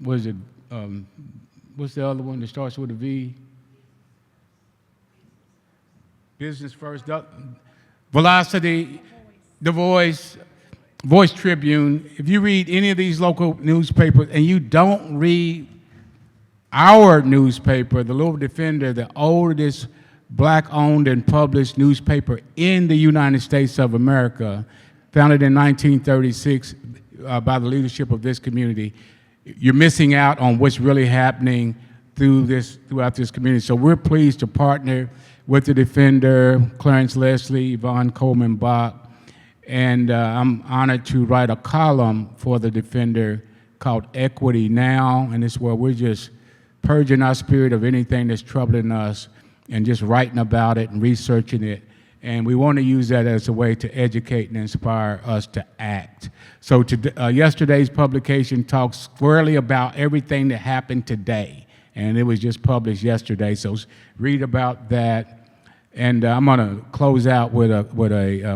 Speaker 11: what's the other one that starts with a V? Business First, Velocity, The Voice, Voice Tribune. If you read any of these local newspapers and you don't read our newspaper, the Louisville Defender, the oldest black-owned and published newspaper in the United States of America, founded in 1936 by the leadership of this community, you're missing out on what's really happening throughout this community. So we're pleased to partner with the Defender, Clarence Leslie, Yvonne Coleman Bach, and I'm honored to write a column for the Defender called Equity Now, and it's where we're just purging our spirit of anything that's troubling us and just writing about it and researching it. And we want to use that as a way to educate and inspire us to act. So yesterday's publication talks squarely about everything that happened today. And it was just published yesterday, so read about that. And I'm going to close out with a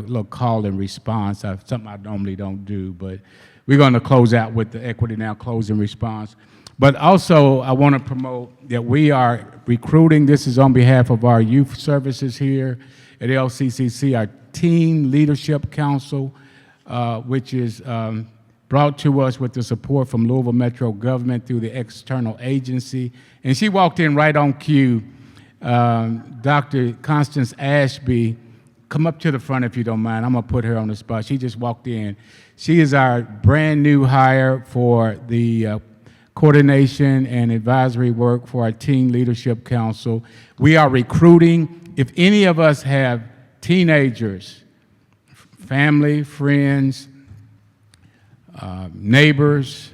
Speaker 11: little call and response, something I normally don't do, but we're going to close out with the Equity Now close and response. But also, I want to promote that we are recruiting. This is on behalf of our youth services here at LCCC, our Teen Leadership Council, which is brought to us with the support from Louisville Metro government through the external agency. And she walked in right on cue. Dr. Constance Ashby, come up to the front if you don't mind. I'm going to put her on the spot. She just walked in. She is our brand new hire for the coordination and advisory work for our Teen Leadership Council. We are recruiting. If any of us have teenagers, family, friends, neighbors,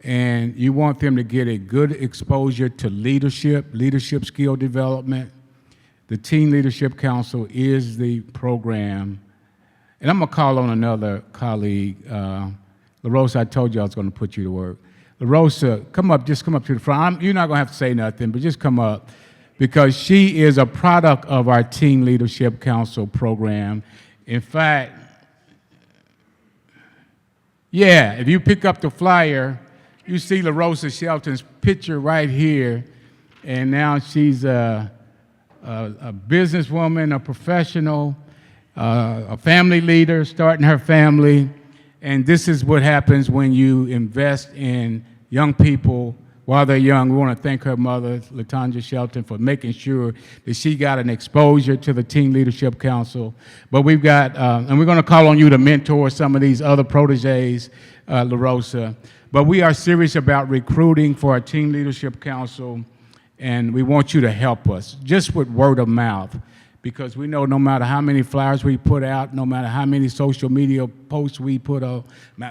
Speaker 11: and you want them to get a good exposure to leadership skill development, the Teen Leadership Council is the program. And I'm going to call on another colleague. LaRosa, I told you I was going to put you to work. LaRosa, just come up to the front. You're not going to have to say nothing, but just come up, because she is a product of our Teen Leadership Council program. In fact, yeah, if you pick up the flyer, you see LaRosa Shelton's picture right here, and now she's a businesswoman, a professional, a family leader, starting her family. And this is what happens when you invest in young people while they're young. We want to thank her mother, LaTanja Shelton, for making sure that she got an exposure to the Teen Leadership Council. But we've got, and we're going to call on you to mentor some of these other proteges, LaRosa. But we are serious about recruiting for our Teen Leadership Council, and we want you to help us, just with word of mouth, because we know no matter how many flyers we put out, no matter how many social media posts we put out,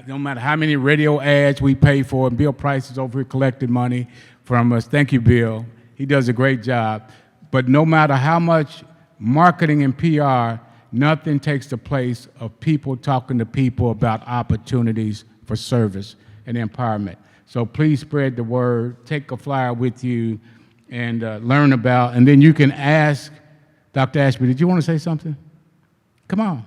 Speaker 11: no matter how many radio ads we pay for, and Bill Price is over here collecting money from us. Thank you, Bill. He does a great job. But no matter how much marketing and PR, nothing takes the place of people talking to people about opportunities for service and empowerment. So please spread the word, take a flyer with you, and learn about, and then you can ask. Dr. Ashby, did you want to say something? Come on.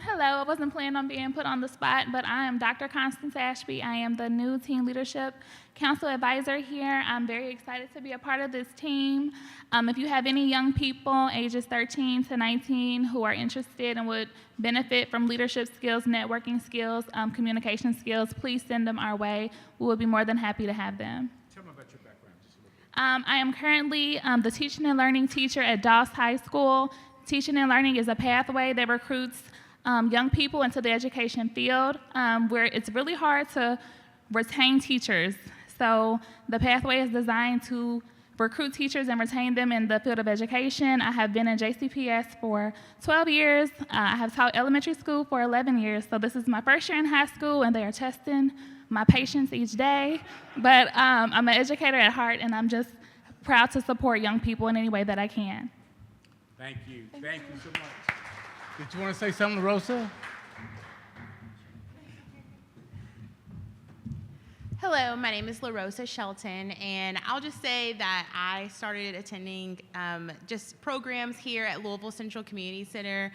Speaker 4: Hello, I wasn't planning on being put on the spot, but I am Dr. Constance Ashby. I am the new Teen Leadership Council Advisor here. I'm very excited to be a part of this team. If you have any young people ages 13 to 19 who are interested and would benefit from leadership skills, networking skills, communication skills, please send them our way. We will be more than happy to have them.
Speaker 11: Tell me about your background just a little bit.
Speaker 4: I am currently the teaching and learning teacher at Doss High School. Teaching and learning is a pathway that recruits young people into the education field, where it's really hard to retain teachers. So the pathway is designed to recruit teachers and retain them in the field of education. I have been in JCPS for 12 years. I have taught elementary school for 11 years. So this is my first year in high school, and they are testing my patience each day. But I'm an educator at heart, and I'm just proud to support young people in any way that I can.
Speaker 11: Thank you. Thank you so much. Did you want to say something, Rosa?
Speaker 12: Hello, my name is LaRosa Shelton, and I'll just say that I started attending just programs here at Louisville Central Community Center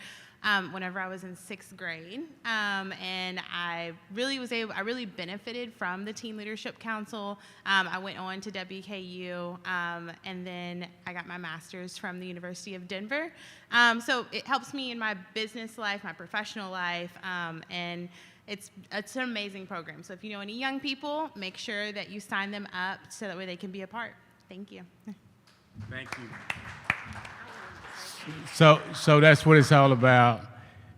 Speaker 12: whenever I was in 6th grade, and I really benefited from the Teen Leadership Council. I went on to WKU, and then I got my master's from the University of Denver. So it helps me in my business life, my professional life, and it's an amazing program. So if you know any young people, make sure that you sign them up so that way they can be a part. Thank you.
Speaker 11: Thank you. So that's what it's all about.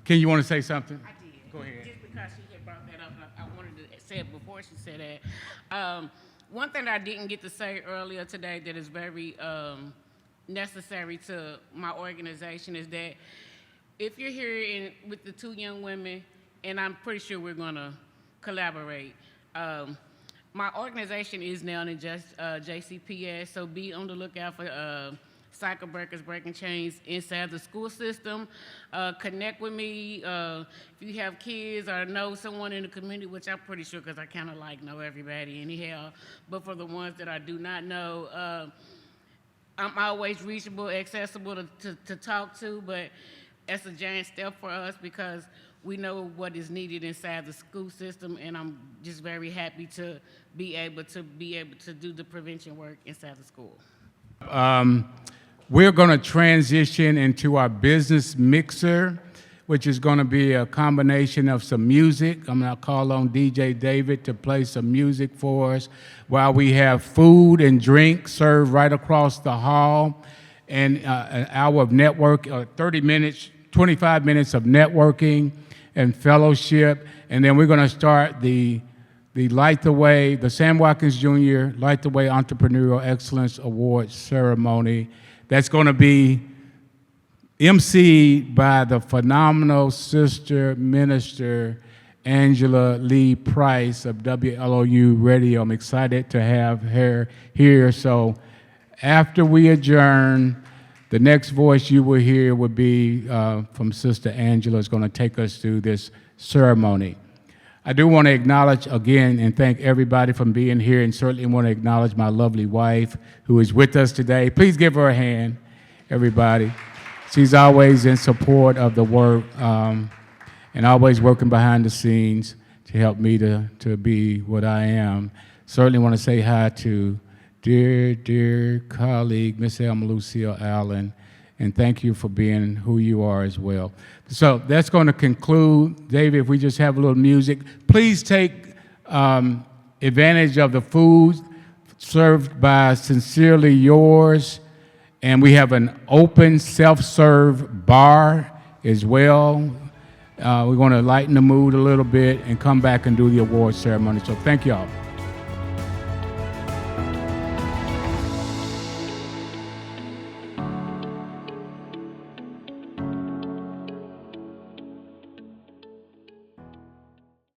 Speaker 11: Ken, you want to say something?
Speaker 21: I did.
Speaker 11: Go ahead.
Speaker 21: Just because she had brought that up, I wanted to say it before she said that. One thing that I didn't get to say earlier today that is very necessary to my organization is that if you're here with the two young women, and I'm pretty sure we're going to collaborate, my organization is now in just JCPS, so be on the lookout for cycle breakers, breaking chains inside the school system. Connect with me if you have kids or know someone in the community, which I'm pretty sure because I kind of know everybody anyhow. But for the ones that I do not know, I'm always reachable, accessible to talk to, but that's a giant step for us because we know what is needed inside the school system, and I'm just very happy to be able to do the prevention work inside the school.
Speaker 11: We're going to transition into our business mixer, which is going to be a combination of some music. I'm going to call on DJ David to play some music for us while we have food and drink served right across the hall, and an hour of network, 30 minutes, 25 minutes of networking and fellowship. And then we're going to start the Light the Way, the Sam Watkins Jr. Light the Way Entrepreneurial Excellence Award ceremony. That's going to be emceed by the phenomenal sister minister, Angela Lee Price of WLOU Radio. I'm excited to have her here. So after we adjourn, the next voice you will hear will be from Sister Angela, is going to take us through this ceremony. I do want to acknowledge again and thank everybody for being here, and certainly want to acknowledge my lovely wife who is with us today. Please give her a hand, everybody. She's always in support of the work and always working behind the scenes to help me to be what I am. Certainly want to say hi to dear colleague, Miss Elma Lucille Allen, and thank you for being who you are as well. So that's going to conclude. David, if we just have a little music. Please take advantage of the food served by Sincerely Yours, and we have an open self-serve bar as well. We're going to lighten the mood a little bit and come back and do the award ceremony. So thank y'all.